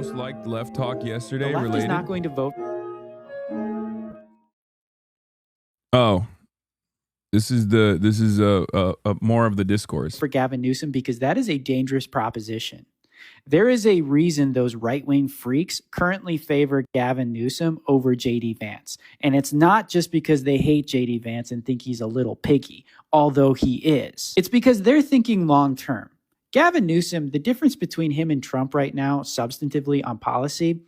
most liked left talk yesterday The left related? is not going to vote. Oh, this is more of the discourse For Gavin Newsom, because that is a dangerous proposition. There is a reason those right-wing freaks currently favor Gavin Newsom over J.D. Vance. And it's not just because they hate J.D. Vance and think he's a little piggy, although he is. It's because they're thinking long-term. Gavin Newsom, the difference between him and Trump right now, substantively on policy,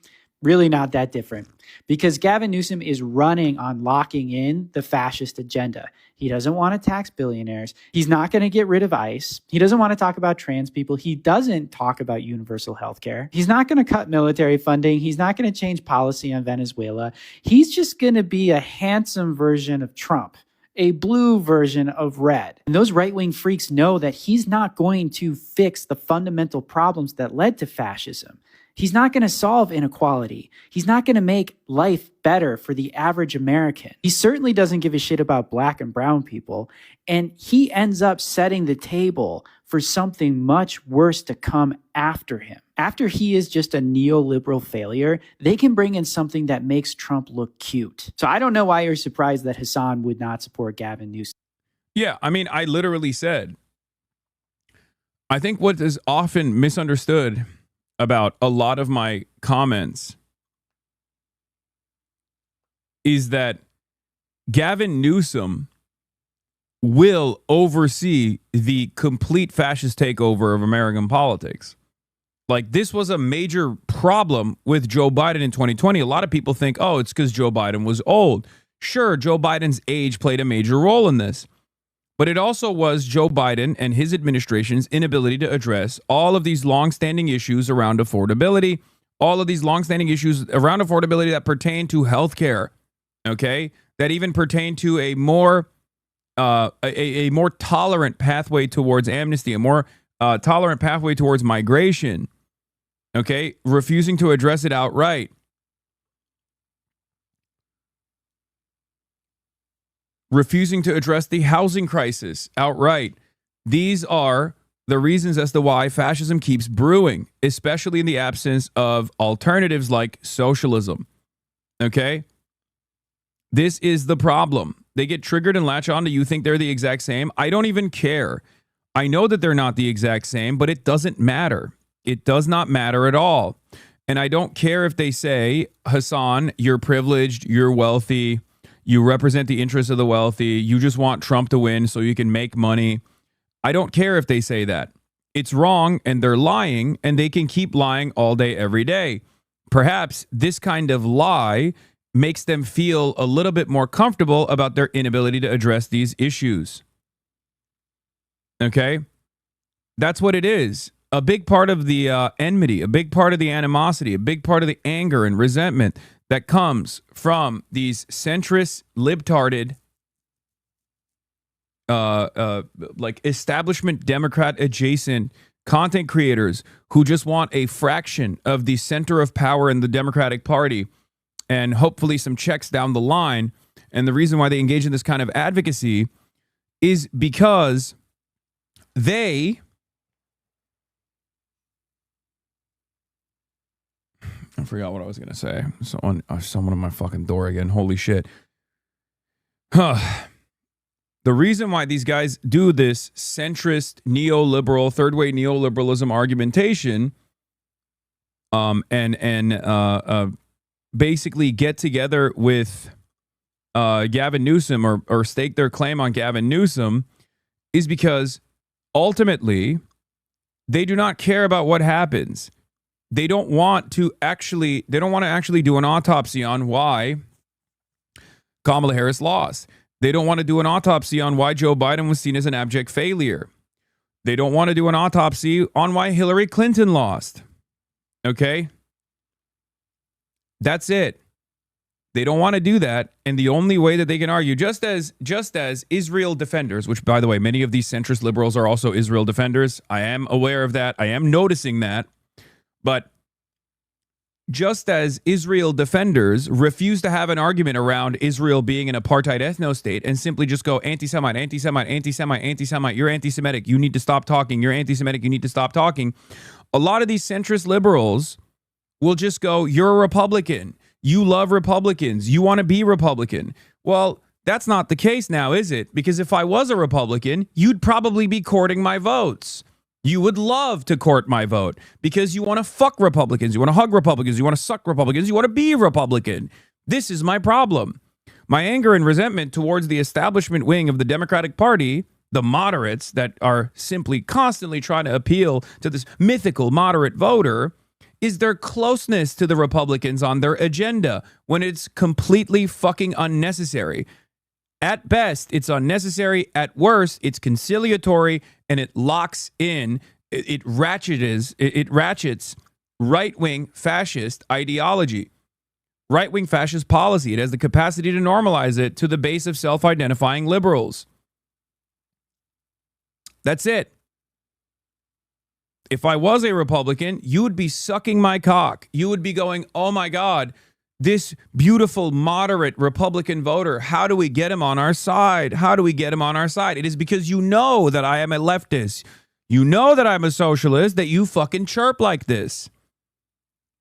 really not that different, because Gavin Newsom is running on locking in the fascist agenda. He doesn't want to tax billionaires. He's not going to get rid of ICE. He doesn't want to talk about trans people. He doesn't talk about universal health care. He's not going to cut military funding. He's not going to change policy on Venezuela. He's just going to be a handsome version of Trump, a blue version of red. And those right-wing freaks know that he's not going to fix the fundamental problems that led to fascism. He's not going to solve inequality. He's not going to make life better for the average American. He certainly doesn't give a shit about black and brown people. And he ends up setting the table for something much worse to come after him. After he is just a neoliberal failure, they can bring in something that makes Trump look cute. So I don't know why you're surprised that Hasan would not support Gavin Newsom. Yeah, I mean, I literally said, I think what is often misunderstood about a lot of my comments is that Gavin Newsom will oversee the complete fascist takeover of American politics. Like, this was a major problem with Joe Biden in 2020. A lot of people think, oh, it's because Joe Biden was old. Sure, Joe Biden's age played a major role in this. But it also was Joe Biden and his administration's inability to address all of these longstanding issues around affordability, all of these longstanding issues around affordability that pertain to healthcare, okay, that even pertain to a more tolerant pathway towards amnesty, a more tolerant pathway towards migration, okay, refusing to address it outright. Refusing to address the housing crisis outright. These are the reasons as to why fascism keeps brewing, especially in the absence of alternatives like socialism. Okay? This is the problem. They get triggered and latch on to you think they're the exact same. I don't even care. I know that they're not the exact same, but it doesn't matter. It does not matter at all. And I don't care if they say, Hasan, you're privileged, you're wealthy, you represent the interests of the wealthy. You just want Trump to win so you can make money. I don't care if they say that. It's wrong and they're lying, and they can keep lying all day, every day. Perhaps this kind of lie makes them feel a little bit more comfortable about their inability to address these issues. Okay? That's what it is. A big part of the enmity, a big part of the animosity, a big part of the anger and resentment that comes from these centrist, libtarded, like establishment Democrat adjacent content creators who just want a fraction of the center of power in the Democratic Party and hopefully some checks down the line. And the reason why they engage in this kind of advocacy is because they... I forgot what I was going to say. Someone at my fucking door again. Holy shit. The reason why these guys do this centrist, neoliberal, third-way neoliberalism argumentation and basically get together with Gavin Newsom or stake their claim on Gavin Newsom is because ultimately they do not care about what happens. They don't want to actually do an autopsy on why Kamala Harris lost. They don't want to do an autopsy on why Joe Biden was seen as an abject failure. They don't want to do an autopsy on why Hillary Clinton lost. Okay? That's it. They don't want to do that. And the only way that they can argue, just as Israel defenders, which, by the way, many of these centrist liberals are also Israel defenders. I am aware of that. I am noticing that. But just as Israel defenders refuse to have an argument around Israel being an apartheid ethno-state and simply just go anti-Semite, anti-Semite, anti-Semite, anti-Semite, you're anti-Semitic, you need to stop talking, you're anti-Semitic, you need to stop talking. A lot of these centrist liberals will just go, you're a Republican. You love Republicans. You want to be Republican. Well, that's not the case now, is it? Because if I was a Republican, you'd probably be courting my votes. You would love to court my vote because you want to fuck Republicans. You want to hug Republicans. You want to suck Republicans. You want to be Republican. This is my problem. My anger and resentment towards the establishment wing of the Democratic Party, the moderates that are simply constantly trying to appeal to this mythical moderate voter, is their closeness to the Republicans on their agenda when it's completely fucking unnecessary. At best, it's unnecessary. At worst, it's conciliatory, and it locks in, it ratchets right-wing fascist ideology, right-wing fascist policy. It has the capacity to normalize it to the base of self-identifying liberals. That's it. If I was a Republican, you would be sucking my cock. You would be going, oh my God, this beautiful, moderate Republican voter, how do we get him on our side? How do we get him on our side? It is because you know that I am a leftist. You know that I'm a socialist, that you fucking chirp like this.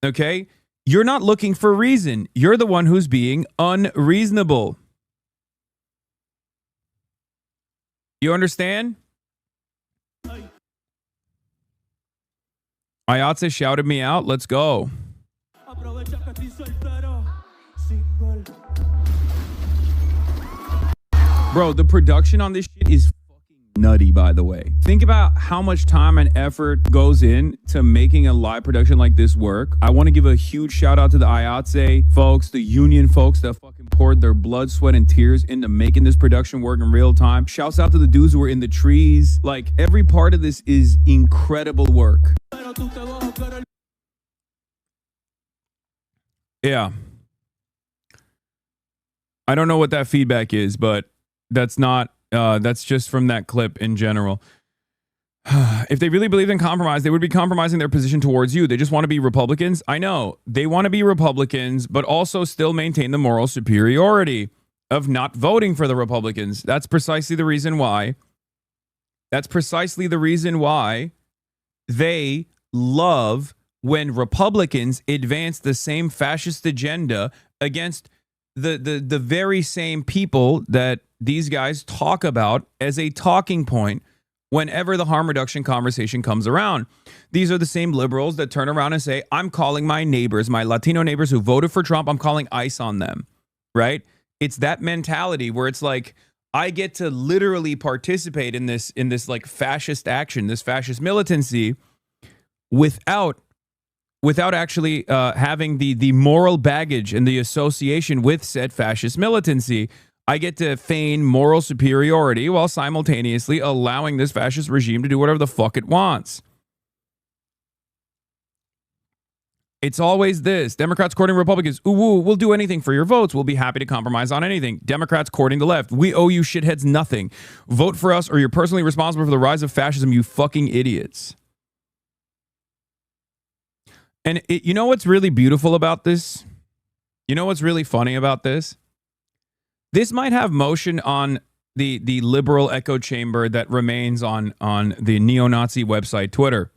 Okay? You're not looking for reason. You're the one who's being unreasonable. You understand? Ayatse shouted me out. Let's go. Bro, the production on this shit is fucking nutty, by the way. Think about how much time and effort goes in to making a live production like this work. I want to give a huge shout out to the Ayatse folks, the union folks that fucking poured their blood, sweat, and tears into making this production work in real time. Shouts out to the dudes who were in the trees. Like, every part of this is incredible work. Yeah. I don't know what that feedback is, but that's not, that's just from that clip in general. If they really believed in compromise, they would be compromising their position towards you. They just want to be Republicans. I know they want to be Republicans, but also still maintain the moral superiority of not voting for the Republicans. That's precisely the reason why. That's precisely the reason why they love when Republicans advance the same fascist agenda against the very same people that these guys talk about as a talking point whenever the harm reduction conversation comes around. These are the same liberals that turn around and say, I'm calling my neighbors, my Latino neighbors who voted for Trump, I'm calling ICE on them, right? It's that mentality where it's like, I get to literally participate in this like fascist action, this fascist militancy without actually having the moral baggage and the association with said fascist militancy. I get to feign moral superiority while simultaneously allowing this fascist regime to do whatever the fuck it wants. It's always this. Democrats courting Republicans. Ooh, we'll do anything for your votes. We'll be happy to compromise on anything. Democrats courting the left. We owe you shitheads nothing. Vote for us or you're personally responsible for the rise of fascism, you fucking idiots. And you know what's really beautiful about this? You know what's really funny about this? This might have motion on the liberal echo chamber that remains on the neo-Nazi website, Twitter.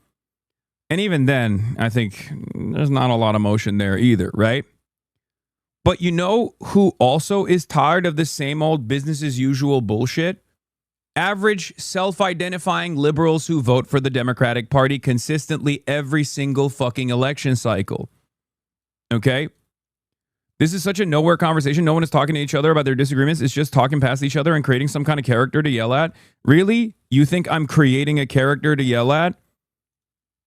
And even then, I think there's not a lot of motion there either, right? But you know who also is tired of the same old business as usual bullshit? Average self-identifying liberals who vote for the Democratic Party consistently every single fucking election cycle. Okay? This is such a nowhere conversation. No one is talking to each other about their disagreements. It's just talking past each other and creating some kind of character to yell at. Really? You think I'm creating a character to yell at?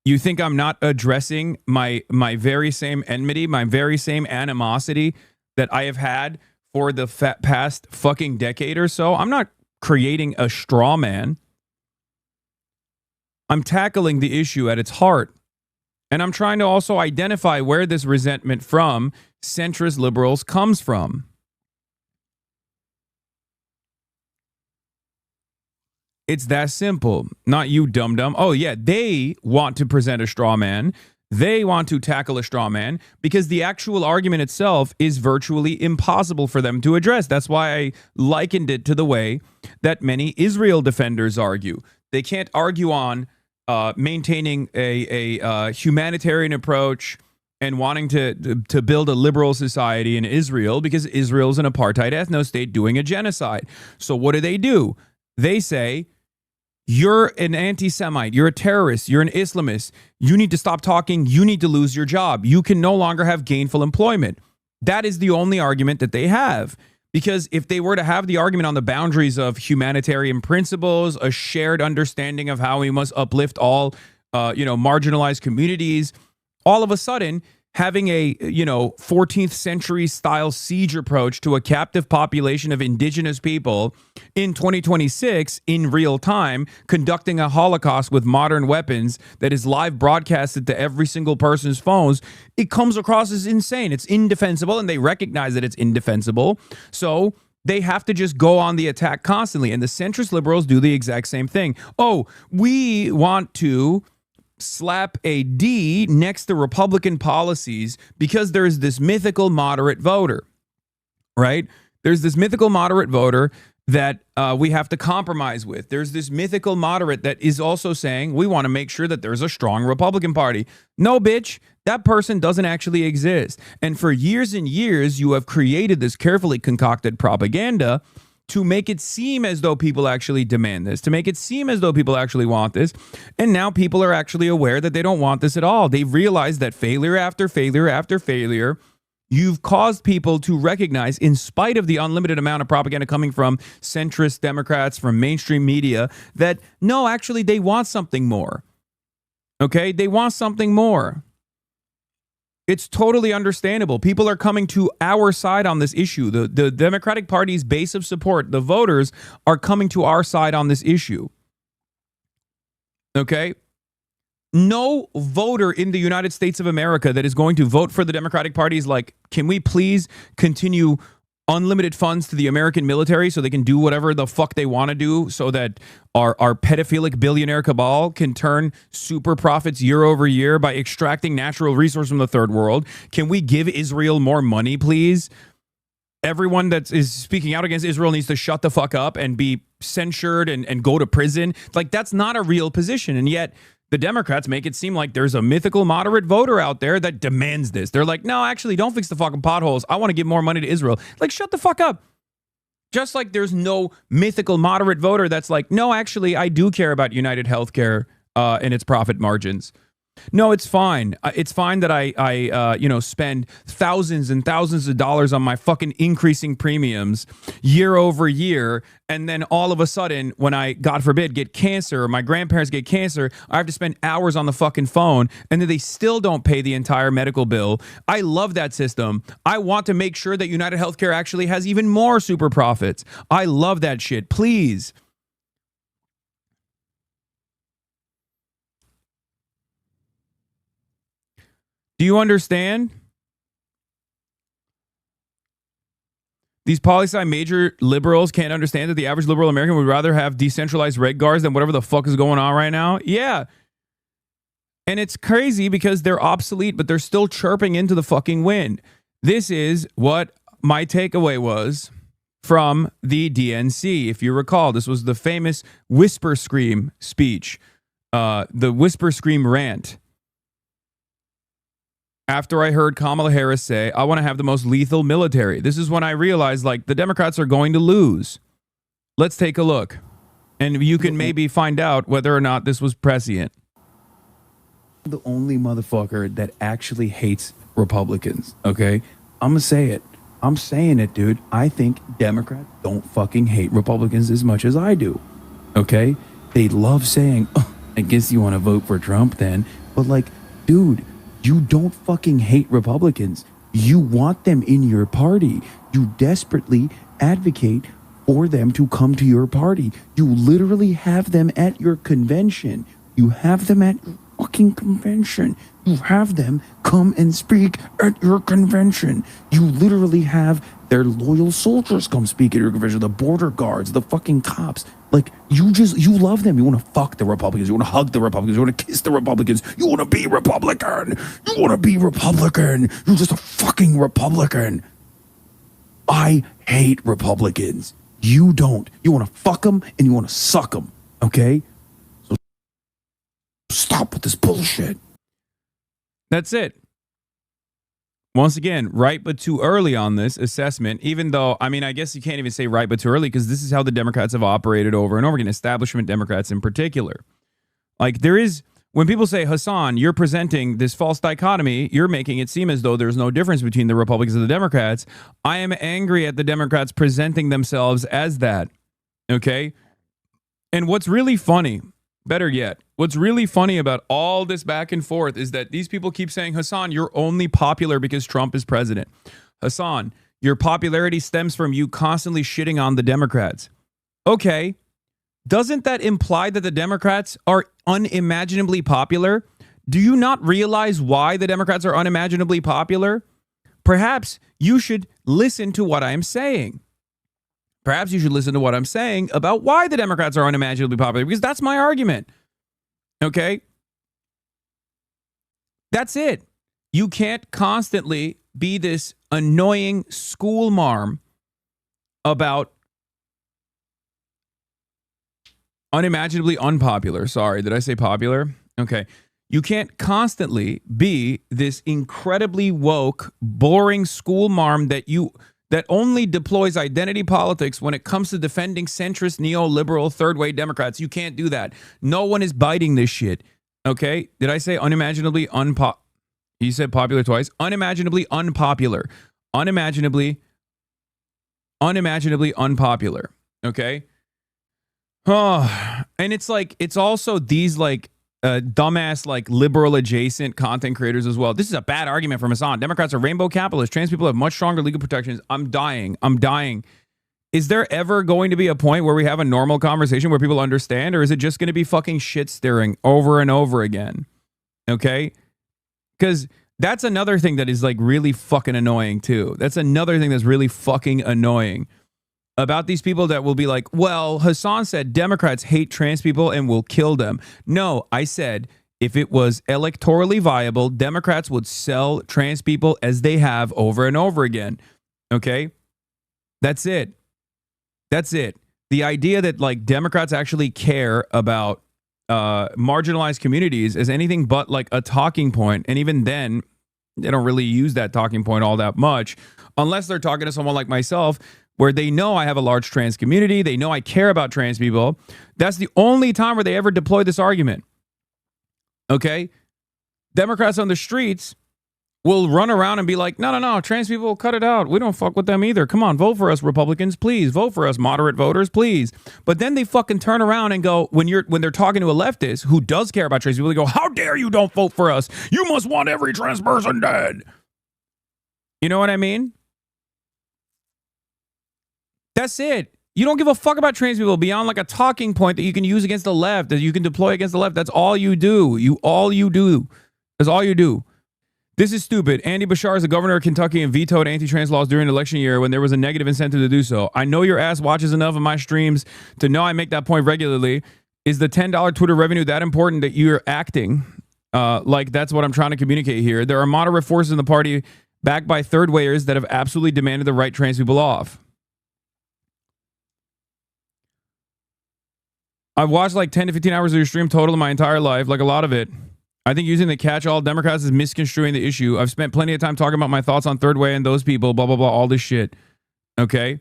You think I'm not addressing my very same enmity, my very same animosity that I have had for the past fucking decade or so? I'm not creating a straw man. I'm tackling the issue at its heart. And I'm trying to also identify where this resentment from centrist liberals comes from. It's that simple. Not you, dum-dum. Oh, yeah, they want to present a straw man. They want to tackle a straw man because the actual argument itself is virtually impossible for them to address. That's why I likened it to the way that many Israel defenders argue. They can't argue on maintaining a humanitarian approach and wanting to build a liberal society in Israel because Israel is an apartheid ethno state doing a genocide. So what do? They say, you're an anti-Semite, you're a terrorist, you're an Islamist, you need to stop talking, you need to lose your job, you can no longer have gainful employment. That is the only argument that they have. Because if they were to have the argument on the boundaries of humanitarian principles, a shared understanding of how we must uplift all, marginalized communities, all of a sudden, having a, 14th century style siege approach to a captive population of indigenous people in 2026 in real time, conducting a Holocaust with modern weapons that is live broadcasted to every single person's phones, it comes across as insane. It's indefensible, and they recognize that it's indefensible. So they have to just go on the attack constantly. And the centrist liberals do the exact same thing. Oh, we want to slap a D next to Republican policies because there's this mythical moderate voter, right? There's this mythical moderate voter that we have to compromise with. There's this mythical moderate that is also saying we want to make sure that there's a strong Republican Party. No, bitch, that person doesn't actually exist. And for years and years, you have created this carefully concocted propaganda to make it seem as though people actually demand this, to make it seem as though people actually want this. And now people are actually aware that they don't want this at all. They've realized that failure after failure after failure, you've caused people to recognize, in spite of the unlimited amount of propaganda coming from centrist Democrats, from mainstream media, that no, actually they want something more. Okay? They want something more. It's totally understandable. People are coming to our side on this issue. The Democratic Party's base of support, the voters, are coming to our side on this issue. Okay? No voter in the United States of America that is going to vote for the Democratic Party is like, can we please continue unlimited funds to the American military so they can do whatever the fuck they want to do so that our pedophilic billionaire cabal can turn super profits year over year by extracting natural resources from the third world? Can we give Israel more money, please? Everyone that is speaking out against Israel needs to shut the fuck up and be censured and go to prison. Like, that's not a real position. And yet the Democrats make it seem like there's a mythical moderate voter out there that demands this. They're like, no, actually, don't fix the fucking potholes. I want to give more money to Israel. Like, shut the fuck up. Just like there's no mythical moderate voter that's like, no, actually, I do care about United Healthcare and its profit margins. No, it's fine. It's fine that I spend thousands and thousands of dollars on my fucking increasing premiums year over year. And then all of a sudden, when I, God forbid, get cancer or my grandparents get cancer, I have to spend hours on the fucking phone and then they still don't pay the entire medical bill. I love that system. I want to make sure that United Healthcare actually has even more super profits. I love that shit. Please. Do you understand? These poli-sci major liberals can't understand that the average liberal American would rather have decentralized red guards than whatever the fuck is going on right now. Yeah. And it's crazy because they're obsolete, but they're still chirping into the fucking wind. This is what my takeaway was from the DNC. If you recall, this was the famous whisper scream speech, the whisper scream rant. After I heard Kamala Harris say, I want to have the most lethal military. This is when I realized, like, the Democrats are going to lose. Let's take a look. And you can maybe find out whether or not this was prescient. The only motherfucker that actually hates Republicans, okay? I'm going to say it. I'm saying it, dude. I think Democrats don't fucking hate Republicans as much as I do, okay? They love saying, oh, I guess you want to vote for Trump then. But, like, dude, you don't fucking hate Republicans. You want them in your party. You desperately advocate for them to come to your party. You literally have them at your convention. You have them at your fucking convention. You have them come and speak at your convention. You literally have their loyal soldiers come speak at your convention. The border guards, the fucking cops. Like, you love them. You want to fuck the Republicans. You want to hug the Republicans. You want to kiss the Republicans. You want to be Republican. You want to be Republican. You're just a fucking Republican. I hate Republicans. You don't. You want to fuck them and you want to suck them. Okay? So stop with this bullshit. That's it. Once again, right but too early on this assessment, even though, I mean, I guess you can't even say right but too early because this is how the Democrats have operated over and over again, establishment Democrats in particular. Like there is, when people say, Hasan, you're presenting this false dichotomy, you're making it seem as though there's no difference between the Republicans and the Democrats. I am angry at the Democrats presenting themselves as that. Okay? And what's really funny, better yet, what's really funny about all this back and forth is that these people keep saying, Hasan, you're only popular because Trump is president. Hasan, your popularity stems from you constantly shitting on the Democrats. Okay. Doesn't that imply that the Democrats are unimaginably popular? Do you not realize why the Democrats are unimaginably popular? Perhaps you should listen to what I'm saying. Perhaps you should listen to what I'm saying about why the Democrats are unimaginably popular, because that's my argument. Okay? That's it. You can't constantly be this annoying school marm about unimaginably unpopular. Sorry, did I say popular? Okay. You can't constantly be this incredibly woke, boring school marm that only deploys identity politics when it comes to defending centrist, neoliberal, third-way Democrats. You can't do that. No one is biting this shit. Okay? Did I say unimaginably unpopular? You said popular twice. Unimaginably unpopular. Unimaginably unpopular. Okay? Oh, and it's like, it's also these like dumbass, like liberal adjacent content creators as well. This is a bad argument from Hasan. Democrats are rainbow capitalists. Trans people have much stronger legal protections. I'm dying. Is there ever going to be a point where we have a normal conversation where people understand, or is it just going to be fucking shit stirring over and over again? Okay? Because that's another thing that is like really fucking annoying too. That's another thing that's really fucking annoying about these people that will be like, well, Hasan said Democrats hate trans people and will kill them. No, I said if it was electorally viable, Democrats would sell trans people as they have over and over again. Okay? That's it. That's it. The idea that like Democrats actually care about marginalized communities is anything but like a talking point. And even then, they don't really use that talking point all that much unless they're talking to someone like myself, where they know I have a large trans community. They know I care about trans people. That's the only time where they ever deploy this argument. Okay? Democrats on the streets will run around and be like, no, trans people, cut it out. We don't fuck with them either. Come on, vote for us, Republicans, please. Vote for us, moderate voters, please. But then they fucking turn around and go, when they're talking to a leftist who does care about trans people, they go, how dare you don't vote for us? You must want every trans person dead. You know what I mean? That's it. You don't give a fuck about trans people beyond like a talking point that you can use against the left, that you can deploy against the left. That's all you do. That's all you do. This is stupid. Andy Bashar is the governor of Kentucky and vetoed anti-trans laws during the election year when there was a negative incentive to do so. I know your ass watches enough of my streams to know I make that point regularly. Is the $10 Twitter revenue that important that you're acting like that's what I'm trying to communicate here? There are moderate forces in the party backed by third wayers that have absolutely demanded the right trans people off. I've watched like 10 to 15 hours of your stream total in my entire life, like a lot of it. I think using the catch-all Democrats is misconstruing the issue. I've spent plenty of time talking about my thoughts on third way and those people, blah, blah, blah, all this shit. Okay?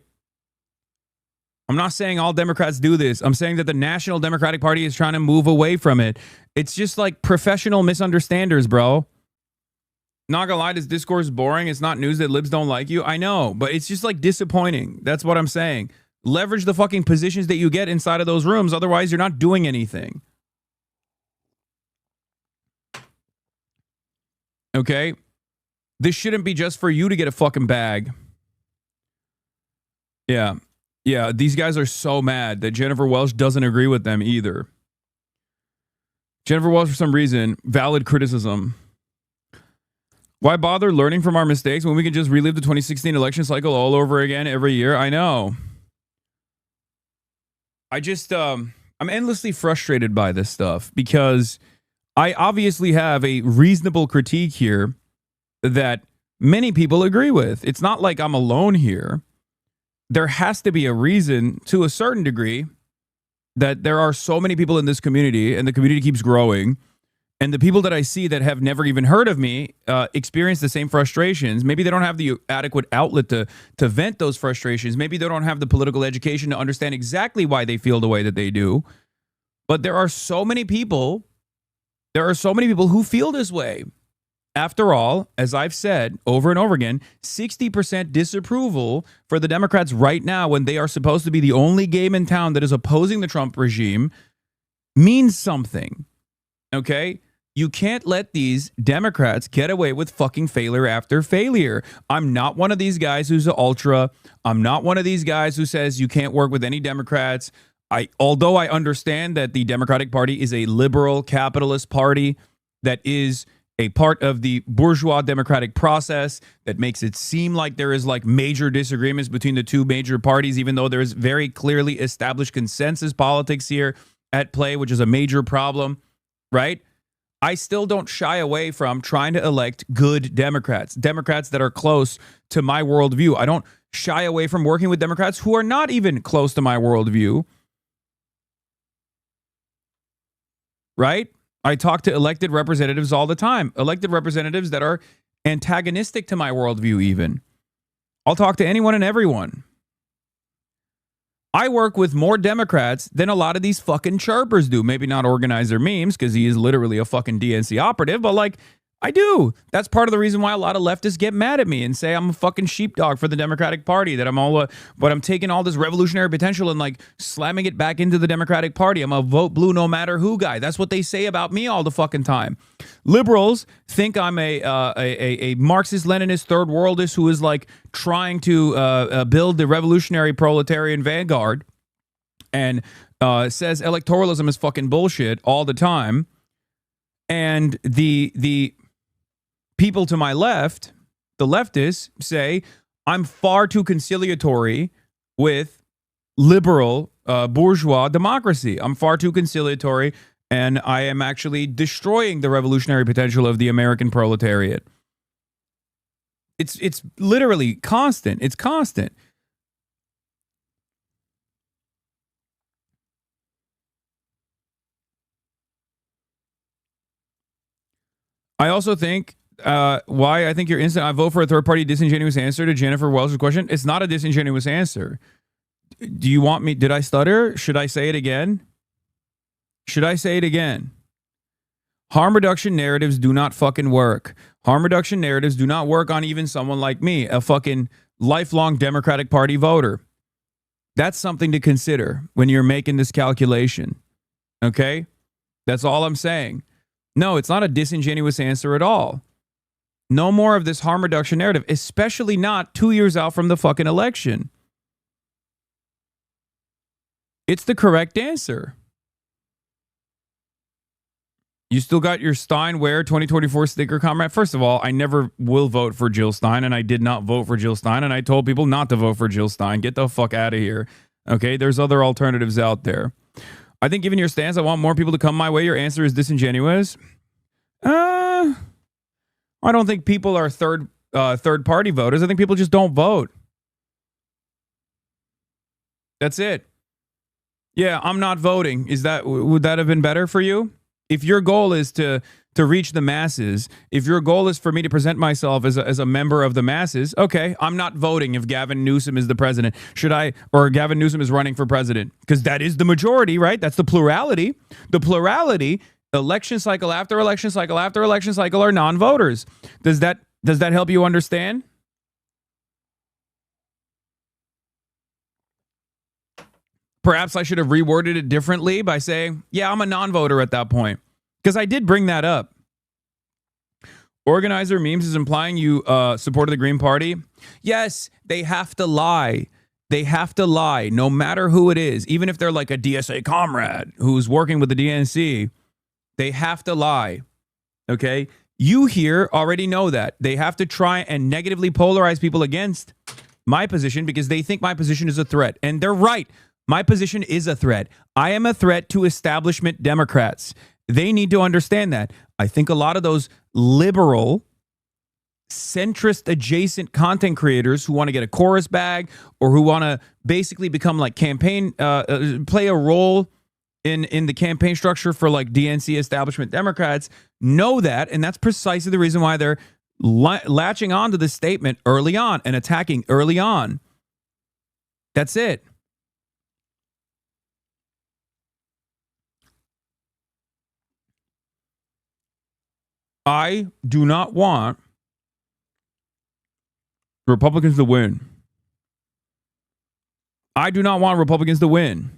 I'm not saying all Democrats do this. I'm saying that the National Democratic Party is trying to move away from it. It's just like professional misunderstanders, bro. Not gonna lie, this discourse is boring. It's not news that libs don't like you. I know, but it's just like disappointing. That's what I'm saying. Leverage the fucking positions that you get inside of those rooms. Otherwise, you're not doing anything. Okay? This shouldn't be just for you to get a fucking bag. Yeah. Yeah, these guys are so mad that Jennifer Welch doesn't agree with them either. Jennifer Welch, for some reason, valid criticism. Why bother learning from our mistakes when we can just relive the 2016 election cycle all over again every year? I know. I'm endlessly frustrated by this stuff because I obviously have a reasonable critique here that many people agree with. It's not like I'm alone here. There has to be a reason to a certain degree that there are so many people in this community and the community keeps growing And the people that I see that have never even heard of me experience the same frustrations. Maybe they don't have the adequate outlet to vent those frustrations. Maybe they don't have the political education to understand exactly why they feel the way that they do. But there are so many people who feel this way. After all, as I've said over and over again, 60% disapproval for the Democrats right now when they are supposed to be the only game in town that is opposing the Trump regime means something. Okay? You can't let these Democrats get away with fucking failure after failure. I'm not one of these guys who's an ultra. I'm not one of these guys who says you can't work with any Democrats. Although I understand that the Democratic Party is a liberal capitalist party that is a part of the bourgeois democratic process that makes it seem like there is like major disagreements between the two major parties, even though there is very clearly established consensus politics here at play, which is a major problem, right? I still don't shy away from trying to elect good Democrats that are close to my worldview. I don't shy away from working with Democrats who are not even close to my worldview, right? I talk to elected representatives all the time, elected representatives that are antagonistic to my worldview even. I'll talk to anyone and everyone. I work with more Democrats than a lot of these fucking chirpers do. Maybe not Organizer Memes, because he is literally a fucking DNC operative, but like, I do. That's part of the reason why a lot of leftists get mad at me and say I'm a fucking sheepdog for the Democratic Party, that I'm all, but I'm taking all this revolutionary potential and like slamming it back into the Democratic Party. I'm a vote blue no matter who guy. That's what they say about me all the fucking time. Liberals think I'm a Marxist-Leninist third worldist who is like trying to build the revolutionary proletarian vanguard and says electoralism is fucking bullshit all the time. And the people to my left, the leftists, say I'm far too conciliatory with liberal bourgeois democracy. I'm far too conciliatory, and I am actually destroying the revolutionary potential of the American proletariat. It's literally constant. It's constant. I also think why I think your instant I vote for a third party disingenuous answer to Jennifer Welch's question. It's not a disingenuous answer. Do you want me? Did I stutter? Should I say it again? Should I say it again? Harm reduction narratives do not fucking work. Harm reduction narratives do not work on even someone like me, a fucking lifelong Democratic Party voter. That's something to consider when you're making this calculation. Okay? That's all I'm saying. No, it's not a disingenuous answer at all. No more of this harm reduction narrative, especially not 2 years out from the fucking election. It's the correct answer. You still got your Stein-Ware 2024 sticker, comrade? First of all, I never will vote for Jill Stein, and I did not vote for Jill Stein, and I told people not to vote for Jill Stein. Get the fuck out of here. Okay, there's other alternatives out there. I think given your stance, I want more people to come my way. Your answer is disingenuous. I don't think people are third party voters. I think people just don't vote. That's it. Yeah, I'm not voting. Would that have been better for you? If your goal is to reach the masses, if your goal is for me to present myself as a member of the masses, okay, I'm not voting if Gavin Newsom is the president. Or Gavin Newsom is running for president? Because that is the majority, right? That's the plurality. The plurality, election cycle after election cycle after election cycle, are non-voters. Does that help you understand? Perhaps I should have reworded it differently by saying, yeah, I'm a non-voter at that point. Because I did bring that up. Organizer Memes is implying you supported the Green Party. Yes, they have to lie. They have to lie, no matter who it is. Even if they're like a DSA comrade who's working with the DNC, they have to lie. Okay? You here already know that. They have to try and negatively polarize people against my position because they think my position is a threat. And they're right. My position is a threat. I am a threat to establishment Democrats. They need to understand that. I think a lot of those liberal, centrist adjacent content creators who want to get a chorus bag or who want to basically become like campaign, play a role in the campaign structure for like DNC establishment Democrats know that, and that's precisely the reason why they're latching on to this statement early on and attacking early on. That's it. I do not want Republicans to win. I do not want Republicans to win.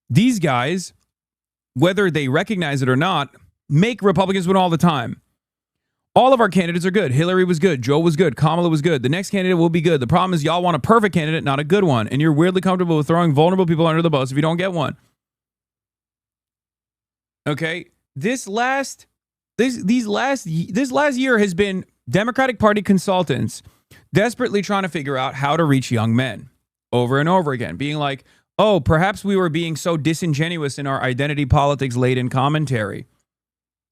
These guys, whether they recognize it or not, make Republicans win all the time. All of our candidates are good. Hillary was good. Joe was good. Kamala was good. The next candidate will be good. The problem is y'all want a perfect candidate, not a good one. And you're weirdly comfortable with throwing vulnerable people under the bus if you don't get one. Okay? This last year has been Democratic Party consultants desperately trying to figure out how to reach young men over and over again, being like, oh, perhaps we were being so disingenuous in our identity politics laden commentary.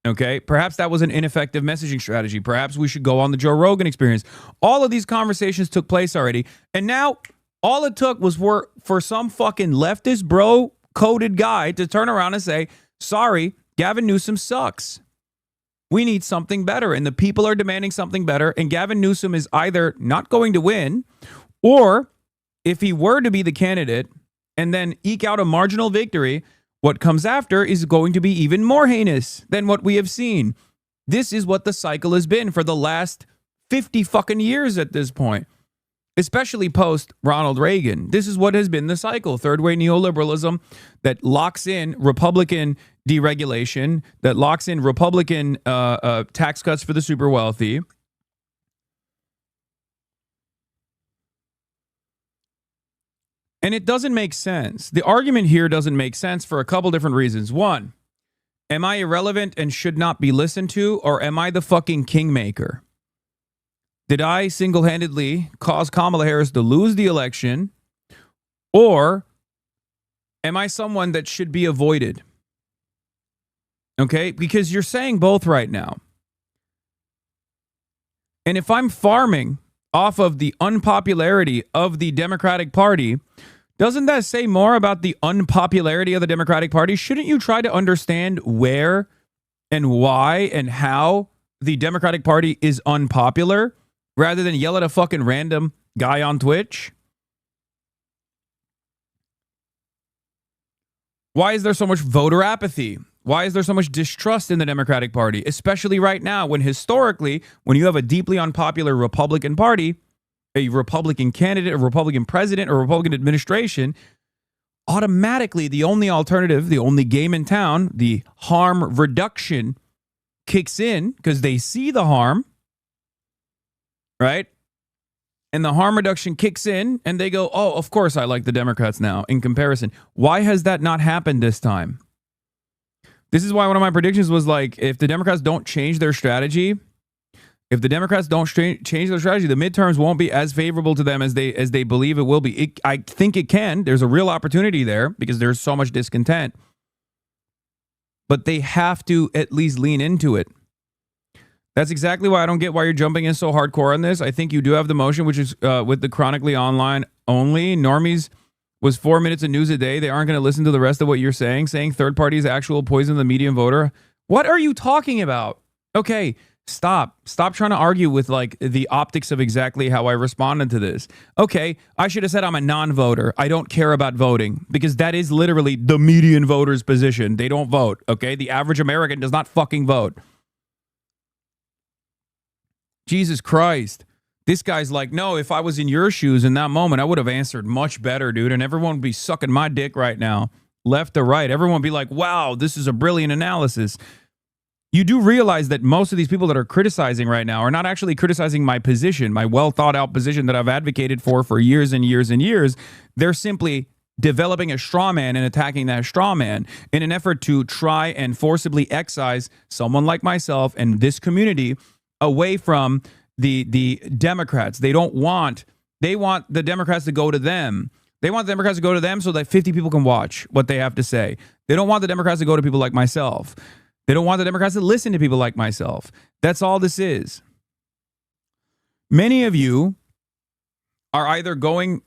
Okay, perhaps that was an ineffective messaging strategy. Perhaps we should go on the Joe Rogan Experience. All of these conversations took place already. And now all it took was for some fucking leftist bro coded guy to turn around and say, sorry, Gavin Newsom sucks. We need something better. And the people are demanding something better. And Gavin Newsom is either not going to win, or if he were to be the candidate and then eke out a marginal victory, what comes after is going to be even more heinous than what we have seen. This is what the cycle has been for the last 50 fucking years at this point, especially post Ronald Reagan. This is what has been the cycle. Third way neoliberalism that locks in Republican deregulation, that locks in Republican tax cuts for the super wealthy. And it doesn't make sense. The argument here doesn't make sense for a couple different reasons. One, am I irrelevant and should not be listened to, or am I the fucking kingmaker? Did I single-handedly cause Kamala Harris to lose the election, or am I someone that should be avoided? Okay, because you're saying both right now. And if I'm farming off of the unpopularity of the Democratic Party, doesn't that say more about the unpopularity of the Democratic Party? Shouldn't you try to understand where and why and how the Democratic Party is unpopular rather than yell at a fucking random guy on Twitch? Why is there so much voter apathy? Why is there so much distrust in the Democratic Party, especially right now when historically, when you have a deeply unpopular Republican Party, a Republican candidate, a Republican president, or Republican administration, automatically the only alternative, the only game in town, the harm reduction kicks in because they see the harm, right? And the harm reduction kicks in and they go, oh, of course I like the Democrats now in comparison. Why has that not happened this time? This is why one of my predictions was like, if the Democrats don't change their strategy, the midterms won't be as favorable to them as they believe it will be. I think it can. There's a real opportunity there because there's so much discontent. But they have to at least lean into it. That's exactly why I don't get why you're jumping in so hardcore on this. I think you do have the motion, which is with the chronically online only. Normies was 4 minutes of news a day. They aren't going to listen to the rest of what you're saying third parties actual poison the median voter. What are you talking about? Okay, stop trying to argue with like the optics of exactly how I responded to this. Okay, I should have said I'm a non-voter. I don't care about voting, because that is literally the median voter's position. They don't vote. Okay, the average American does not fucking vote. Jesus Christ. This guy's like, no, if I was in your shoes in that moment, I would have answered much better, dude. And everyone would be sucking my dick right now, left to right. Everyone would be like, wow, this is a brilliant analysis. You do realize that most of these people that are criticizing right now are not actually criticizing my position, my well thought out position that I've advocated for years and years and years. They're simply developing a straw man and attacking that straw man in an effort to try and forcibly excise someone like myself and this community away from the Democrats. They want the Democrats to go to them. They want the Democrats to go to them so that 50 people can watch what they have to say. They don't want the Democrats to go to people like myself. They don't want the Democrats to listen to people like myself. That's all this is. Many of you are either going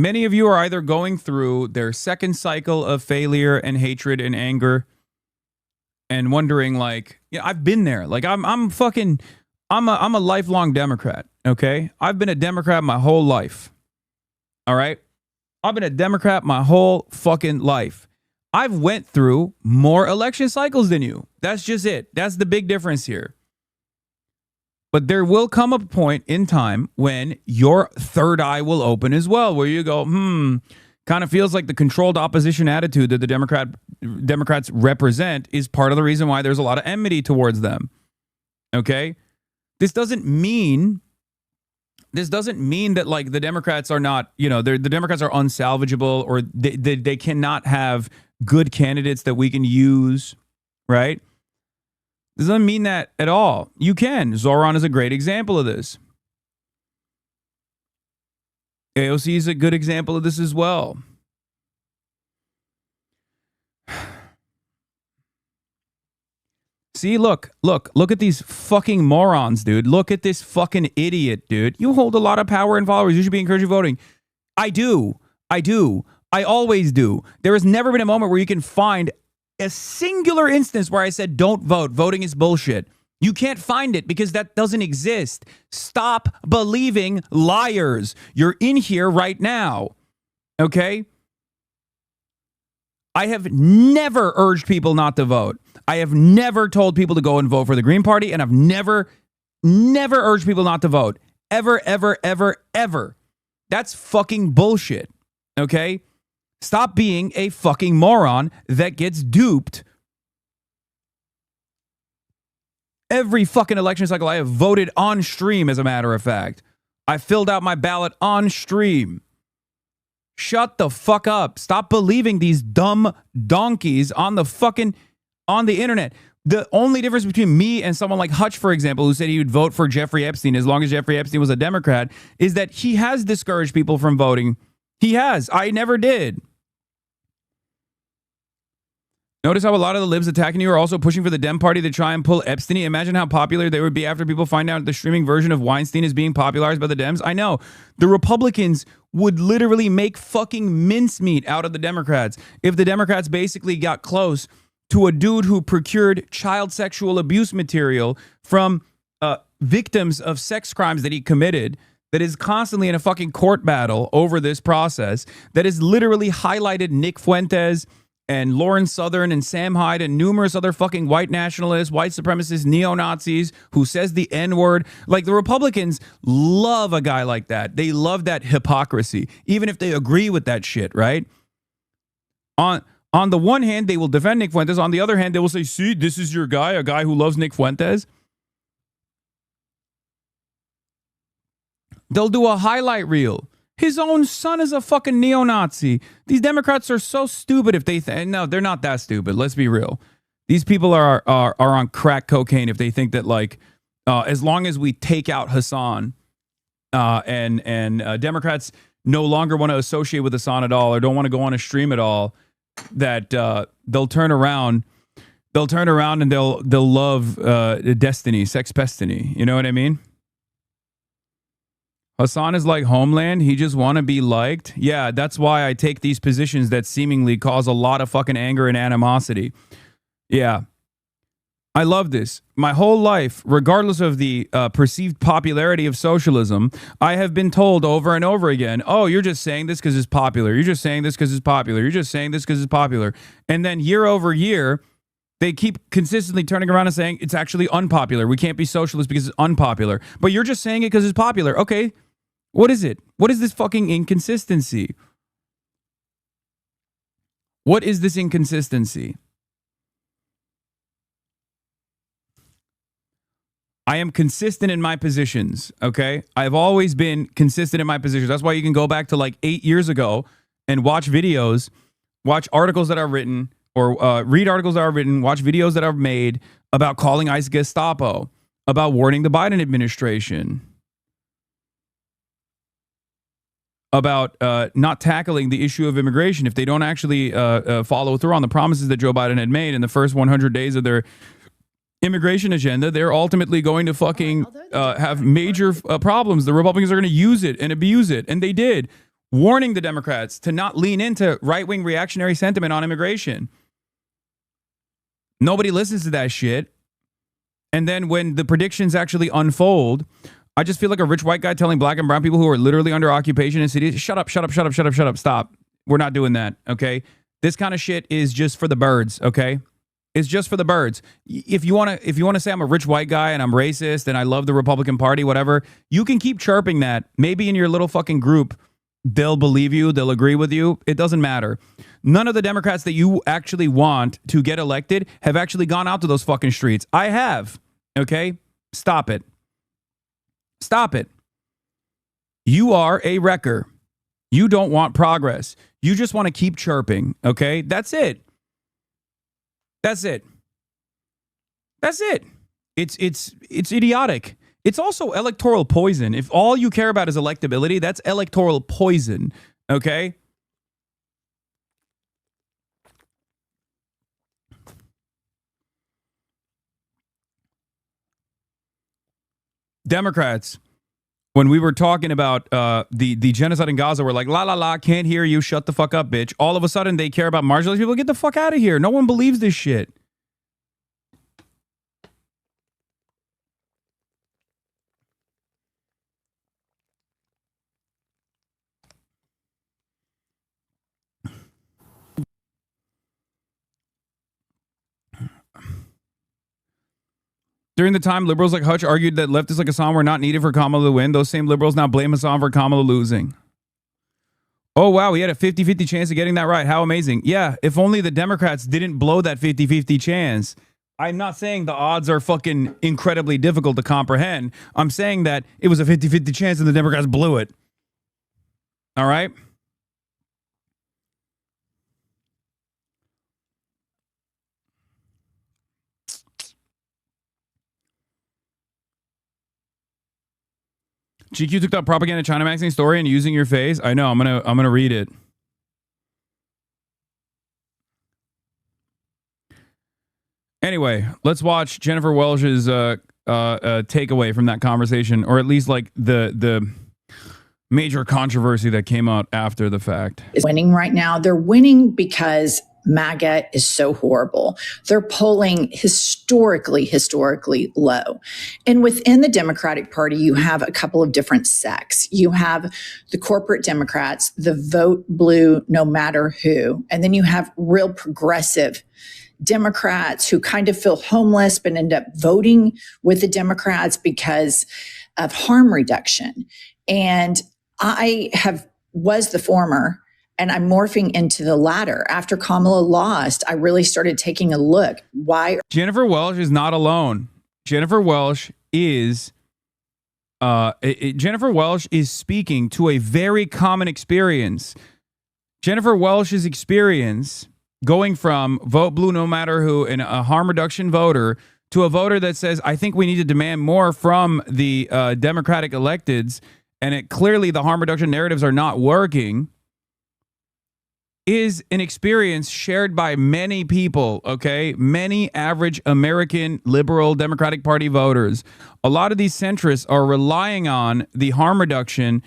Many of you are either going through their second cycle of failure and hatred and anger and wondering, like, yeah, I've been there. Like, I'm a lifelong Democrat, okay? I've been a Democrat my whole life. All right? I've been a Democrat my whole fucking life. I've went through more election cycles than you. That's just it. That's the big difference here. But there will come a point in time when your third eye will open as well, where you go, kind of feels like the controlled opposition attitude that the Democrats represent is part of the reason why there's a lot of enmity towards them. Okay? This doesn't mean that, like, the Democrats are not, the Democrats are unsalvageable, or they cannot have good candidates that we can use, right? This doesn't mean that at all. You can. Zoran is a great example of this. AOC is a good example of this as well. See, look at these fucking morons, dude. Look at this fucking idiot, dude. You hold a lot of power and followers. You should be encouraging voting. I do. I always do. There has never been a moment where you can find a singular instance where I said, don't vote. Voting is bullshit. You can't find it because that doesn't exist. Stop believing liars. You're in here right now. Okay? I have never urged people not to vote. I have never told people to go and vote for the Green Party, and I've never urged people not to vote. Ever, ever, ever, ever. That's fucking bullshit. Okay? Stop being a fucking moron that gets duped. Every fucking election cycle, I have voted on stream, as a matter of fact. I filled out my ballot on stream. Shut the fuck up. Stop believing these dumb donkeys on the internet. The only difference between me and someone like Hutch, for example, who said he would vote for Jeffrey Epstein as long as Jeffrey Epstein was a Democrat, is that he has discouraged people from voting. He has. I never did. Notice how a lot of the libs attacking you are also pushing for the Dem Party to try and pull Epstein. Imagine how popular they would be after people find out the streaming version of Weinstein is being popularized by the Dems. I know. The Republicans would literally make fucking mincemeat out of the Democrats if the Democrats basically got close to a dude who procured child sexual abuse material from victims of sex crimes that he committed, that is constantly in a fucking court battle over this process, that has literally highlighted Nick Fuentes and Lauren Southern and Sam Hyde and numerous other fucking white nationalists, white supremacists, neo-Nazis who says the N-word. Like, the Republicans love a guy like that. They love that hypocrisy, even if they agree with that shit, right? On the one hand, they will defend Nick Fuentes. On the other hand, they will say, see, this is your guy, a guy who loves Nick Fuentes. They'll do a highlight reel. His own son is a fucking neo-Nazi. These Democrats are so stupid if they think... No, they're not that stupid. Let's be real. These people are on crack cocaine if they think that, like, as long as we take out Hasan and Democrats no longer want to associate with Hasan at all or don't want to go on a stream at all, that they'll turn around and they'll love destiny, sex pestiny. You know what I mean? Hasan is like Homeland. He just want to be liked. Yeah, that's why I take these positions that seemingly cause a lot of fucking anger and animosity. Yeah. I love this. My whole life, regardless of the perceived popularity of socialism, I have been told over and over again, oh, you're just saying this because it's popular. You're just saying this because it's popular. You're just saying this because it's popular. And then year over year, they keep consistently turning around and saying it's actually unpopular. We can't be socialist because it's unpopular. But you're just saying it because it's popular. Okay. What is it? What is this fucking inconsistency? What is this inconsistency? I am consistent in my positions, okay? I've always been consistent in my positions. That's why you can go back to like 8 years ago and watch videos, watch articles that are written, or read articles that are written, watch videos that are made about calling ICE Gestapo, about warning the Biden administration, about not tackling the issue of immigration if they don't actually follow through on the promises that Joe Biden had made in the first 100 days of their immigration agenda. They're ultimately going to fucking have major problems. The Republicans are going to use it and abuse it, and they did. warning the Democrats to not lean into right-wing reactionary sentiment on immigration. Nobody listens to that shit. And then when the predictions actually unfold, I just feel like a rich white guy telling black and brown people who are literally under occupation in cities, shut up, stop. We're not doing that, okay? This kind of shit is just for the birds, okay? It's just for the birds. If you want to say I'm a rich white guy and I'm racist and I love the Republican Party, whatever, you can keep chirping that. Maybe in your little fucking group, they'll believe you, they'll agree with you. It doesn't matter. None of the Democrats that you actually want to get elected have actually gone out to those fucking streets. I have, okay? Stop it. Stop it. You are a wrecker. You don't want progress. You just want to keep chirping, okay? That's it. That's it. That's it. It's idiotic. It's also electoral poison. If all you care about is electability, that's electoral poison, okay? Democrats, when we were talking about the genocide in Gaza, we're like, la, can't hear you, shut the fuck up, bitch. All of a sudden, they care about marginalized people. Get the fuck out of here. No one believes this shit. During the time, liberals like Hutch argued that leftists like Hasan were not needed for Kamala to win. Those same liberals now blame Hasan for Kamala losing. Oh, wow, he had a 50-50 chance of getting that right. How amazing. Yeah, if only the Democrats didn't blow that 50-50 chance. I'm not saying the odds are fucking incredibly difficult to comprehend. I'm saying that it was a 50-50 chance and the Democrats blew it. All right? GQ took that propaganda China magazine story and using your face. I know. I'm gonna read it. Anyway, let's watch Jennifer Welch's takeaway from that conversation, or at least like the major controversy that came out after the fact. Is winning right now. They're winning because MAGA is so horrible. They're polling historically low. And within the Democratic Party, you have a couple of different sects. You have the corporate Democrats, the vote blue no matter who. And then you have real progressive Democrats who kind of feel homeless but end up voting with the Democrats because of harm reduction. And I was the former, and I'm morphing into the latter. After Kamala lost, I really started taking a look. Why? Jennifer Welch is not alone. Jennifer Welch is speaking to a very common experience. Jennifer Welch's experience going from vote blue no matter who and a harm reduction voter to a voter that says, I think we need to demand more from the Democratic electeds, and clearly the harm reduction narratives are not working, is an experience shared by many people, okay? Many average American liberal Democratic Party voters. A lot of these centrists are relying on the harm reduction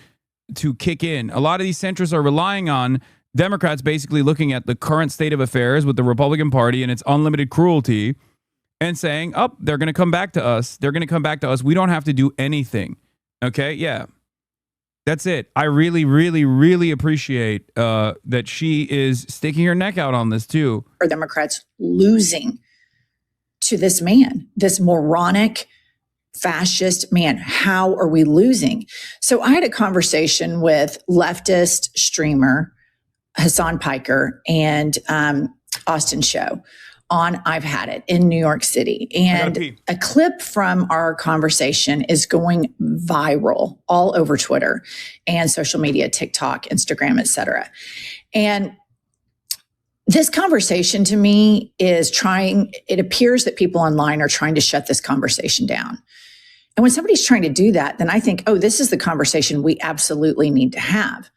to kick in. A lot of these centrists are relying on Democrats basically looking at the current state of affairs with the Republican Party and its unlimited cruelty and saying, oh, they're going to come back to us. They're going to come back to us. We don't have to do anything. Okay? Yeah. That's it. I really, really, really appreciate that she is sticking her neck out on this too. Are Democrats losing to this man, this moronic, fascist man? How are we losing? So I had a conversation with leftist streamer Hasan Piker and Austin Show on I've Had It in New York City. And a clip from our conversation is going viral all over Twitter and social media, TikTok, Instagram, etc. And this conversation to me is it appears that people online are trying to shut this conversation down. And when somebody's trying to do that, then I think, oh, this is the conversation we absolutely need to have.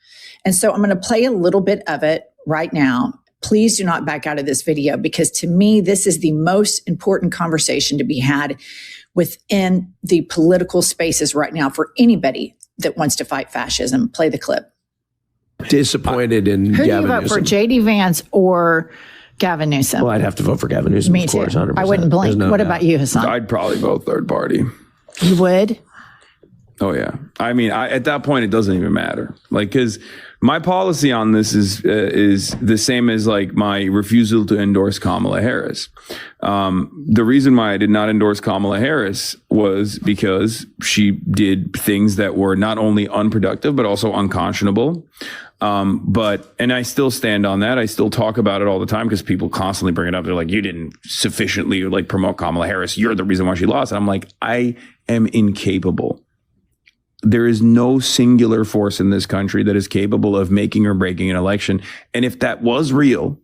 And so I'm going to play a little bit of it right now. Please do not back out of this video, because to me, this is the most important conversation to be had within the political spaces right now for anybody that wants to fight fascism. Play the clip. disappointed in Who Gavin do you vote Newsom. for, J.D. Vance or Gavin Newsom? Well, I'd have to vote for Gavin Newsom, Me of too. course, 100%. I wouldn't blink. There's no What doubt. about you, Hasan? I'd probably vote third party. You would? Oh yeah. I mean, at that point, it doesn't even matter. Like, because my policy on this is the same as like my refusal to endorse Kamala Harris. The reason why I did not endorse Kamala Harris was because she did things that were not only unproductive but also unconscionable. And I still stand on that. I still talk about it all the time because people constantly bring it up. They're like, you didn't sufficiently like promote Kamala Harris. You're the reason why she lost. And I'm like, I am incapable. There is no singular force in this country that is capable of making or breaking an election. And if that was real,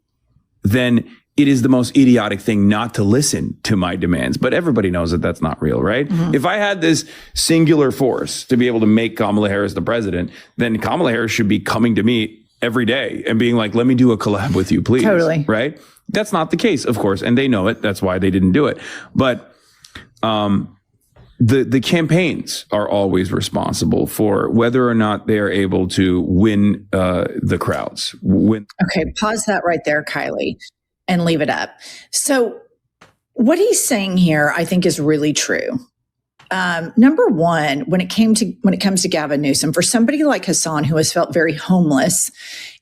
then it is the most idiotic thing not to listen to my demands. But everybody knows that that's not real, right? Mm-hmm. If I had this singular force to be able to make Kamala Harris the president, then Kamala Harris should be coming to me every day and being like, let me do a collab with you, please. Totally. Right? That's not the case, of course. And they know it. That's why they didn't do it. But the campaigns are always responsible for whether or not they are able to win the crowds. Okay, pause that right there, Kylie, and leave it up. So what he's saying here, I think, is really true. Number one, when it comes to Gavin Newsom, for somebody like Hasan, who has felt very homeless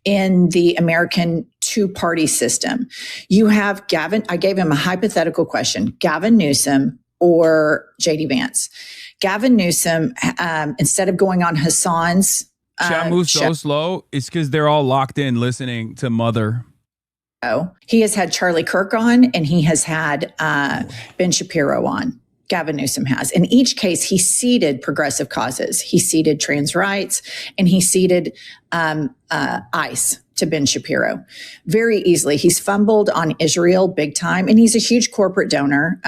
in the American two-party system, you have Gavin. I gave him a hypothetical question: Gavin Newsom or J.D. Vance. Gavin Newsom, instead of going on Hasan's chat moves so slow, it's because they're all locked in listening to Mother. He has had Charlie Kirk on, and he has had Ben Shapiro on. Gavin Newsom has. In each case, he ceded progressive causes. He ceded trans rights, and he ceded ICE to Ben Shapiro very easily. He's fumbled on Israel big time, and he's a huge corporate donor.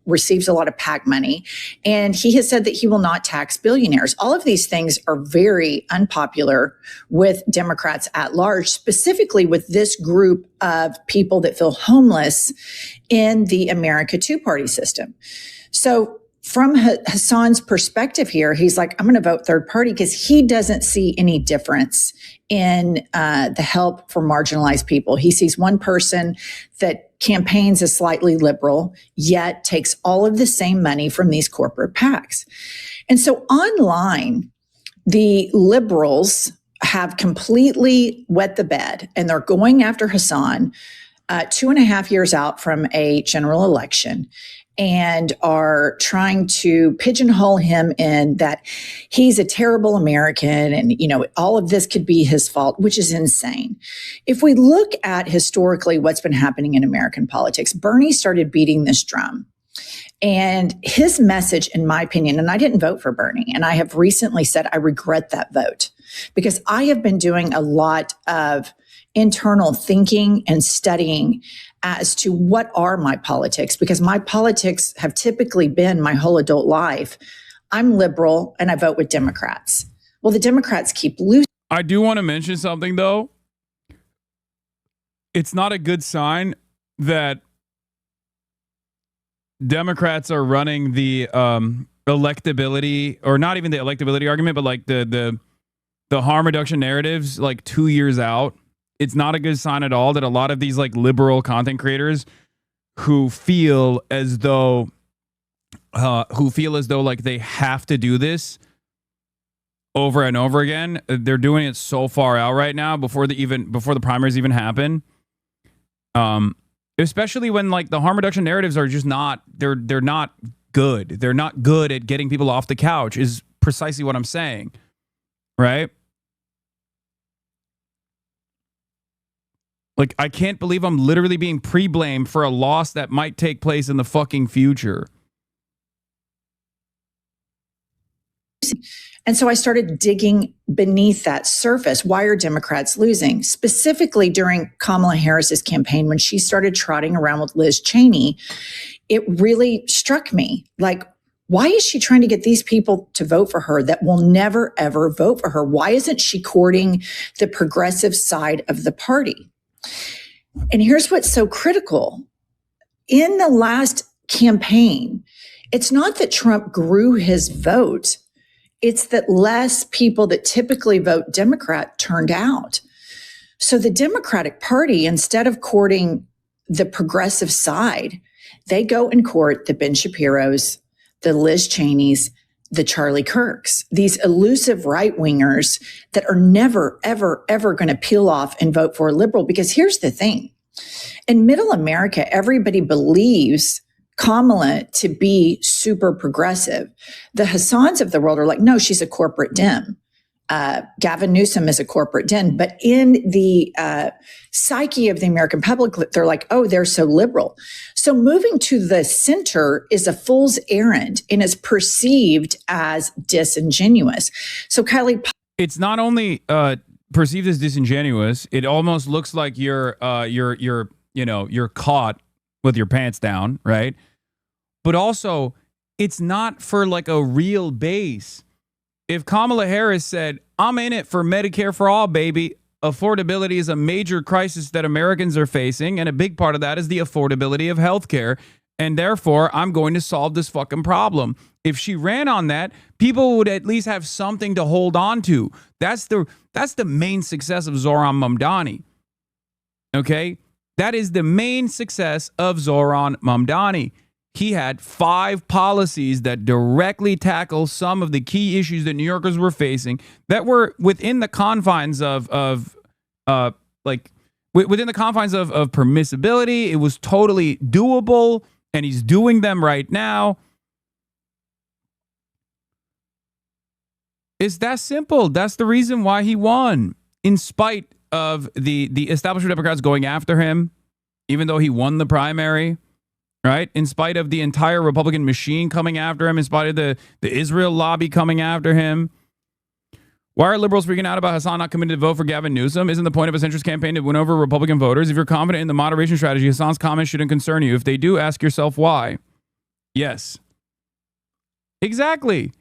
Receives a lot of PAC money, and he has said that he will not tax billionaires. All of these things are very unpopular with Democrats at large, specifically with this group of people that feel homeless in the America two-party system. So from Hasan's perspective here, he's like, I'm going to vote third party because he doesn't see any difference in the help for marginalized people. He sees one person that campaigns as slightly liberal, yet takes all of the same money from these corporate PACs. And so online, the liberals have completely wet the bed, and they're going after Hasan 2.5 years out from a general election, and are trying to pigeonhole him in that he's a terrible American and, you know, all of this could be his fault, which is insane. If we look at historically what's been happening in American politics, Bernie started beating this drum. And his message, in my opinion, and I didn't vote for Bernie, and I have recently said I regret that vote because I have been doing a lot of internal thinking and studying as to what are my politics, because my politics have typically been my whole adult life. I'm liberal and I vote with Democrats. Well, the Democrats keep losing. I do want to mention something, though. It's not a good sign that Democrats are running the electability, or not even the electability argument, but like the harm reduction narratives like 2 years out. It's not a good sign at all that a lot of these like liberal content creators who feel as though like they have to do this over and over again. They're doing it so far out right now before the primaries even happen. Especially when like the harm reduction narratives are just not they're not good. They're not good at getting people off the couch is precisely what I'm saying. Right? Like, I can't believe I'm literally being pre-blamed for a loss that might take place in the fucking future. And so I started digging beneath that surface. Why are Democrats losing? Specifically during Kamala Harris's campaign, when she started trotting around with Liz Cheney, it really struck me. Like, why is she trying to get these people to vote for her that will never, ever vote for her? Why isn't she courting the progressive side of the party? And here's what's so critical. In the last campaign, it's not that Trump grew his vote. It's that less people that typically vote Democrat turned out. So the Democratic Party, instead of courting the progressive side, they go and court the Ben Shapiros, the Liz Cheneys, the Charlie Kirks, these elusive right wingers that are never, ever, ever going to peel off and vote for a liberal. Because here's the thing. In middle America, everybody believes Kamala to be super progressive. The Hasans of the world are like, no, she's a corporate Dem. Gavin Newsom is a corporate den. But in the psyche of the American public, they're like, oh, they're so liberal. So moving to the center is a fool's errand and is perceived as disingenuous. So Kylie, it's not only perceived as disingenuous, it almost looks like you're caught with your pants down, right? But also, it's not for like a real base. If Kamala Harris said, I'm in it for Medicare for all, baby, affordability is a major crisis that Americans are facing, and a big part of that is the affordability of healthcare, and therefore I'm going to solve this fucking problem. If she ran on that, people would at least have something to hold on to. That's the main success of Zohran Mamdani. Okay? That is the main success of Zohran Mamdani. He had 5 policies that directly tackle some of the key issues that New Yorkers were facing that were within the confines of permissibility. It was totally doable, and he's doing them right now. It's that simple. That's the reason why he won, in spite of the establishment Democrats going after him, even though he won the primary. Right? In spite of the entire Republican machine coming after him, in spite of the Israel lobby coming after him. Why are liberals freaking out about Hasan not committed to vote for Gavin Newsom? Isn't the point of a centrist campaign to win over Republican voters? If you're confident in the moderation strategy, Hasan's comments shouldn't concern you. If they do, ask yourself why. Yes. Exactly.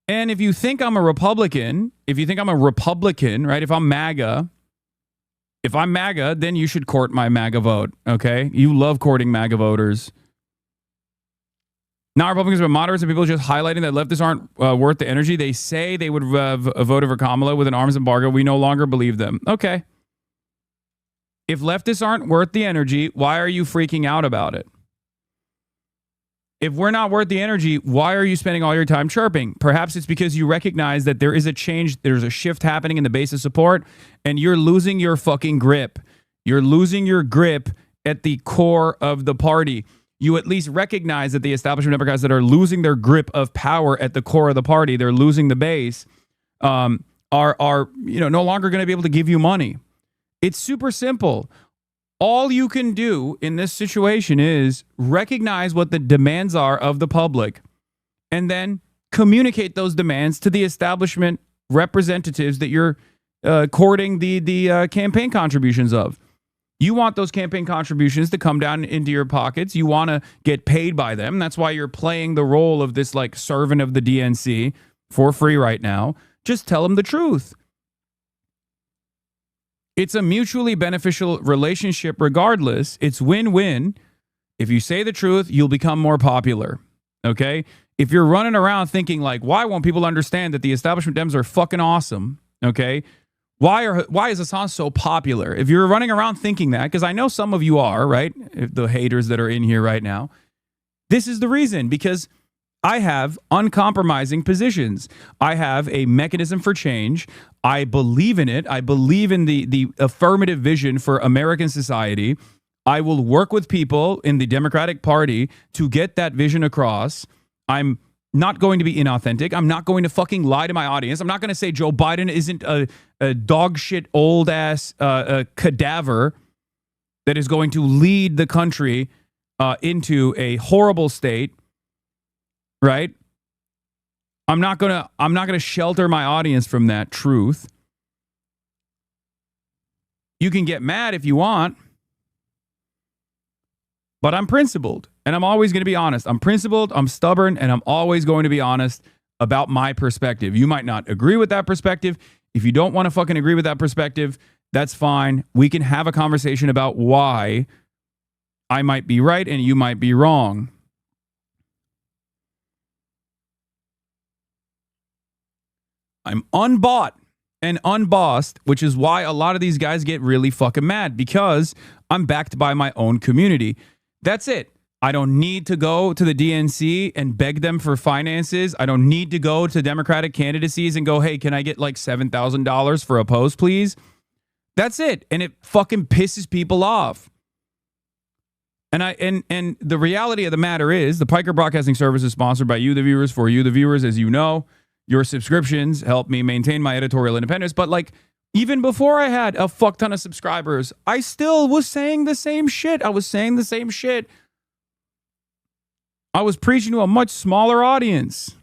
And if you think I'm a Republican, right? If I'm MAGA, then you should court my MAGA vote, okay? You love courting MAGA voters. Not Republicans, but moderates and people just highlighting that leftists aren't worth the energy. They say they would vote for Kamala with an arms embargo. We no longer believe them. Okay. If leftists aren't worth the energy, why are you freaking out about it? If we're not worth the energy, why are you spending all your time chirping? Perhaps it's because you recognize that there is a change, there's a shift happening in the base of support, and you're losing your fucking grip. You're losing your grip at the core of the party. You at least recognize that the establishment Democrats that are losing their grip of power at the core of the party, they're losing the base, are no longer going to be able to give you money. It's super simple. All you can do in this situation is recognize what the demands are of the public and then communicate those demands to the establishment representatives that you're courting the campaign contributions of. You want those campaign contributions to come down into your pockets. You want to get paid by them. That's why you're playing the role of this like servant of the DNC for free right now. Just tell them the truth. It's a mutually beneficial relationship regardless. It's win-win. If you say the truth, you'll become more popular. Okay? If you're running around thinking like, why won't people understand that the establishment Dems are fucking awesome? Okay? Why is Hasan so popular? If you're running around thinking that, because I know some of you are, right? The haters that are in here right now. This is the reason, because I have uncompromising positions. I have a mechanism for change. I believe in it. I believe in the affirmative vision for American society. I will work with people in the Democratic Party to get that vision across. I'm not going to be inauthentic. I'm not going to fucking lie to my audience. I'm not going to say Joe Biden isn't a dog shit old ass cadaver that is going to lead the country into a horrible state. Right? I'm not gonna shelter my audience from that truth. You can get mad if you want, but I'm principled, and I'm always going to be honest. I'm principled, I'm stubborn, and I'm always going to be honest about my perspective. You might not agree with that perspective. If you don't want to fucking agree with that perspective, that's fine. We can have a conversation about why I might be right and you might be wrong. I'm unbought and unbossed, which is why a lot of these guys get really fucking mad, because I'm backed by my own community. That's it. I don't need to go to the DNC and beg them for finances. I don't need to go to Democratic candidacies and go, hey, can I get like $7,000 for a post, please? That's it. And it fucking pisses people off. And the reality of the matter is the Piker Broadcasting Service is sponsored by you, the viewers, for you, the viewers. As you know, your subscriptions help me maintain my editorial independence. But like, even before I had a fuck ton of subscribers, I still was saying the same shit. I was saying the same shit. I was preaching to a much smaller audience.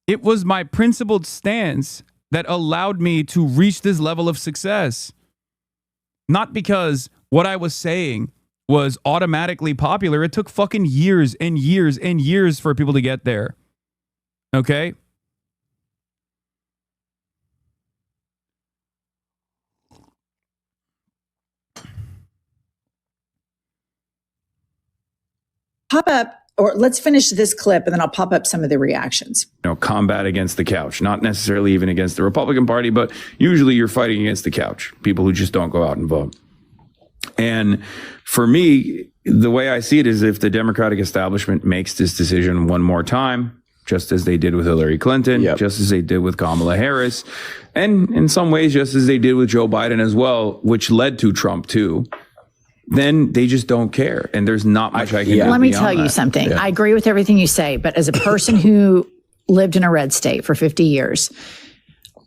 It was my principled stance that allowed me to reach this level of success. Not because what I was saying was automatically popular. It took fucking years and years and years for people to get there. Okay? Pop up, or let's finish this clip and then I'll pop up some of the reactions. Combat against the couch, not necessarily even against the Republican Party, but usually you're fighting against the couch, people who just don't go out and vote. And for me, the way I see it is if the Democratic establishment makes this decision one more time, just as they did with Hillary Clinton, just as they did with Kamala Harris, and in some ways, just as they did with Joe Biden as well, which led to Trump too, then they just don't care. And there's not much I can do. Let me tell you something. I agree with everything you say, but as a person who lived in a red state for 50 years,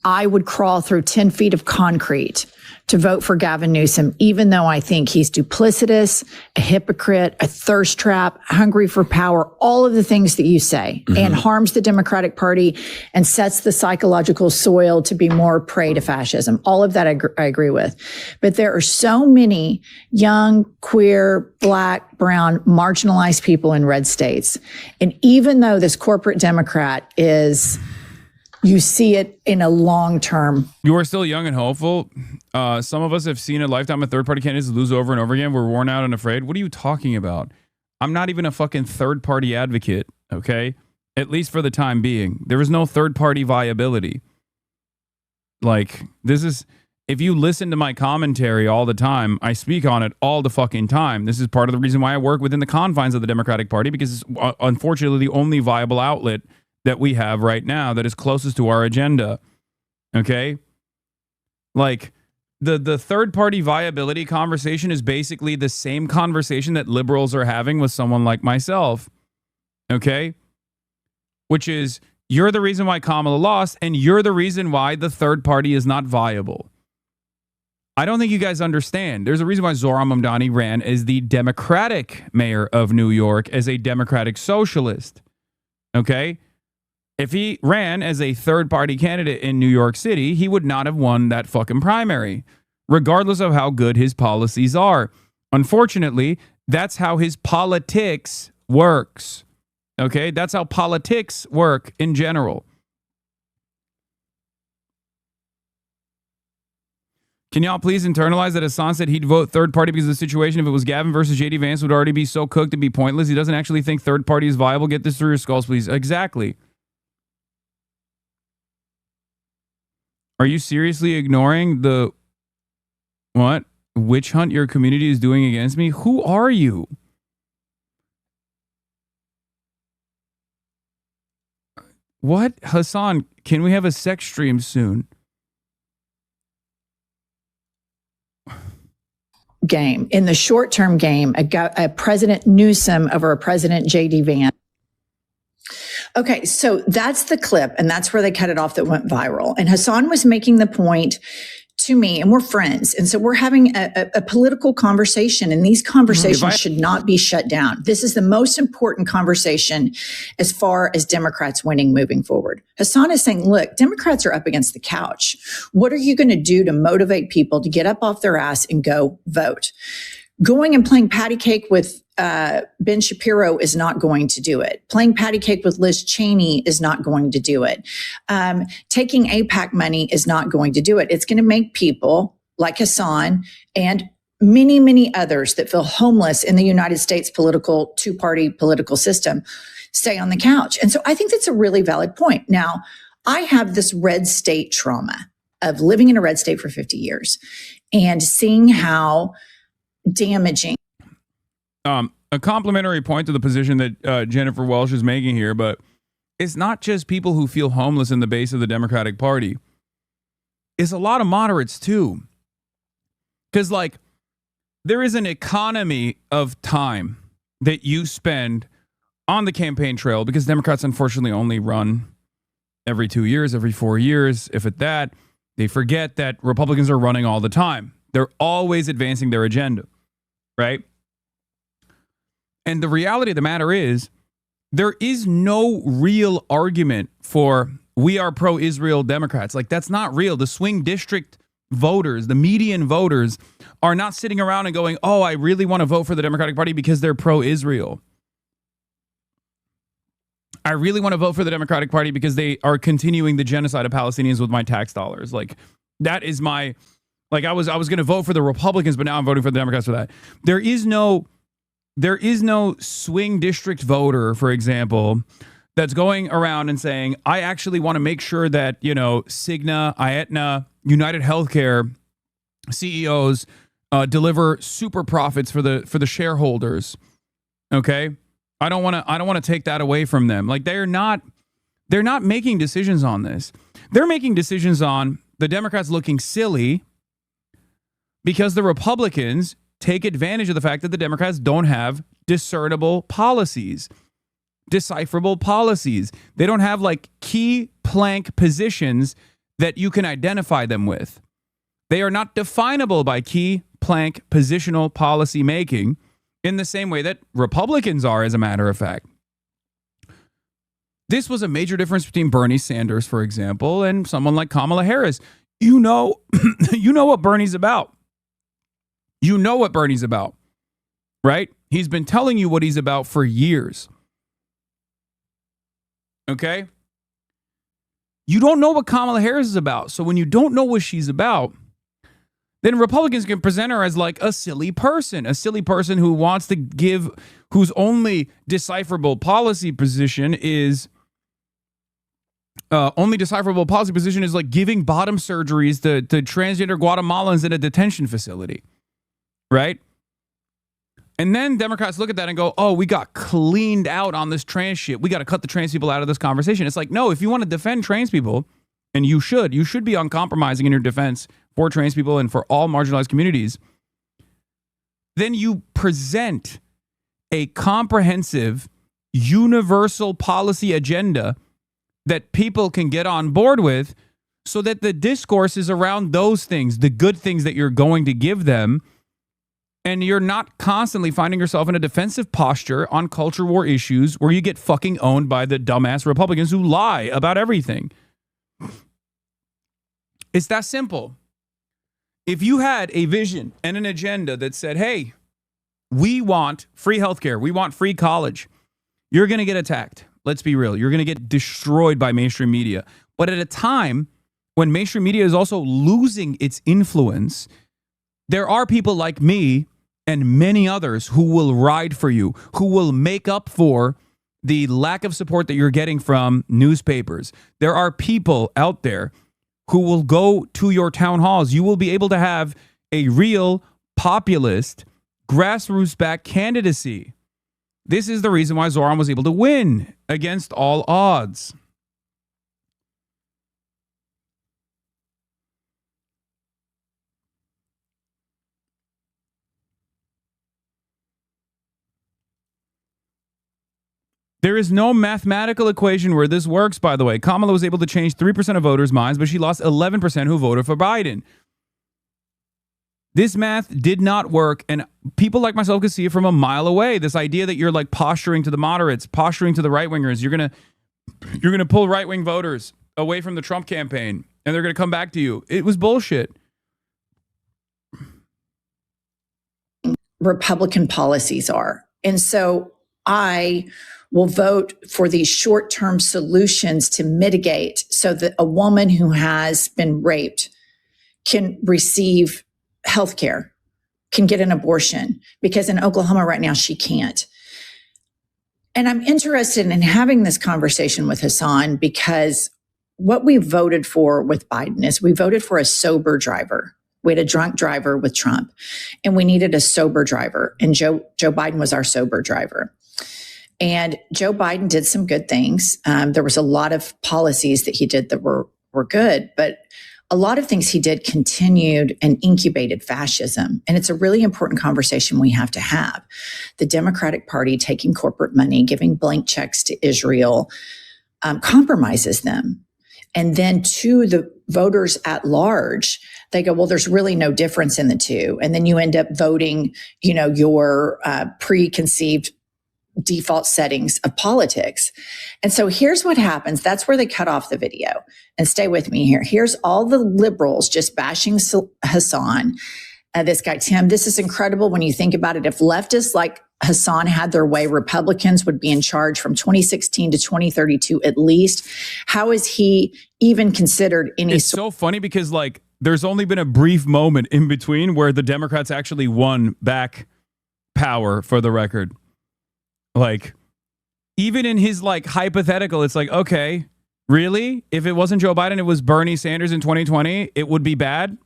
I would crawl through 10 feet of concrete to vote for Gavin Newsom, even though I think he's duplicitous, a hypocrite, a thirst trap, hungry for power, all of the things that you say, and harms the Democratic Party and sets the psychological soil to be more prey to fascism. All of that I agree with. But there are so many young, queer, black, brown, marginalized people in red states. And even though this corporate Democrat is... You see it in a long term. You are still young and hopeful. Some of us have seen a lifetime of third-party candidates lose over and over again. We're worn out and afraid. What are you talking about? I'm not even a fucking third-party advocate, okay? At least for the time being. There is no third-party viability. Like, this is... If you listen to my commentary all the time, I speak on it all the fucking time. This is part of the reason why I work within the confines of the Democratic Party, because it's unfortunately the only viable outlet that we have right now that is closest to our agenda. Okay? Like, the third-party viability conversation is basically the same conversation that liberals are having with someone like myself. Okay? Which is, you're the reason why Kamala lost, and you're the reason why the third party is not viable. I don't think you guys understand. There's a reason why Zohran Mamdani ran as the Democratic mayor of New York, as a Democratic socialist. Okay? If he ran as a third-party candidate in New York City, he would not have won that fucking primary, regardless of how good his policies are. Unfortunately, that's how his politics works. Okay? That's how politics work in general. Can y'all please internalize that Hasan said he'd vote third party because of the situation? If it was Gavin versus JD Vance, would already be so cooked to be pointless. He doesn't actually think third party is viable. Get this through your skulls, please. Exactly. Are you seriously ignoring the what witch hunt your community is doing against me? Who are you? What? Hasan, can we have a sex stream soon? Game. In the short-term game, a President Newsom over a President JD Vance. Okay, so that's the clip, and that's where they cut it off that went viral. And Hasan was making the point to me, and we're friends, and so we're having a political conversation, and these conversations should not be shut down. This is the most important conversation as far as Democrats winning moving forward. Hasan is saying, look, Democrats are up against the couch. What are you going to do to motivate people to get up off their ass and go vote? Going and playing patty cake with Ben Shapiro is not going to do it. Playing patty cake with Liz Cheney is not going to do it. Taking AIPAC money is not going to do it. It's going to make people like Hasan and many, many others that feel homeless in the United States political two-party political system stay on the couch. And so I think that's a really valid point. Now, I have this red state trauma of living in a red state for 50 years and seeing how damaging. A complimentary point to the position that Jennifer Welch is making here, but it's not just people who feel homeless in the base of the Democratic Party. It's a lot of moderates too. Because like, there is an economy of time that you spend on the campaign trail, because Democrats unfortunately only run every 2 years, every 4 years, if at that. They forget that Republicans are running all the time. They're always advancing their agenda, right? And the reality of the matter is, there is no real argument for we are pro-Israel Democrats. Like, that's not real. The swing district voters, the median voters, are not sitting around and going, oh, I really want to vote for the Democratic Party because they're pro-Israel. I really want to vote for the Democratic Party because they are continuing the genocide of Palestinians with my tax dollars. Like, that is my, like, I was going to vote for the Republicans, but now I'm voting for the Democrats for that. There is no swing district voter, for example, that's going around and saying, I actually want to make sure that, you know, Cigna, Aetna, United Healthcare CEOs deliver super profits for the shareholders. Okay? I don't want to take that away from them. Like, they're not making decisions on this. They're making decisions on the Democrats looking silly because the Republicans take advantage of the fact that the Democrats don't have discernible policies, decipherable policies. They don't have like key plank positions that you can identify them with. They are not definable by key plank positional policy making in the same way that Republicans are, as a matter of fact. This was a major difference between Bernie Sanders, for example, and someone like Kamala Harris. You know what Bernie's about. You know what Bernie's about, right? He's been telling you what he's about for years. Okay? You don't know what Kamala Harris is about. So when you don't know what she's about, then Republicans can present her as like a silly person who wants to give, whose only decipherable policy position is like giving bottom surgeries to transgender Guatemalans in a detention facility. Right? And then Democrats look at that and go, oh, we got cleaned out on this trans shit. We got to cut the trans people out of this conversation. It's like, no, if you want to defend trans people, and you should be uncompromising in your defense for trans people and for all marginalized communities, then you present a comprehensive, universal policy agenda that people can get on board with, so that the discourse is around those things, the good things that you're going to give them. And you're not constantly finding yourself in a defensive posture on culture war issues where you get fucking owned by the dumbass Republicans who lie about everything. It's that simple. If you had a vision and an agenda that said, hey, we want free healthcare, we want free college, you're going to get attacked. Let's be real. You're going to get destroyed by mainstream media. But at a time when mainstream media is also losing its influence, there are people like me and many others who will ride for you, who will make up for the lack of support that you're getting from newspapers. There are people out there who will go to your town halls. You will be able to have a real populist, grassroots-backed candidacy. This is the reason why Zoran was able to win against all odds. There is no mathematical equation where this works, by the way. Kamala was able to change 3% of voters' minds, but she lost 11% who voted for Biden. This math did not work, and people like myself could see it from a mile away. This idea that you're like posturing to the moderates, posturing to the right-wingers, you're gonna pull right-wing voters away from the Trump campaign, and they're gonna come back to you. It was bullshit. Republican policies are. And so I will vote for these short-term solutions to mitigate so that a woman who has been raped can receive health care can get an abortion, because in Oklahoma right now, she can't. And I'm interested in having this conversation with Hasan, because what we voted for with Biden is we voted for a sober driver. We had a drunk driver with Trump, and we needed a sober driver. And Joe Biden was our sober driver. And Joe Biden did some good things. There was a lot of policies that he did that were good, but a lot of things he did continued and incubated fascism. And it's a really important conversation we have to have. The Democratic Party taking corporate money, giving blank checks to Israel, compromises them. And then to the voters at large, they go, well, there's really no difference in the two. And then you end up voting, your preconceived default settings of politics. And so here's what happens. That's where they cut off the video. And stay with me here. Here's all the liberals just bashing Hasan. This guy, Tim, this is incredible when you think about it. If leftists like Hasan had their way, Republicans would be in charge from 2016 to 2032 at least. How is he even considered any? It's so funny because there's only been a brief moment in between where the Democrats actually won back power, for the record. Even in his hypothetical, it's okay, really? If it wasn't Joe Biden, it was Bernie Sanders in 2020, it would be bad?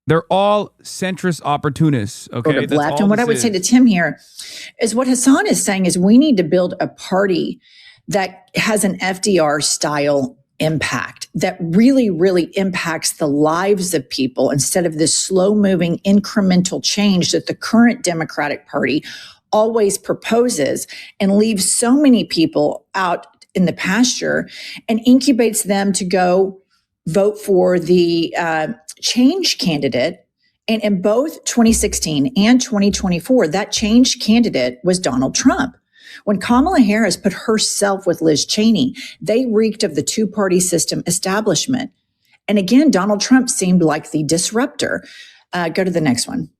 They're all centrist opportunists, okay? Left. And what I would say to Tim here is what Hasan is saying is we need to build a party that has an FDR style impact that really, really impacts the lives of people instead of this slow moving incremental change that the current Democratic Party always proposes and leaves so many people out in the pasture and incubates them to go vote for the change candidate. And in both 2016 and 2024, that change candidate was Donald Trump. When Kamala Harris put herself with Liz Cheney, they reeked of the two-party system establishment. And again, Donald Trump seemed like the disruptor. Go to the next one.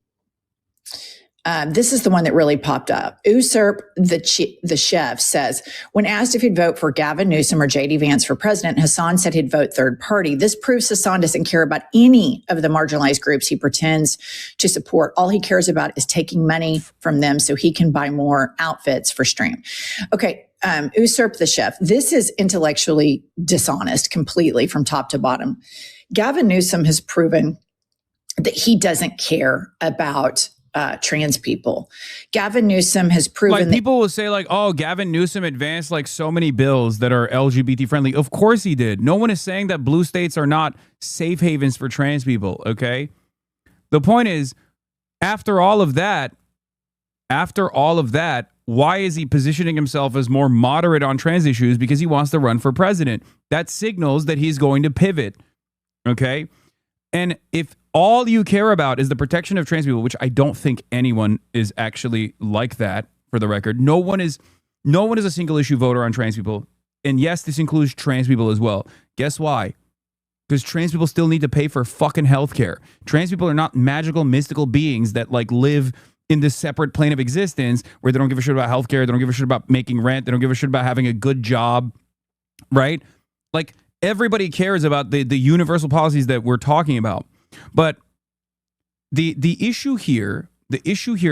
This is the one that really popped up. Usurp the chef says, when asked if he'd vote for Gavin Newsom or J.D. Vance for president, Hasan said he'd vote third party. This proves Hasan doesn't care about any of the marginalized groups he pretends to support. All he cares about is taking money from them so he can buy more outfits for stream. Okay, usurp the chef. This is intellectually dishonest completely from top to bottom. Gavin Newsom has proven that he doesn't care about trans people. Gavin Newsom has proven people will say oh, Gavin Newsom advanced so many bills that are LGBT friendly. Of course he did. No one is saying that blue states are not safe havens for trans people. Okay. The point is, after all of that, why is he positioning himself as more moderate on trans issues? Because he wants to run for president. That signals that he's going to pivot. Okay. And if all you care about is the protection of trans people, which I don't think anyone is actually like that, for the record. No one is a single issue voter on trans people. And yes, this includes trans people as well. Guess why? Because trans people still need to pay for fucking healthcare. Trans people are not magical, mystical beings that live in this separate plane of existence where they don't give a shit about healthcare. They don't give a shit about making rent. They don't give a shit about having a good job, right? Everybody cares about the universal policies that we're talking about. But the issue here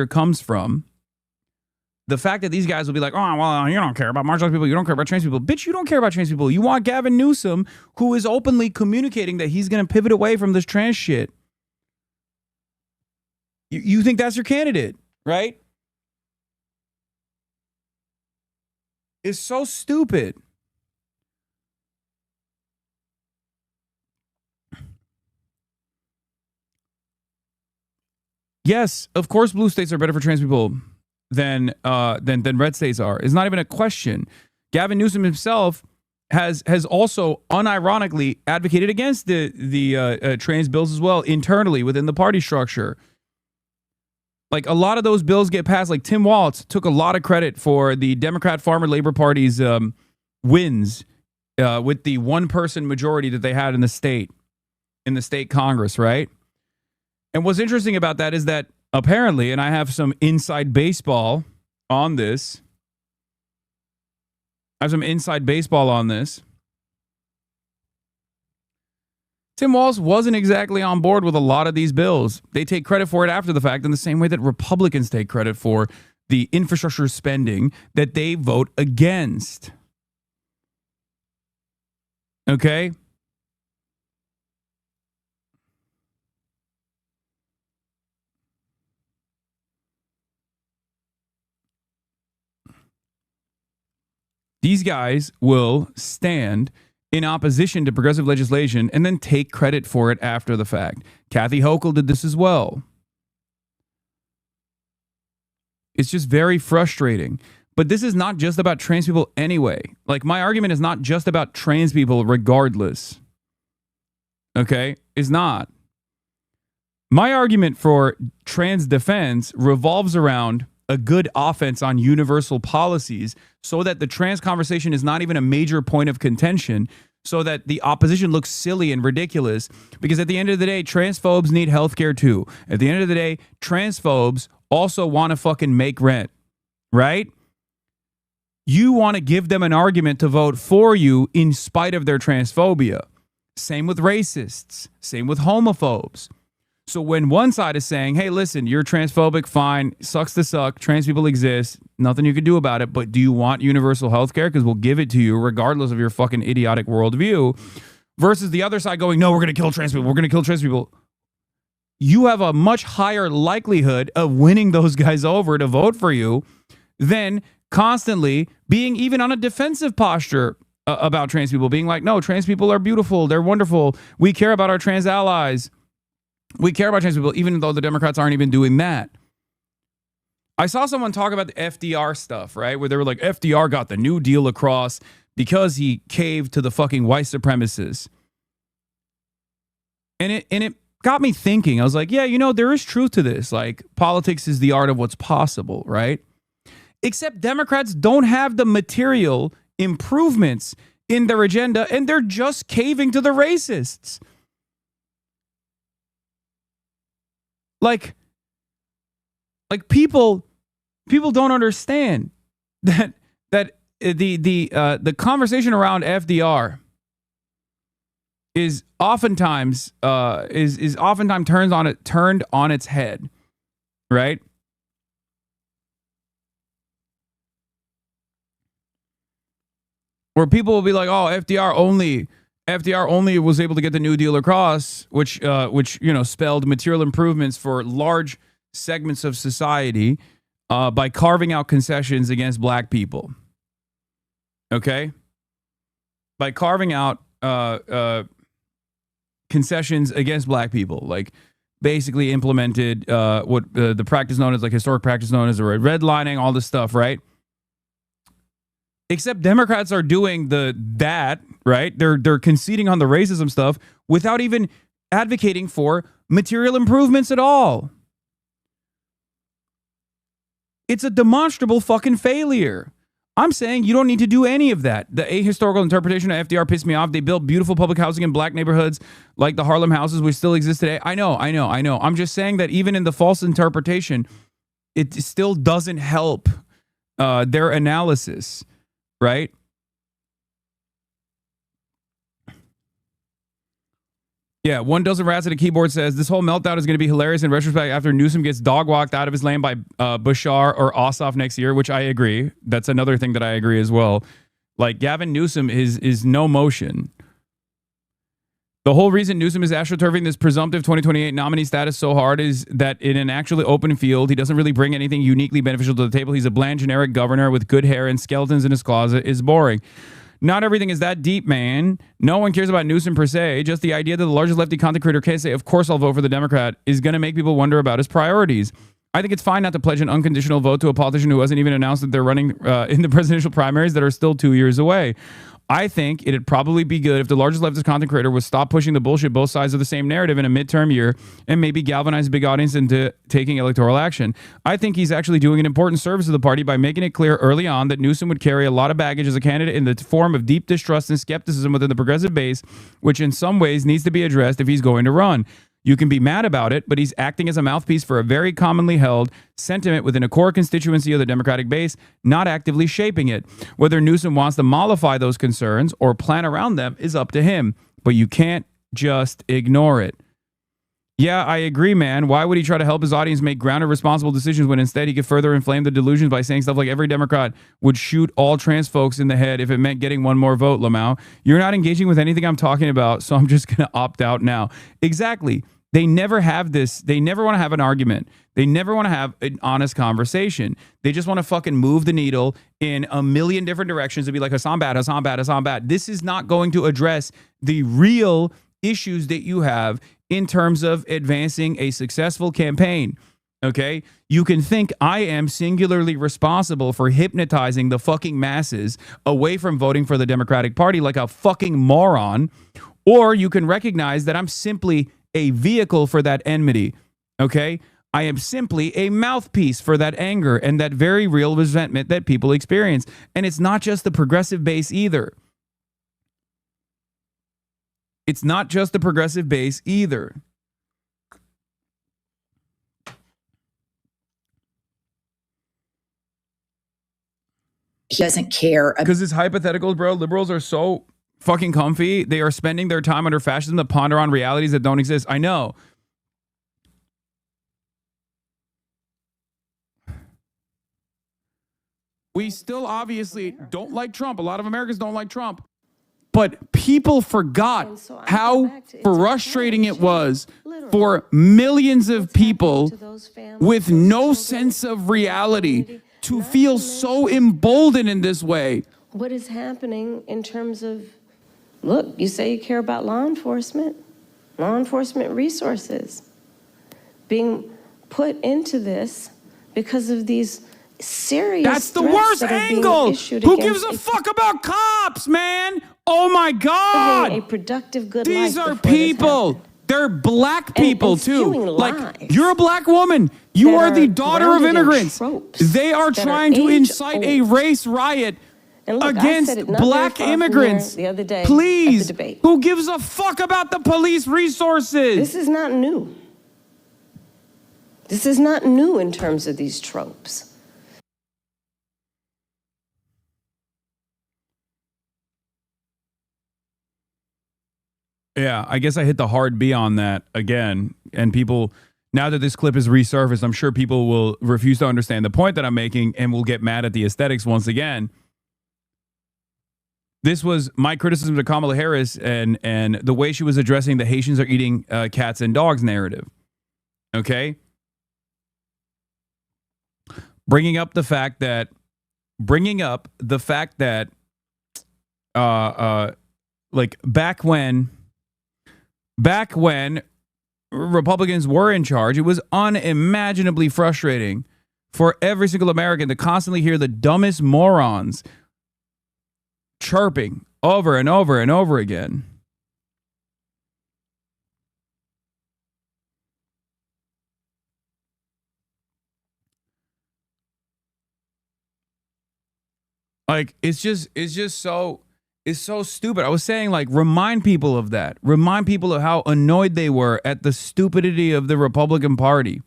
comes from the fact that these guys will be like, oh, well, you don't care about marginalized people. You don't care about trans people. Bitch, you don't care about trans people. You want Gavin Newsom, who is openly communicating that he's going to pivot away from this trans shit. You think that's your candidate, right? It's so stupid. Yes, of course, blue states are better for trans people than red states are. It's not even a question. Gavin Newsom himself has also unironically advocated against the trans bills as well internally within the party structure. A lot of those bills get passed. Tim Walz took a lot of credit for the Democrat Farmer Labor Party's wins with the one-person majority that they had in the state Congress, right? And what's interesting about that is that apparently, and I have some inside baseball on this. Tim Walz wasn't exactly on board with a lot of these bills. They take credit for it after the fact in the same way that Republicans take credit for the infrastructure spending that they vote against. Okay? These guys will stand in opposition to progressive legislation and then take credit for it after the fact. Kathy Hochul did this as well. It's just very frustrating. But this is not just about trans people anyway. Like, my argument is not just about trans people regardless. Okay? It's not. My argument for trans defense revolves around a good offense on universal policies so that the trans conversation is not even a major point of contention, so that the opposition looks silly and ridiculous. Because at the end of the day, transphobes need healthcare too. At the end of the day, transphobes also want to fucking make rent, right? You want to give them an argument to vote for you in spite of their transphobia. Same with racists. Same with homophobes. So when one side is saying, hey, listen, you're transphobic, fine, sucks to suck, trans people exist, nothing you can do about it, but do you want universal health care? Because we'll give it to you regardless of your fucking idiotic worldview. Versus the other side going, no, we're going to kill trans people, we're going to kill trans people. You have a much higher likelihood of winning those guys over to vote for you than constantly being even on a defensive posture about trans people, being like, no, trans people are beautiful, they're wonderful, we care about our trans allies. We care about trans people, even though the Democrats aren't even doing that. I saw someone talk about the FDR stuff, right? Where they were like, FDR got the New Deal across because he caved to the fucking white supremacists. And it got me thinking. I was like, yeah, you know, there is truth to this. Like, politics is the art of what's possible, right? Except Democrats don't have the material improvements in their agenda, and they're just caving to the racists. Like people don't understand that the conversation around FDR is oftentimes turned on its head, right? Where people will be like, "Oh, FDR only was able to get the New Deal across, which spelled material improvements for large segments of society by carving out concessions against black people." Okay, by carving out concessions against black people, like basically implemented what the practice known as, like, historic practice known as redlining, all this stuff, right? Except Democrats are doing that, right? They're conceding on the racism stuff without even advocating for material improvements at all. It's a demonstrable fucking failure. I'm saying you don't need to do any of that. The ahistorical interpretation of FDR pissed me off. They built beautiful public housing in black neighborhoods like the Harlem houses, which still exist today. I know. I'm just saying that even in the false interpretation, it still doesn't help their analysis. Right? Yeah, one dozen rats at a keyboard says this whole meltdown is going to be hilarious in retrospect after Newsom gets dog walked out of his land by Bashar or Ossoff next year, which I agree. That's another thing that I agree as well. Like, Gavin Newsom is no motion. The whole reason Newsom is astroturfing this presumptive 2028 nominee status so hard is that in an actually open field, he doesn't really bring anything uniquely beneficial to the table. He's a bland, generic governor with good hair and skeletons in his closet. Is boring. Not everything is that deep, man. No one cares about Newsom per se. Just the idea that the largest lefty content creator can't say, of course I'll vote for the Democrat, is going to make people wonder about his priorities. I think it's fine not to pledge an unconditional vote to a politician who hasn't even announced that they're running in the presidential primaries that are still 2 years away. I think it'd probably be good if the largest leftist content creator would stop pushing the bullshit both sides of the same narrative in a midterm year and maybe galvanize a big audience into taking electoral action. I think he's actually doing an important service to the party by making it clear early on that Newsom would carry a lot of baggage as a candidate in the form of deep distrust and skepticism within the progressive base, which in some ways needs to be addressed if he's going to run. You can be mad about it, but he's acting as a mouthpiece for a very commonly held sentiment within a core constituency of the Democratic base, not actively shaping it. Whether Newsom wants to mollify those concerns or plan around them is up to him, but you can't just ignore it. Yeah, I agree, man. Why would he try to help his audience make grounded, responsible decisions when instead he could further inflame the delusions by saying stuff like every Democrat would shoot all trans folks in the head if it meant getting one more vote, Lamau? You're not engaging with anything I'm talking about, so I'm just going to opt out now. Exactly. They never have this. They never want to have an argument. They never want to have an honest conversation. They just want to fucking move the needle in a million different directions and be like, Hasan bad, Hasan bad, Hasan bad. This is not going to address the real issues that you have in terms of advancing a successful campaign. Okay? You can think I am singularly responsible for hypnotizing the fucking masses away from voting for the Democratic Party like a fucking moron, or you can recognize that I'm simply a vehicle for that enmity. Okay? I am simply a mouthpiece for that anger and that very real resentment that people experience. And it's not just the progressive base either. It's not just the progressive base either. He doesn't care. Because it's hypothetical, bro. Liberals are so fucking comfy. They are spending their time under fascism to ponder on realities that don't exist. I know. We still obviously don't like Trump. A lot of Americans don't like Trump. But people forgot how frustrating it was for millions of people with no sense of reality to feel so emboldened in this way. What is happening in terms of, look, you say you care about law enforcement resources being put into this because of these serious That's the worst angle. Who gives a fuck about cops, man? Oh my God. A productive, good These life are people. They're black people too. Like, you're a black woman. You are the daughter of immigrants. They are trying to incite a race riot against black immigrants. The other day, please, who gives a fuck about the police resources? This is not new. This is not new in terms of these tropes. Yeah, I guess I hit the hard B on that again. And people, now that this clip is resurfaced, I'm sure people will refuse to understand the point that I'm making and will get mad at the aesthetics once again. This was my criticism of Kamala Harris and the way she was addressing the Haitians are eating cats and dogs narrative. Okay? Bringing up the fact that like back when Republicans were in charge, it was unimaginably frustrating for every single American to constantly hear the dumbest morons chirping over and over and over again. Like, it's so stupid. I was saying, like, remind people of that. Remind people of how annoyed they were at the stupidity of the Republican Party.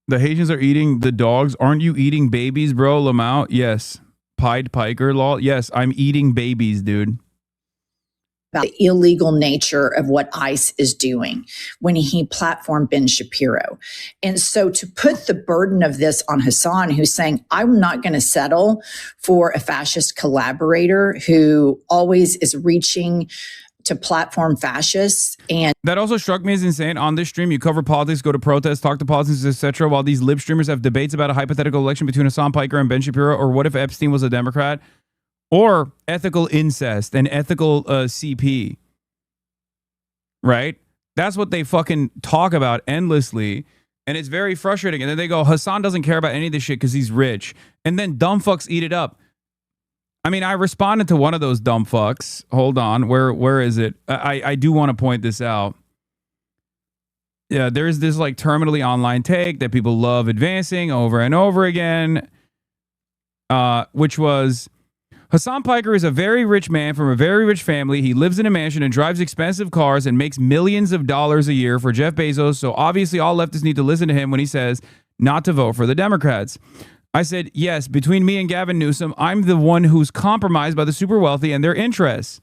The Haitians are eating the dogs. Aren't you eating babies, bro? Lamau? Yes. Piker law? Yes, I'm eating babies, dude. About the illegal nature of what ICE is doing when he platformed Ben Shapiro. And so to put the burden of this on Hasan, who's saying, I'm not going to settle for a fascist collaborator who always is reaching to platform fascists. And that also struck me as insane. On this stream, you cover politics, go to protests, talk to politicians, etc., while these lib streamers have debates about a hypothetical election between Hasan Piker and Ben Shapiro, or what if Epstein was a Democrat, or ethical incest and ethical CP. Right? That's what they fucking talk about endlessly. And it's very frustrating. And then they go, Hasan doesn't care about any of this shit because he's rich. And then dumb fucks eat it up. I mean, I responded to one of those dumb fucks. Hold on. Where is it? I do want to point this out. Yeah, there's this like terminally online take that people love advancing over and over again, which was, Hasan Piker is a very rich man from a very rich family. He lives in a mansion and drives expensive cars and makes millions of dollars a year for Jeff Bezos. So obviously all leftists need to listen to him when he says not to vote for the Democrats. I said, yes, between me and Gavin Newsom, I'm the one who's compromised by the super wealthy and their interests.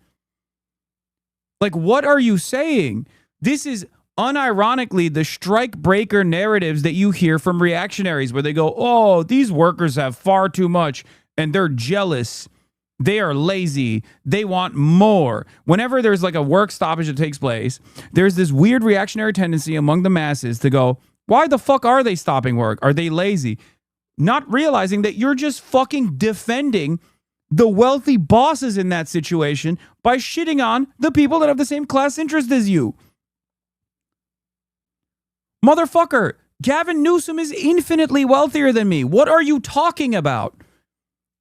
Like, what are you saying? This is unironically the strike breaker narratives that you hear from reactionaries where they go, oh, these workers have far too much and they're jealous. They are lazy. They want more. Whenever there's like a work stoppage that takes place, there's this weird reactionary tendency among the masses to go, why the fuck are they stopping work? Are they lazy? Not realizing that you're just fucking defending the wealthy bosses in that situation by shitting on the people that have the same class interest as you. Motherfucker, Gavin Newsom is infinitely wealthier than me. What are you talking about?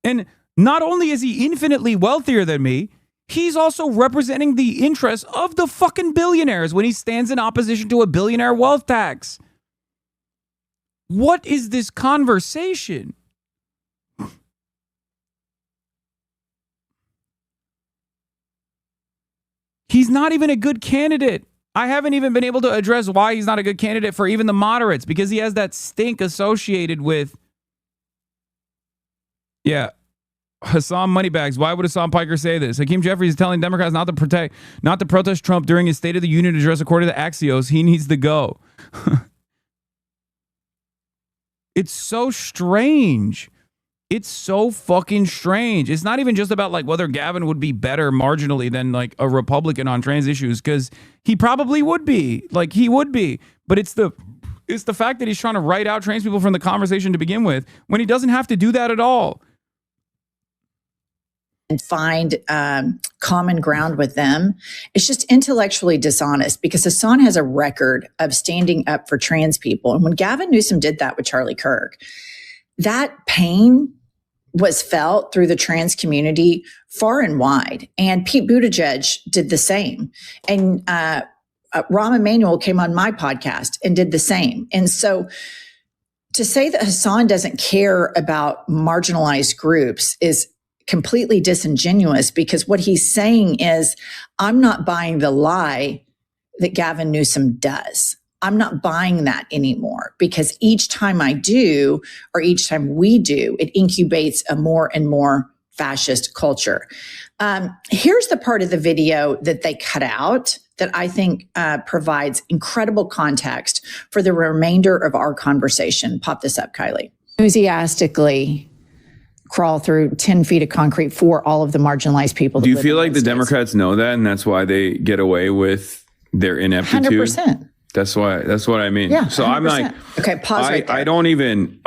And not only is he infinitely wealthier than me, he's also representing the interests of the fucking billionaires when he stands in opposition to a billionaire wealth tax. What is this conversation? He's not even a good candidate. I haven't even been able to address why he's not a good candidate for even the moderates, because he has that stink associated with, Hasan Moneybags. Why would Hasan Piker say this? Hakeem Jeffries is telling Democrats not to protest Trump during his State of the Union address. According to Axios, he needs to go. It's so strange. It's so fucking strange. It's not even just about like whether Gavin would be better marginally than like a Republican on trans issues, because he probably would be. Like he would be. But it's the fact that he's trying to write out trans people from the conversation to begin with when he doesn't have to do that at all. And find common ground with them. It's just intellectually dishonest, because Hasan has a record of standing up for trans people. And when Gavin Newsom did that with Charlie Kirk, that pain was felt through the trans community far and wide. And Pete Buttigieg did the same. And Rahm Emanuel came on my podcast and did the same. And so to say that Hasan doesn't care about marginalized groups is completely disingenuous, because what he's saying is, I'm not buying the lie that Gavin Newsom does. I'm not buying that anymore, because each time I do, or each time we do, it incubates a more and more fascist culture. Here's the part of the video that they cut out that I think provides incredible context for the remainder of our conversation. Pop this up, Kylie. Enthusiastically crawl through 10 feet of concrete for all of the marginalized people. Do you feel like the Democrats know that, and that's why they get away with their ineptitude? 100%. That's what I mean. Yeah, so 100%. I'm like, okay, pause right there. I don't even.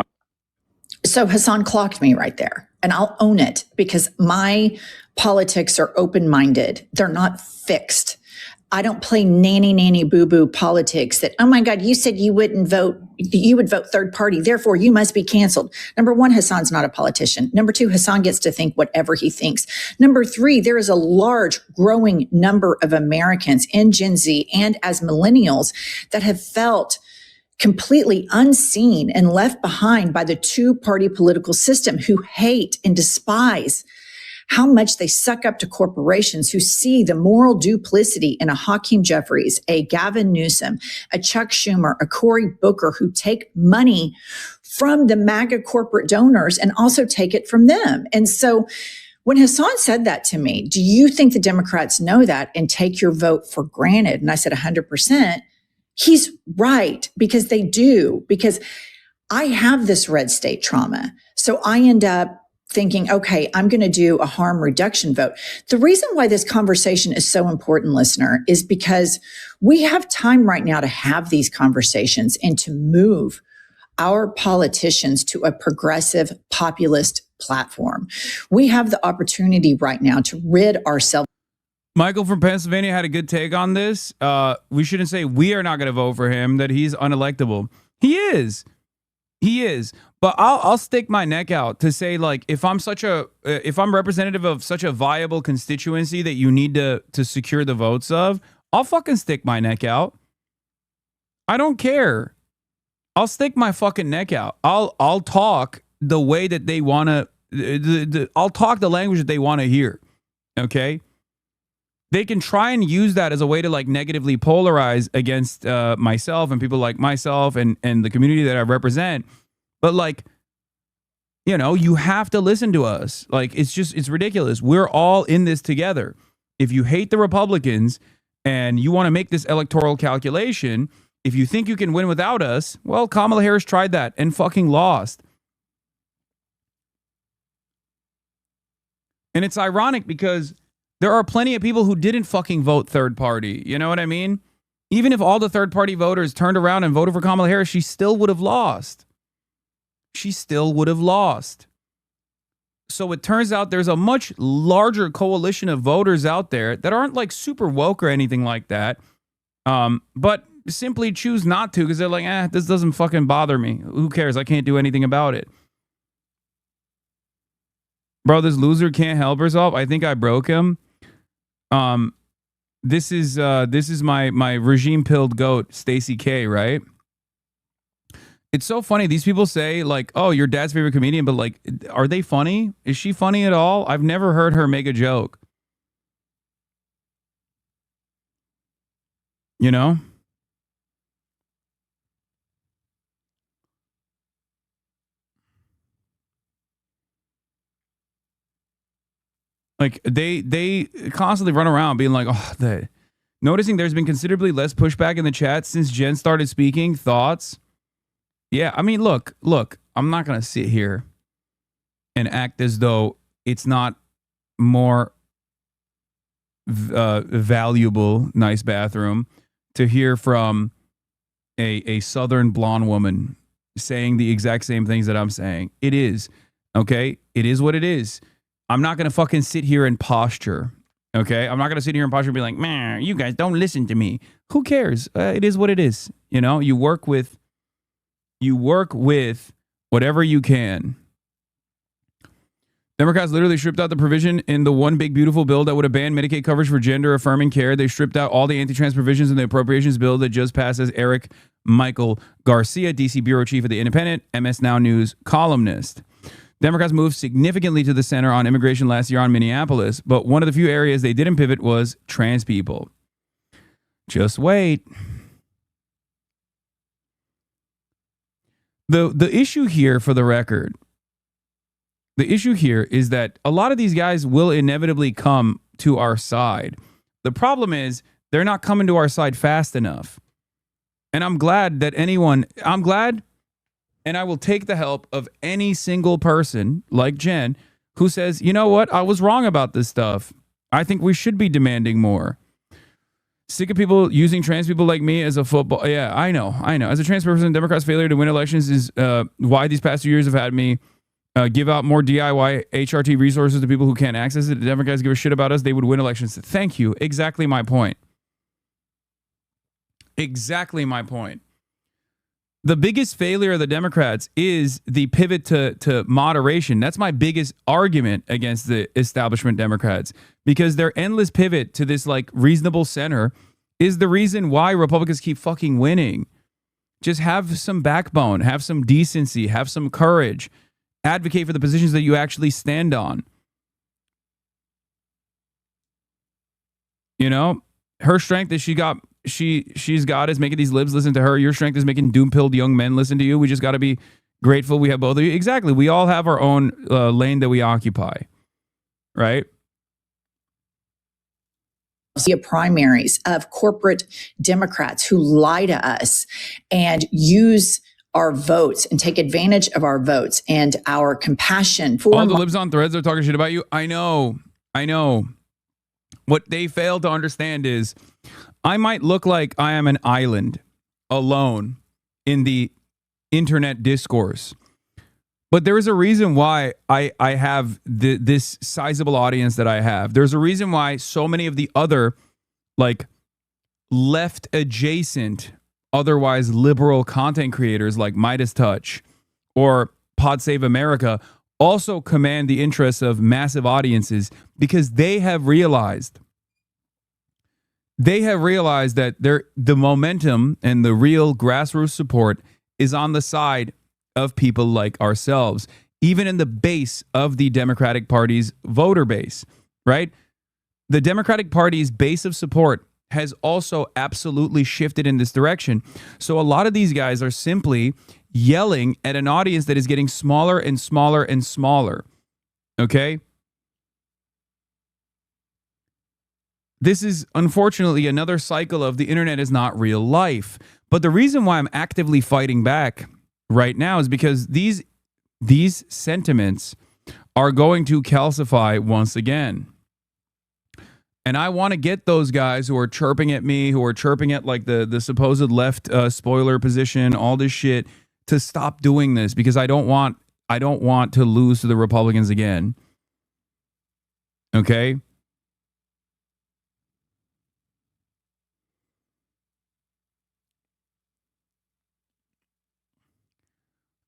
So Hasan clocked me right there, and I'll own it, because my politics are open-minded. They're not fixed. I don't play nanny boo-boo politics that, oh my God, you said you would vote third party, therefore you must be canceled. Number one, Hasan's not a politician. Number two, Hasan gets to think whatever he thinks. Number three, there is a large growing number of Americans in Gen Z and as millennials that have felt completely unseen and left behind by the two-party political system, who hate and despise how much they suck up to corporations, who see the moral duplicity in a Hakeem Jeffries, a Gavin Newsom, a Chuck Schumer, a Cory Booker, who take money from the MAGA corporate donors and also take it from them. And so when Hasan said that to me, do you think the Democrats know that and take your vote for granted? And I said 100%. He's right, because they do, because I have this red state trauma. So I end up thinking, okay, I'm going to do a harm reduction vote. The reason why this conversation is so important, listener, is because we have time right now to have these conversations and to move our politicians to a progressive populist platform. We have the opportunity right now to rid ourselves. Michael from Pennsylvania had a good take on this. We shouldn't say we are not going to vote for him, that he's unelectable. He is. But I'll stick my neck out to say, like, if I'm representative of such a viable constituency that you need to secure the votes of, I'll fucking stick my neck out. I don't care. I'll stick my fucking neck out. I'll talk the way that they want to. I'll talk the language that they want to hear. Okay. They can try and use that as a way to like negatively polarize against myself and people like myself and the community that I represent. But like, You know, you have to listen to us. Like, it's ridiculous. We're all in this together. If you hate the Republicans and you want to make this electoral calculation, if you think you can win without us, well, Kamala Harris tried that and fucking lost. And it's ironic because there are plenty of people who didn't fucking vote third party. You know what I mean? Even if all the third party voters turned around and voted for Kamala Harris, she still would have lost. She still would have lost. So it turns out there's a much larger coalition of voters out there that aren't like super woke or anything like that, but simply choose not to because they're like, this doesn't fucking bother me. Who cares? I can't do anything about it. Bro, this loser can't help herself. I think I broke him. This is my regime pilled goat, Stacey K, right? It's so funny. These people say like, oh, your dad's favorite comedian, but like, are they funny? Is she funny at all? I've never heard her make a joke. You know? Like they constantly run around being like, noticing there's been considerably less pushback in the chat since Jen started speaking. Thoughts? Yeah, I mean, look, I'm not going to sit here and act as though it's not more valuable, nice bathroom, to hear from a Southern blonde woman saying the exact same things that I'm saying. It is, okay? It is what it is. I'm not going to fucking sit here and posture, okay? I'm not going to sit here and posture and be like, man, you guys don't listen to me. Who cares? It is what it is. You know, you work with whatever you can. Democrats literally stripped out the provision in the one big beautiful bill that would have banned Medicaid coverage for gender affirming care. They stripped out all the anti-trans provisions in the appropriations bill that just passed, as Eric Michael Garcia, DC bureau chief of The Independent, MS Now News columnist. Democrats moved significantly to the center on immigration last year on Minneapolis, but one of the few areas they didn't pivot was trans people. Just wait. The issue here, for the record, the issue here is that a lot of these guys will inevitably come to our side. The problem is they're not coming to our side fast enough. And I'm glad, and I will take the help of any single person like Jen who says, you know what, I was wrong about this stuff. I think we should be demanding more. Sick of people using trans people like me as a football. Yeah, I know. As a trans person, Democrats' failure to win elections is why these past 2 years have had me give out more DIY HRT resources to people who can't access it. The Democrats give a shit about us. They would win elections. Thank you. Exactly my point. Exactly my point. The biggest failure of the Democrats is the pivot to moderation. That's my biggest argument against the establishment Democrats, because their endless pivot to this like reasonable center is the reason why Republicans keep fucking winning. Just have some backbone, have some decency, have some courage, advocate for the positions that you actually stand on. You know, her strength is she's got is making these libs listen to her. Your strength is making doom-pilled young men listen to you. We just got to be grateful we have both of you. Exactly. We all have our own lane that we occupy, right? See primaries of corporate Democrats who lie to us and use our votes and take advantage of our votes and our compassion for all the libs on Threads are talking shit about you. I know. What they fail to understand is I might look like I am an island alone in the internet discourse, but there is a reason why I have this sizable audience that I have. There's a reason why so many of the other like left adjacent, otherwise liberal content creators like Midas Touch or Pod Save America also command the interests of massive audiences, because they have realized that the momentum and the real grassroots support is on the side of people like ourselves, even in the base of the Democratic Party's voter base, right? The Democratic Party's base of support has also absolutely shifted in this direction. So a lot of these guys are simply yelling at an audience that is getting smaller and smaller and smaller. Okay? This is unfortunately another cycle of the internet is not real life. But the reason why I'm actively fighting back right now is because these sentiments are going to calcify once again. And I want to get those guys who are chirping at me, who are chirping at like the supposed left spoiler position, all this shit, to stop doing this, because I don't want to lose to the Republicans again. Okay?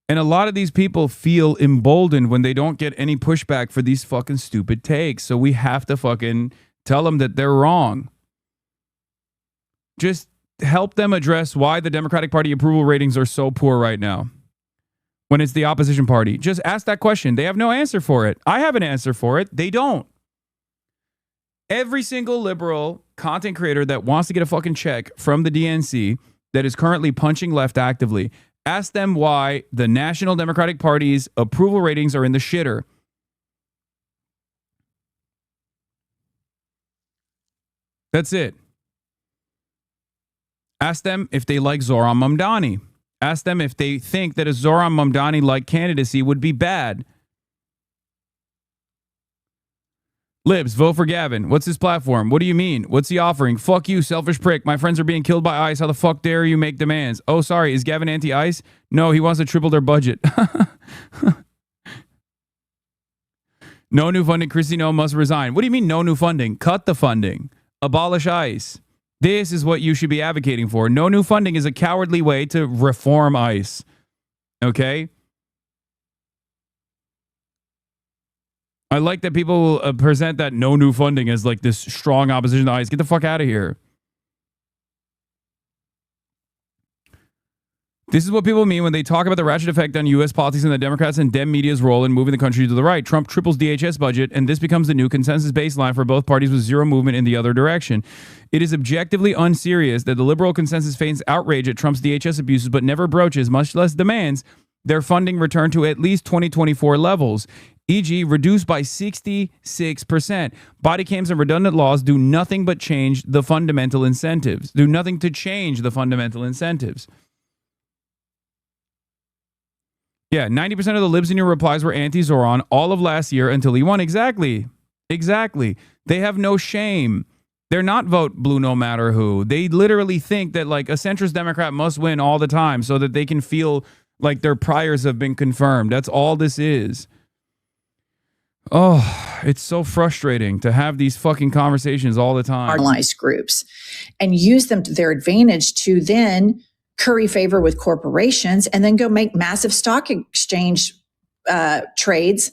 And a lot of these people feel emboldened when they don't get any pushback for these fucking stupid takes. So we have to fucking tell them that they're wrong. Just help them address why the Democratic Party approval ratings are so poor right now when it's the opposition party. Just ask that question. They have no answer for it. I have an answer for it. They don't. Every single liberal content creator that wants to get a fucking check from the DNC that is currently punching left actively, ask them why the National Democratic Party's approval ratings are in the shitter. That's it. Ask them if they like Zohran Mamdani. Ask them if they think that a Zohran Mamdani-like candidacy would be bad. Libs, vote for Gavin. What's his platform? What do you mean? What's he offering? Fuck you, selfish prick. My friends are being killed by ICE. How the fuck dare you make demands? Oh, sorry. Is Gavin anti-ICE? No, he wants to triple their budget. No new funding. Christy No must resign. What do you mean no new funding? Cut the funding. Abolish ICE. This is what you should be advocating for. No new funding is a cowardly way to reform ICE. Okay? I like that people present that no new funding as like this strong opposition to ICE. Get the fuck out of here. This is what people mean when they talk about the ratchet effect on U.S. politics and the Democrats and Dem media's role in moving the country to the right. Trump triples DHS budget, and this becomes the new consensus baseline for both parties with zero movement in the other direction. It is objectively unserious that the liberal consensus feigns outrage at Trump's DHS abuses, but never broaches, much less demands, their funding return to at least 2024 levels, e.g. reduced by 66%. Body cams and redundant laws do nothing but change the fundamental incentives. Do nothing to change the fundamental incentives. Yeah, 90% of the libs in your replies were anti-Zohran all of last year until he won. Exactly. They have no shame. They're not vote blue no matter who. They literally think that like a centrist Democrat must win all the time so that they can feel like their priors have been confirmed. That's all this is. Oh, it's so frustrating to have these fucking conversations all the time. Marginalized groups and use them to their advantage to then curry favor with corporations and then go make massive stock exchange trades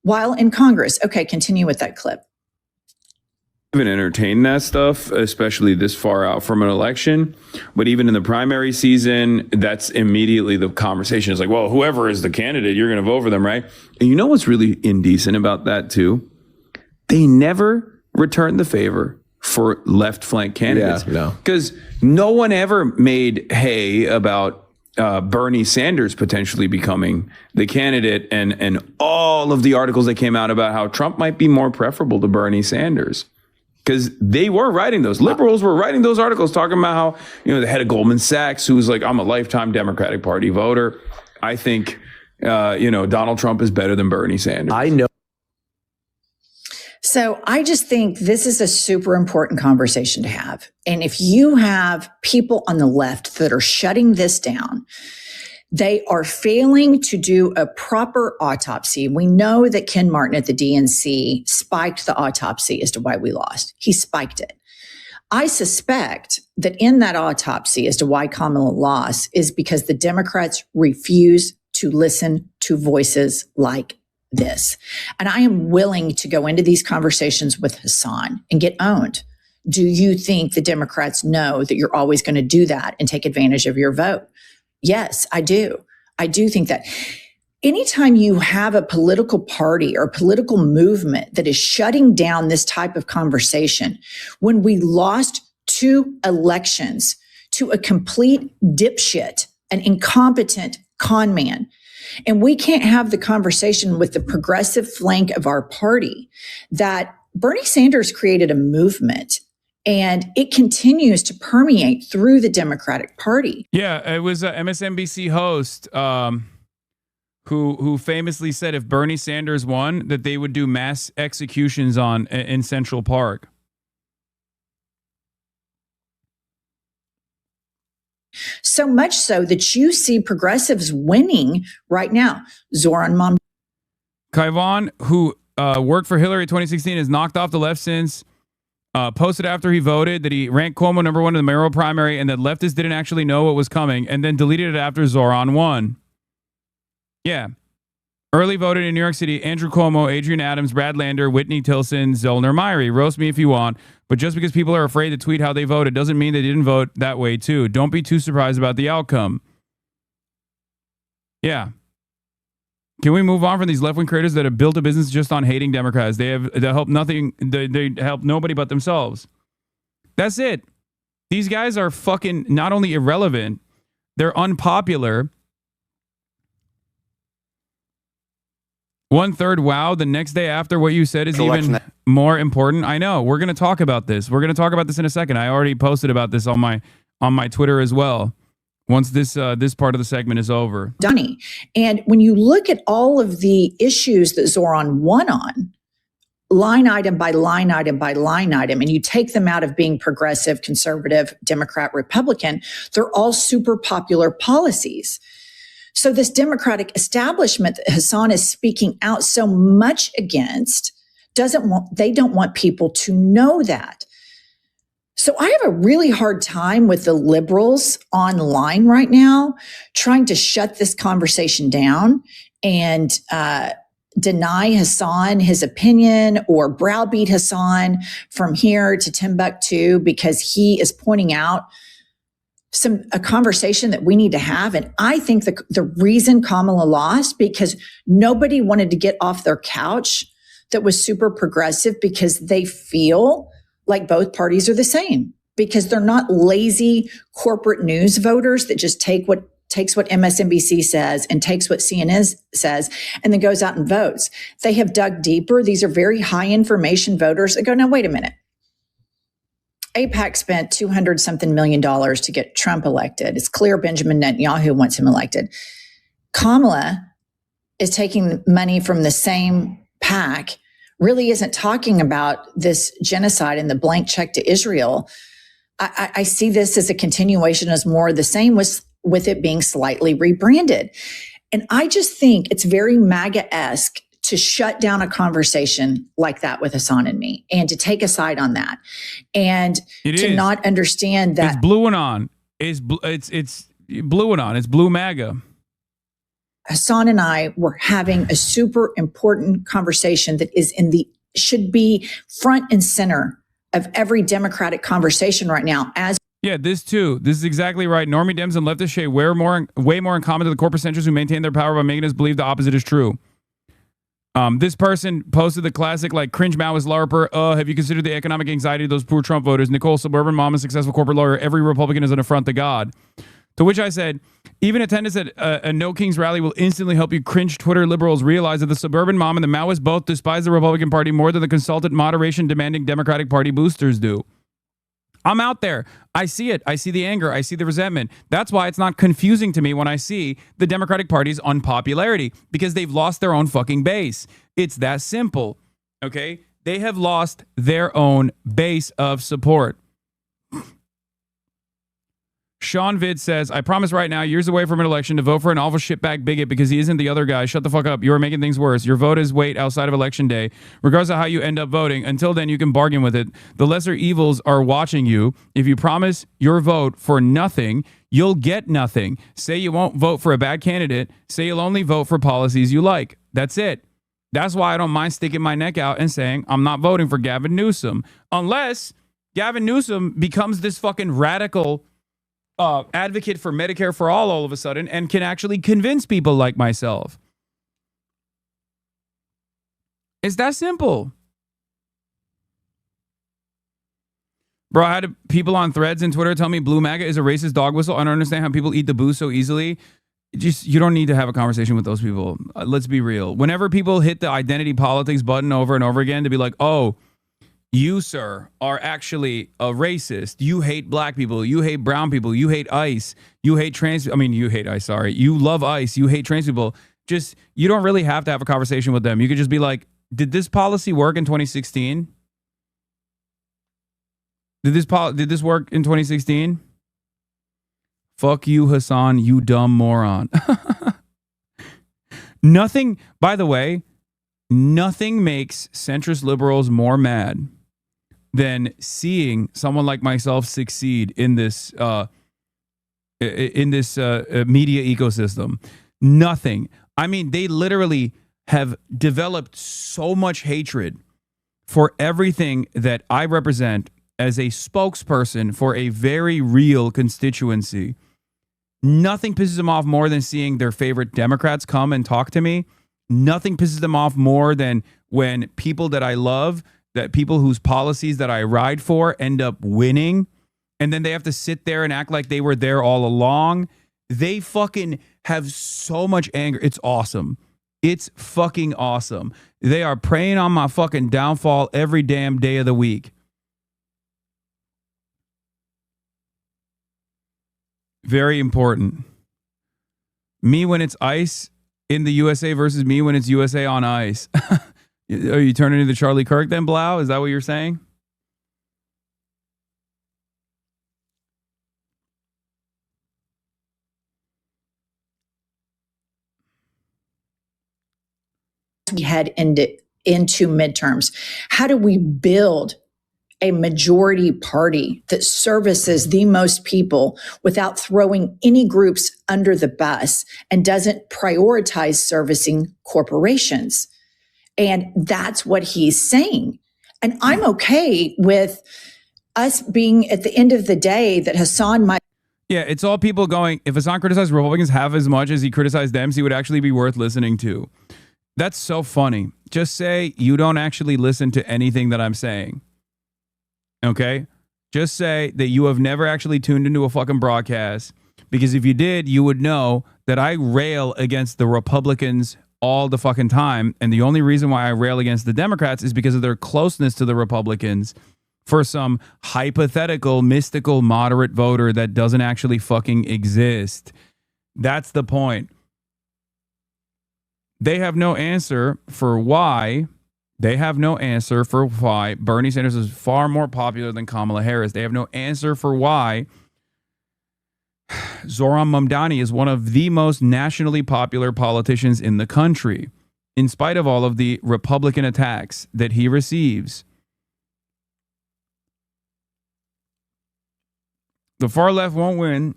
while in Congress. Okay, continue with that clip. Even entertain that stuff, especially this far out from an election. But even in the primary season, that's immediately the conversation is like, well, whoever is the candidate, you're going to vote for them, right? And you know what's really indecent about that too? They never return the favor for left flank candidates. Because no one ever made hay about Bernie Sanders potentially becoming the candidate and all of the articles that came out about how Trump might be more preferable to Bernie Sanders. Because they were writing those. Liberals were writing those articles talking about how, you know, the head of Goldman Sachs, who was like, I'm a lifetime Democratic Party voter. I think, Donald Trump is better than Bernie Sanders. I know. So I just think this is a super important conversation to have. And if you have people on the left that are shutting this down, they are failing to do a proper autopsy. We know that Ken Martin at the DNC spiked the autopsy as to why we lost. He spiked it. I suspect that in that autopsy as to why Kamala lost is because the Democrats refuse to listen to voices like this. And I am willing to go into these conversations with Hasan and get owned. Do you think the Democrats know that you're always going to do that and take advantage of your vote? Yes, I do. I do think that anytime you have a political party or political movement that is shutting down this type of conversation, when we lost 2 elections to a complete dipshit, an incompetent con man. And we can't have the conversation with the progressive flank of our party that Bernie Sanders created a movement and it continues to permeate through the Democratic Party. Yeah, it was a MSNBC host who famously said if Bernie Sanders won, that they would do mass executions in Central Park. So much so that you see progressives winning right now. Zoran Mom. Kaivan, who worked for Hillary in 2016, has knocked off the left since. Posted after he voted that he ranked Cuomo number one in the mayoral primary and that leftists didn't actually know what was coming, and then deleted it after Zoran won. Yeah. Early voted in New York City, Andrew Cuomo, Adrian Adams, Brad Lander, Whitney Tilson, Zollner Myrie. Roast me if you want, but just because people are afraid to tweet how they voted doesn't mean they didn't vote that way too. Don't be too surprised about the outcome. Yeah. Can we move on from these left-wing creators that have built a business just on hating Democrats? They help nothing. They help nobody but themselves. That's it. These guys are fucking not only irrelevant, they're unpopular. 1/3, wow, the next day after what you said is even more important. I know. We're going to talk about this. We're going to talk about this in a second. I already posted about this on my Twitter as well. Once this part of the segment is over. Dunny. And when you look at all of the issues that Zoran won on, line item by line item by line item, and you take them out of being progressive, conservative, Democrat, Republican, they're all super popular policies. So this Democratic establishment that Hasan is speaking out so much against they don't want people to know that. So I have a really hard time with the liberals online right now trying to shut this conversation down and deny Hasan his opinion or browbeat Hasan from here to Timbuktu because he is pointing out a conversation that we need to have. And I think the reason Kamala lost because nobody wanted to get off their couch that was super progressive because they feel like both parties are the same because they're not lazy corporate news voters that just takes what MSNBC says and takes what CNN says and then goes out and votes. They have dug deeper. These are very high information voters that go, now, wait a minute. AIPAC spent $200 something million to get Trump elected. It's clear Benjamin Netanyahu wants him elected. Kamala is taking money from the same PAC, really isn't talking about this genocide and the blank check to Israel. I see this as a continuation as more of the same with it being slightly rebranded. And I just think it's very MAGA-esque to shut down a conversation like that with Hasan and me and to take a side on that and not understand that. It's blue and on. It's blue and on. It's blue MAGA. Hasan and I were having a super important conversation that should be front and center of every Democratic conversation right now. Yeah, this too. This is exactly right. Normie Dems and leftists share way more in common to the corporate centrists who maintain their power by making us believe the opposite is true. This person posted the classic like cringe Maoist LARPer. Have you considered the economic anxiety of those poor Trump voters? Nicole, suburban mom, a successful corporate lawyer. Every Republican is an affront to God. To which I said, even attendance at a No Kings rally will instantly help you cringe Twitter liberals realize that the suburban mom and the Maoists both despise the Republican Party more than the consultant moderation demanding Democratic Party boosters do. I'm out there. I see it. I see the anger. I see the resentment. That's why it's not confusing to me when I see the Democratic Party's unpopularity because they've lost their own fucking base. It's that simple. Okay? They have lost their own base of support. Sean Vid says, I promise right now, years away from an election, to vote for an awful shitbag bigot because he isn't the other guy. Shut the fuck up. You are making things worse. Your vote is weight outside of election day. Regardless of how you end up voting, until then, you can bargain with it. The lesser evils are watching you. If you promise your vote for nothing, you'll get nothing. Say you won't vote for a bad candidate. Say you'll only vote for policies you like. That's it. That's why I don't mind sticking my neck out and saying I'm not voting for Gavin Newsom. Unless Gavin Newsom becomes this fucking radical advocate for Medicare for all of a sudden and can actually convince people like myself. It's that simple. Bro, I had people on threads and Twitter tell me Blue MAGA is a racist dog whistle. I don't understand how people eat the boo so easily. just, you don't need to have a conversation with those people. Let's be real. Whenever people hit the identity politics button over and over again to be like, oh, you, sir, are actually a racist. You hate black people. You hate brown people. You hate ICE. You hate you hate ICE, sorry. You love ICE. You hate trans people. Just, you don't really have to have a conversation with them. You could just be like, did this policy work in 2016? Did this work in 2016? Fuck you, Hasan, you dumb moron. Nothing, by the way, nothing makes centrist liberals more mad than seeing someone like myself succeed in this media ecosystem. Nothing. I mean, they literally have developed so much hatred for everything that I represent as a spokesperson for a very real constituency. Nothing pisses them off more than seeing their favorite Democrats come and talk to me. Nothing pisses them off more than when people that I love, that people whose policies that I ride for end up winning, and then they have to sit there and act like they were there all along. They fucking have so much anger. It's awesome. It's fucking awesome. They are preying on my fucking downfall every damn day of the week. Very important. Me when it's ICE in the USA versus me when it's USA on ICE. Are you turning into Charlie Kirk then, Blau? Is that what you're saying? We head into midterms. How do we build a majority party that services the most people without throwing any groups under the bus and doesn't prioritize servicing corporations? And that's what he's saying. And I'm okay with us being, at the end of the day, that Hasan might. Yeah, it's all people going, if Hasan criticized Republicans half as much as he criticized them, he would actually be worth listening to. That's so funny. Just say you don't actually listen to anything that I'm saying. Okay? Just say that you have never actually tuned into a fucking broadcast, because if you did, you would know that I rail against the Republicans all the fucking time. And the only reason why I rail against the Democrats is because of their closeness to the Republicans for some hypothetical, mystical, moderate voter that doesn't actually fucking exist. That's the point. They have no answer for why. Bernie Sanders is far more popular than Kamala Harris. They have no answer for why Zohran Mamdani is one of the most nationally popular politicians in the country, in spite of all of the Republican attacks that he receives. The far left won't win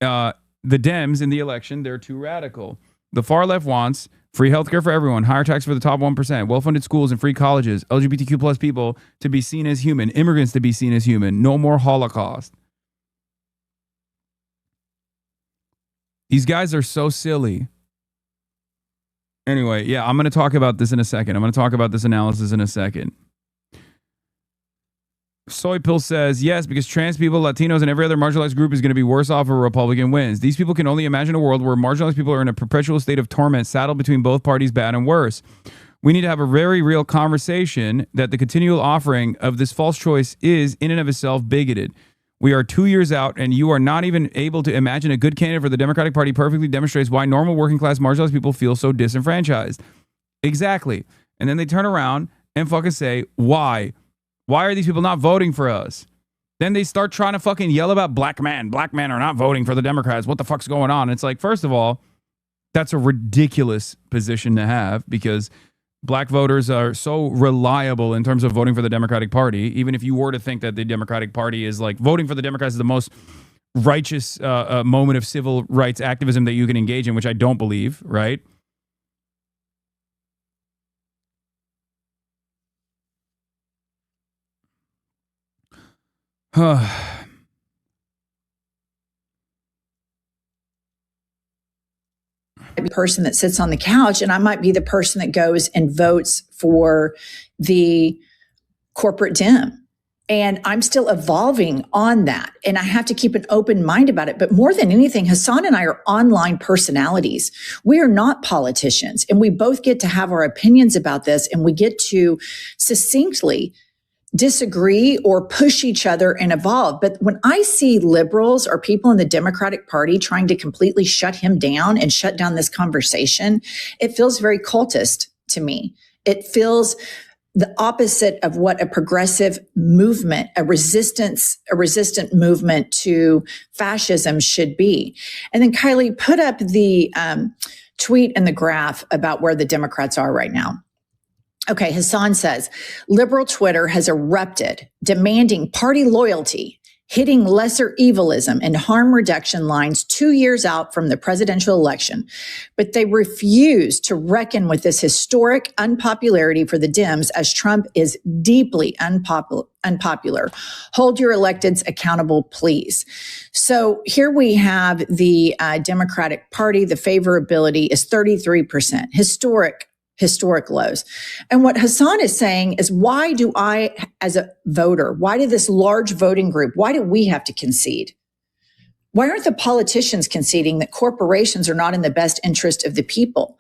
the Dems in the election. They're too radical. The far left wants free healthcare for everyone, higher tax for the top 1%, well-funded schools and free colleges, LGBTQ plus people to be seen as human, immigrants to be seen as human, no more Holocaust. These guys are so silly. Anyway, yeah, I'm going to talk about this in a second. I'm going to talk about this analysis in a second. Soy Pill says, yes, because trans people, Latinos, and every other marginalized group is going to be worse off if a Republican wins. These people can only imagine a world where marginalized people are in a perpetual state of torment, saddled between both parties, bad and worse. We need to have a very real conversation that the continual offering of this false choice is, in and of itself, bigoted. We are 2 years out, and you are not even able to imagine a good candidate for the Democratic Party perfectly demonstrates why normal working-class marginalized people feel so disenfranchised. Exactly. And then they turn around and fucking say, why? Why are these people not voting for us? Then they start trying to fucking yell about black men. Black men are not voting for the Democrats. What the fuck's going on? It's like, first of all, that's a ridiculous position to have, because black voters are so reliable in terms of voting for the Democratic Party. Even if you were to think that the Democratic Party is like, voting for the Democrats is the most righteous moment of civil rights activism that you can engage in, which I don't believe, right? The person that sits on the couch, and I might be the person that goes and votes for the corporate Dem. And I'm still evolving on that. And I have to keep an open mind about it. But more than anything, Hasan and I are online personalities. We are not politicians. And we both get to have our opinions about this. And we get to succinctly disagree or push each other and evolve. But when I see liberals or people in the Democratic Party trying to completely shut him down and shut down this conversation, it feels very cultist to me. It feels the opposite of what a progressive movement, a resistant movement to fascism should be. And then Kylie, put up the tweet and the graph about where the Democrats are right now. Okay, Hasan says, liberal Twitter has erupted, demanding party loyalty, hitting lesser evilism and harm reduction lines 2 years out from the presidential election. But they refuse to reckon with this historic unpopularity for the Dems as Trump is deeply unpopular. Hold your electeds accountable, please. So here we have the Democratic Party. The favorability is 33%, historic lows. And what Hasan is saying is, why do I, as a voter, why did this large voting group, why do we have to concede? Why aren't the politicians conceding that corporations are not in the best interest of the people?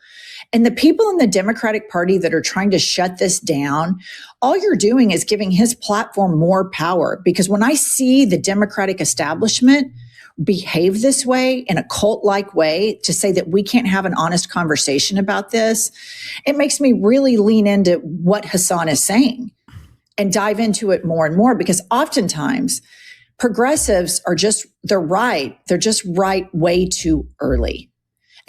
And the people in the Democratic Party that are trying to shut this down, all you're doing is giving his platform more power. Because when I see the Democratic establishment behave this way in a cult-like way to say that we can't have an honest conversation about this, it makes me really lean into what Hasan is saying and dive into it more and more, because oftentimes progressives are just, they're just right way too early.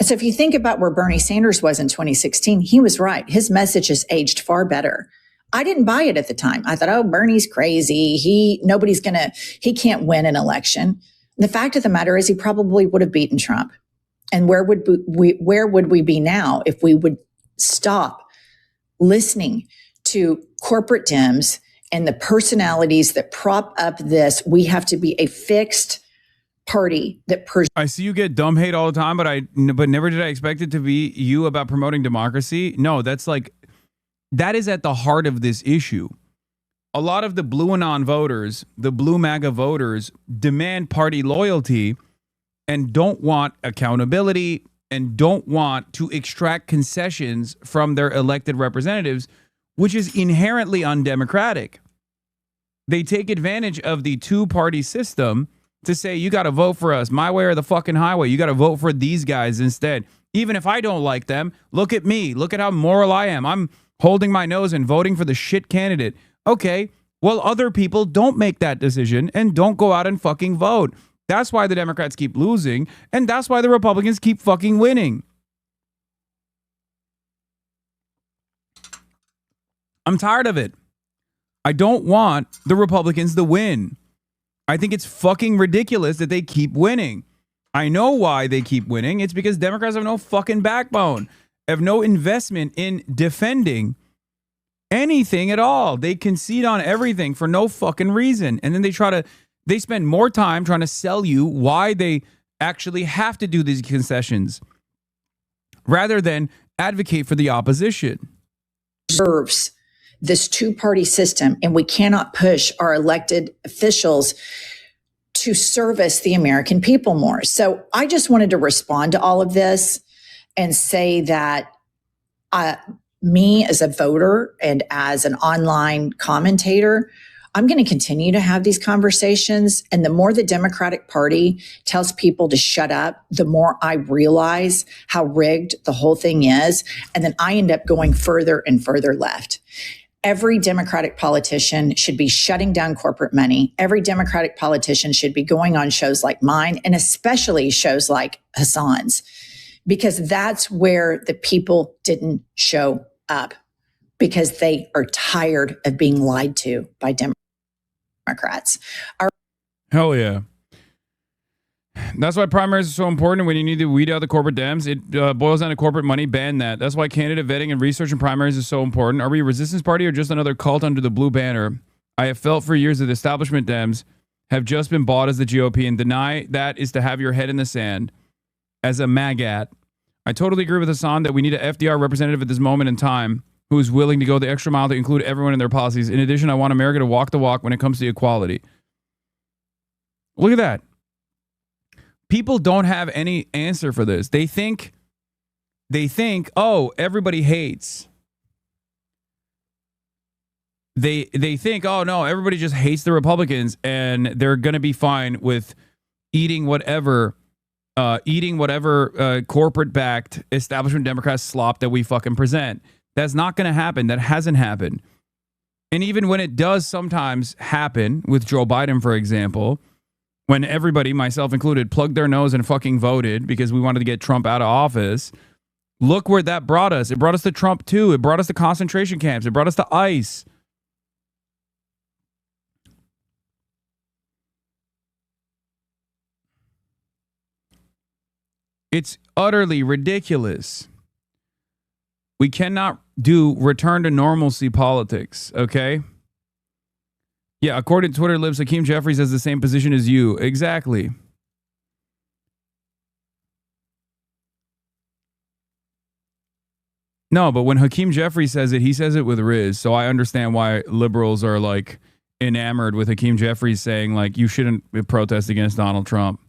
And so if you think about where Bernie Sanders was in 2016, he was right. His message has aged far better. I didn't buy it at the time. I thought, oh, Bernie's crazy. He can't win an election. The fact of the matter is he probably would have beaten Trump. And where would we be now if we would stop listening to corporate Dems and the personalities that prop up this? We have to be a fixed party that I see you get dumb hate all the time, but never did I expect it to be you about promoting democracy. No, that is at the heart of this issue. A lot of the blue anon voters, the blue MAGA voters, demand party loyalty and don't want accountability and don't want to extract concessions from their elected representatives, which is inherently undemocratic. They take advantage of the two-party system to say, you got to vote for us, my way or the fucking highway. You got to vote for these guys instead. Even if I don't like them, look at me. Look at how moral I am. I'm holding my nose and voting for the shit candidate. Okay, well, other people don't make that decision and don't go out and fucking vote. That's why the Democrats keep losing, and that's why the Republicans keep fucking winning. I'm tired of it. I don't want the Republicans to win. I think it's fucking ridiculous that they keep winning. I know why they keep winning. It's because Democrats have no fucking backbone, have no investment in defending anything at all. They concede on everything for no fucking reason. And then they spend more time trying to sell you why they actually have to do these concessions rather than advocate for the opposition. Serves this two-party system, and we cannot push our elected officials to service the American people more. So I just wanted to respond to all of this and say that me as a voter and as an online commentator, I'm going to continue to have these conversations. And the more the Democratic Party tells people to shut up, the more I realize how rigged the whole thing is. And then I end up going further and further left. Every Democratic politician should be shutting down corporate money. Every Democratic politician should be going on shows like mine, and especially shows like Hasan's, because that's where the people didn't show up, because they are tired of being lied to by Democrats. Hell yeah. That's why primaries are so important when you need to weed out the corporate Dems. It boils down to corporate money. Ban that. That's why candidate vetting and research in primaries is so important. Are we a resistance party or just another cult under the blue banner? I have felt for years that establishment Dems have just been bought as the GOP, and deny that is to have your head in the sand as a MAGAT. I totally agree with Hasan that we need an FDR representative at this moment in time. who is willing to go the extra mile to include everyone in their policies. In addition, I want America to walk the walk when it comes to equality. Look at that. People don't have any answer for this. They think, oh, everybody hates. They think, oh no, everybody just hates the Republicans and they're going to be fine with eating whatever corporate-backed establishment Democrat slop that we fucking present. That's not going to happen. That hasn't happened. And even when it does sometimes happen with Joe Biden, for example, when everybody, myself included, plugged their nose and fucking voted because we wanted to get Trump out of office, look where that brought us. It brought us to Trump too. It brought us to concentration camps. It brought us to ICE. It's utterly ridiculous. We cannot do return to normalcy politics, okay? Yeah, according to Twitter libs, Hakeem Jeffries has the same position as you. Exactly. No, but when Hakeem Jeffries says it, he says it with Riz. So I understand why liberals are like enamored with Hakeem Jeffries saying like you shouldn't protest against Donald Trump.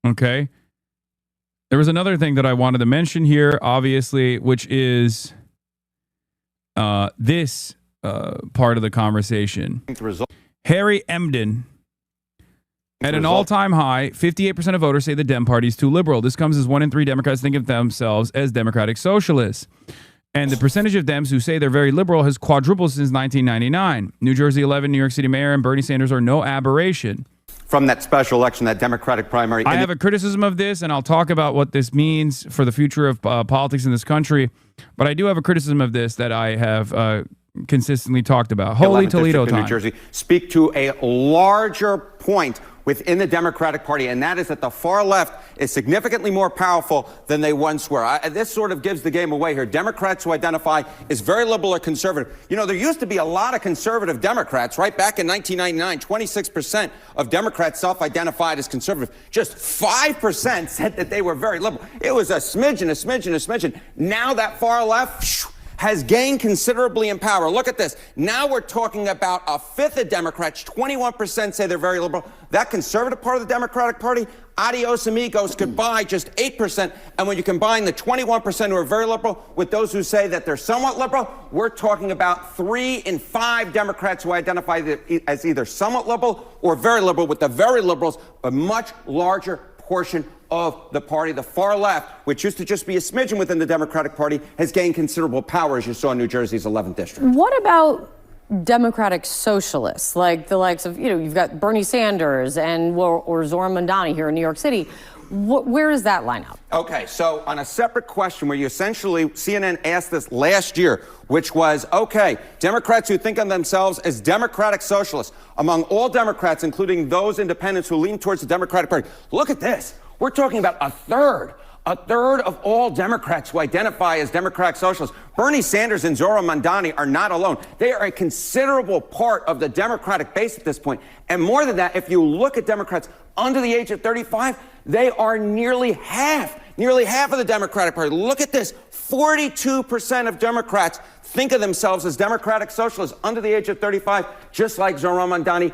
Okay. There was another thing that I wanted to mention here, obviously, which is this part of the conversation. Harry Emden. At an all-time high, 58% of voters say the Dem Party is too liberal. This comes as 1 in 3 Democrats think of themselves as democratic socialists. And the percentage of Dems who say they're very liberal has quadrupled since 1999. New Jersey 11, New York City Mayor, and Bernie Sanders are no aberration. From that special election, that Democratic primary. I have a criticism of this, and I'll talk about what this means for the future of politics in this country. But I do have a criticism of this that I have consistently talked about. Holy Toledo time. New Jersey speak to a larger point within the Democratic Party, and that is that the far left is significantly more powerful than they once were. This sort of gives the game away here. Democrats who identify as very liberal or conservative. You know, there used to be a lot of conservative Democrats, right? Back in 1999, 26% of Democrats self-identified as conservative. Just 5% said that they were very liberal. It was a smidgen. Now that far left has gained considerably in power. Look at this. Now we're talking about a fifth of Democrats. 21% say they're very liberal. That conservative part of the Democratic Party, adios amigos, goodbye, just 8%. And when you combine the 21% who are very liberal with those who say that they're somewhat liberal, we're talking about 3 in 5 Democrats who identify as either somewhat liberal or very liberal, with the very liberals a much larger portion of the party. The far left, which used to just be a smidgen within the Democratic Party, has gained considerable power, as you saw in New Jersey's 11th district. What about Democratic socialists, like the likes of, you've got Bernie Sanders or Zoran Mandani here in New York City? Where is that lineup? Okay, so on a separate question where you essentially, CNN asked this last year, which was, okay, Democrats who think of themselves as democratic socialists, among all Democrats, including those independents who lean towards the Democratic Party, look at this. We're talking about a third of all Democrats who identify as democratic socialists. Bernie Sanders and Zoran Mandani are not alone. They are a considerable part of the Democratic base at this point. And more than that, if you look at Democrats under the age of 35, they are nearly half of the Democratic Party. Look at this. 42% of Democrats think of themselves as democratic socialists under the age of 35, just like Zoran Mandani.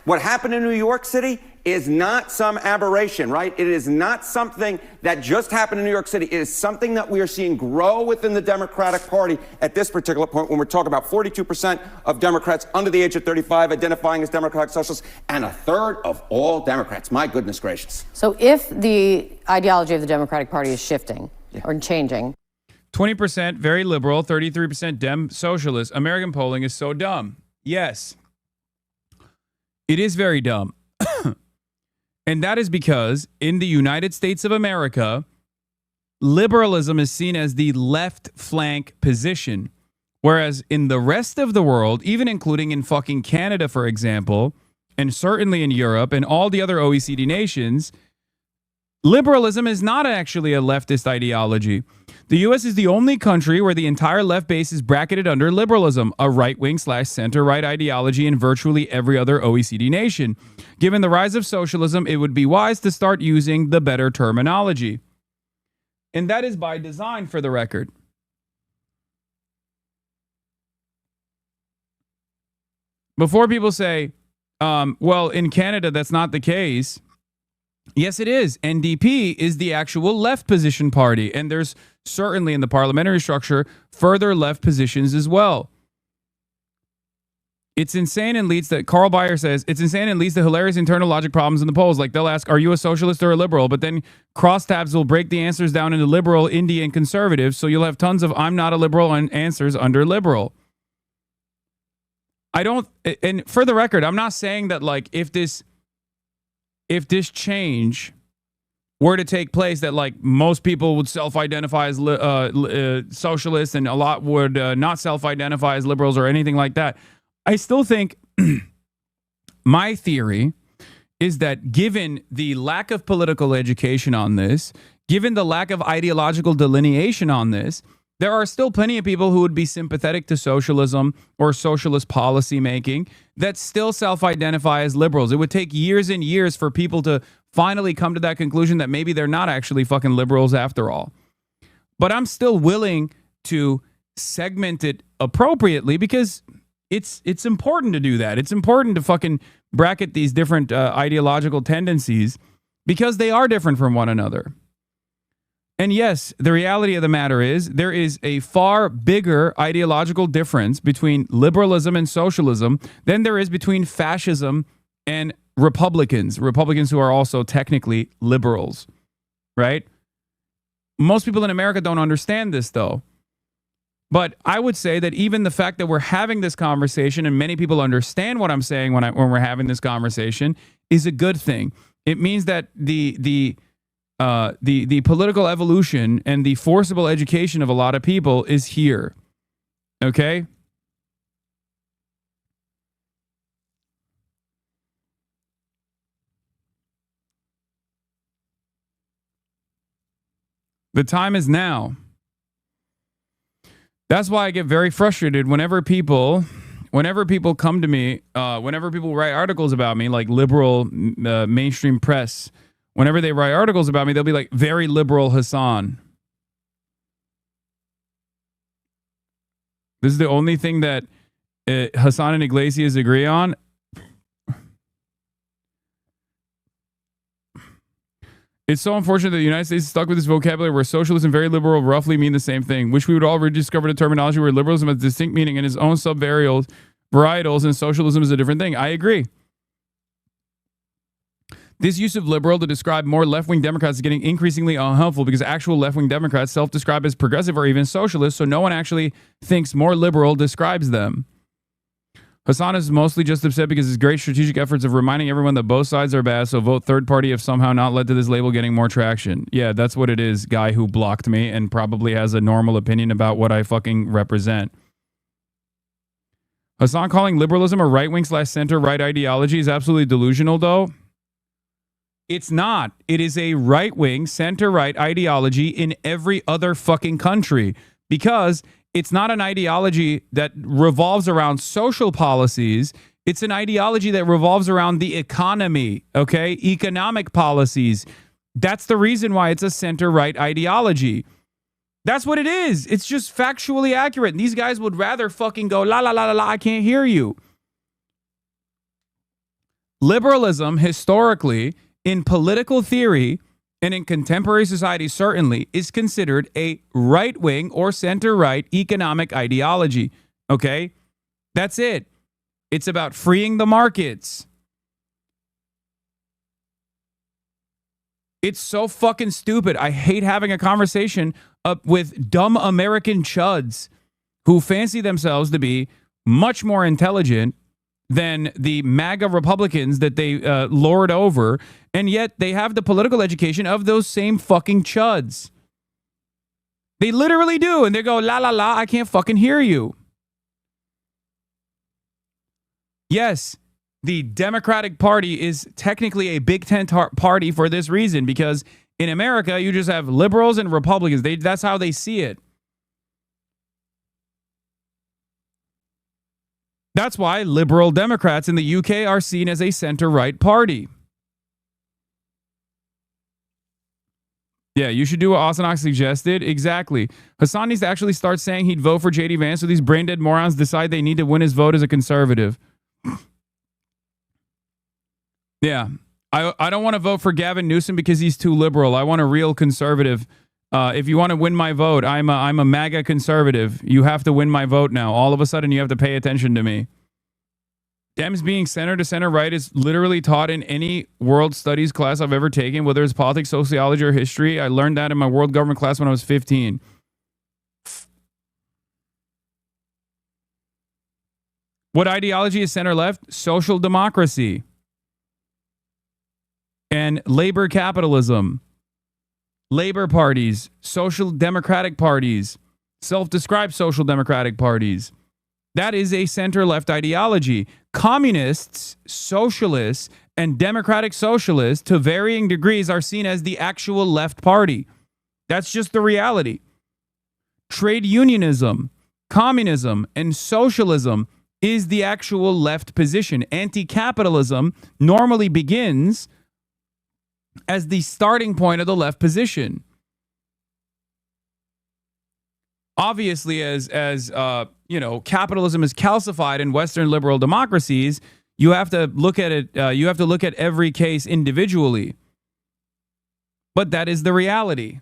What happened in New York City is not some aberration, right? It is not something that just happened in New York City. It is something that we are seeing grow within the Democratic Party at this particular point, when we're talking about 42% of Democrats under the age of 35 identifying as democratic socialists, and a third of all Democrats. My goodness gracious. So if the ideology of the Democratic Party is shifting or changing. 20% very liberal, 33% Dem socialist. American polling is so dumb. Yes. It is very dumb. And that is because in the United States of America, liberalism is seen as the left flank position. Whereas in the rest of the world, even including in fucking Canada, for example, and certainly in Europe and all the other OECD nations, liberalism is not actually a leftist ideology. The U.S. is the only country where the entire left base is bracketed under liberalism, a right-wing/center-right ideology in virtually every other OECD nation. Given the rise of socialism, it would be wise to start using the better terminology. And that is by design, for the record. Before people say, well, in Canada, that's not the case. Yes, it is. NDP is the actual left position party. And there's certainly in the parliamentary structure further left positions as well. It's insane and leads that Carl Bayer says it's insane and leads to hilarious internal logic problems in the polls. Like they'll ask, are you a socialist or a liberal? But then crosstabs will break the answers down into liberal, indie, and conservative. So you'll have tons of I'm not a liberal and answers under liberal. I don't, and for the record, I'm not saying that like if this change were to take place, that like most people would self-identify as socialists and a lot would not self-identify as liberals or anything like that. I still think my theory is that given the lack of political education on this, given the lack of ideological delineation on this, there are still plenty of people who would be sympathetic to socialism or socialist policy making that still self-identify as liberals. It would take years and years for people to finally come to that conclusion that maybe they're not actually fucking liberals after all. But I'm still willing to segment it appropriately because it's important to do that. It's important to fucking bracket these different ideological tendencies because they are different from one another. And yes, the reality of the matter is there is a far bigger ideological difference between liberalism and socialism than there is between fascism and Republicans who are also technically liberals, right? Most people in America don't understand this, though. But I would say that even the fact that we're having this conversation and many people understand what I'm saying when we're having this conversation is a good thing. It means that the political evolution and the forcible education of a lot of people is here. Okay? The time is now. That's why I get very frustrated whenever people come to me, whenever people write articles about me, like liberal mainstream press. Whenever they write articles about me, they'll be like, very liberal Hasan. This is the only thing that Hasan and Iglesias agree on. It's so unfortunate that the United States is stuck with this vocabulary where socialist and very liberal roughly mean the same thing. Wish we would all rediscover the terminology where liberalism has distinct meaning in its own sub-varietals and socialism is a different thing. I agree. This use of liberal to describe more left-wing Democrats is getting increasingly unhelpful because actual left-wing Democrats self-describe as progressive or even socialist, so no one actually thinks more liberal describes them. Hasan is mostly just upset because his great strategic efforts of reminding everyone that both sides are bad, so vote third party have somehow not led to this label getting more traction. Yeah, that's what it is, guy who blocked me and probably has a normal opinion about what I fucking represent. Hasan calling liberalism a right-wing/center-right ideology is absolutely delusional, though. It's not. It is a right-wing, center-right ideology in every other fucking country because it's not an ideology that revolves around social policies. It's an ideology that revolves around the economy, okay? Economic policies. That's the reason why it's a center-right ideology. That's what it is. It's just factually accurate. And these guys would rather fucking go, la, la, la, la, la, I can't hear you. Liberalism, historically, in political theory, and in contemporary society certainly, is considered a right-wing or center-right economic ideology. Okay? That's it. It's about freeing the markets. It's so fucking stupid. I hate having a conversation with dumb American chuds who fancy themselves to be much more intelligent than the MAGA Republicans that they lord over, and yet they have the political education of those same fucking chuds. They literally do, and they go, la, la, la, I can't fucking hear you. Yes, the Democratic Party is technically a Big Tent party for this reason, because in America, you just have liberals and Republicans. That's how they see it. That's why liberal Democrats in the UK are seen as a center-right party. Yeah, you should do what Hasan suggested. Exactly. Hasan needs to actually start saying he'd vote for JD Vance so these brain-dead morons decide they need to win his vote as a conservative. Yeah. I don't want to vote for Gavin Newsom because he's too liberal. I want a real conservative. If you want to win my vote, I'm a MAGA conservative. You have to win my vote now. All of a sudden, you have to pay attention to me. Dems being center to center right is literally taught in any world studies class I've ever taken, whether it's politics, sociology, or history. I learned that in my world government class when I was 15. What ideology is center left? Social democracy and labor capitalism. Labor parties, social democratic parties, self-described social democratic parties. That is a center-left ideology. Communists, socialists, and democratic socialists, to varying degrees, are seen as the actual left party. That's just the reality. Trade unionism, communism, and socialism is the actual left position. Anti-capitalism normally begins as the starting point of the left position. Obviously, as capitalism is calcified in Western liberal democracies, you have to look at it. You have to look at every case individually. But that is the reality.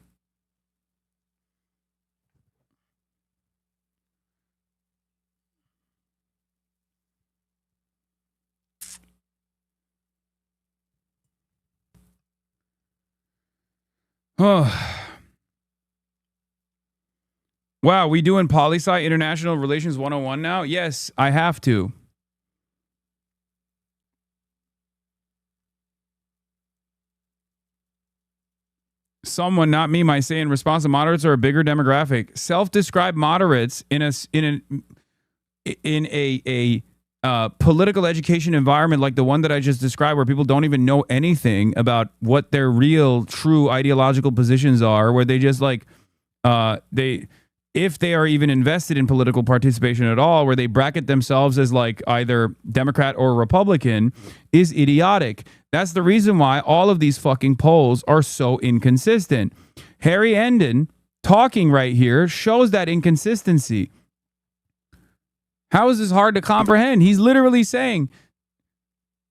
Oh. Wow, we doing poli-sci international relations 101 now? Yes, I have to. Someone, not me, might say in response to moderates are a bigger demographic. Self-described moderates in a political education environment like the one that I just described, where people don't even know anything about what their real, true ideological positions are, where they just if they are even invested in political participation at all, where they bracket themselves as like either Democrat or Republican, is idiotic. That's the reason why all of these fucking polls are so inconsistent. Harry Enden talking right here shows that inconsistency. How is this hard to comprehend? He's literally saying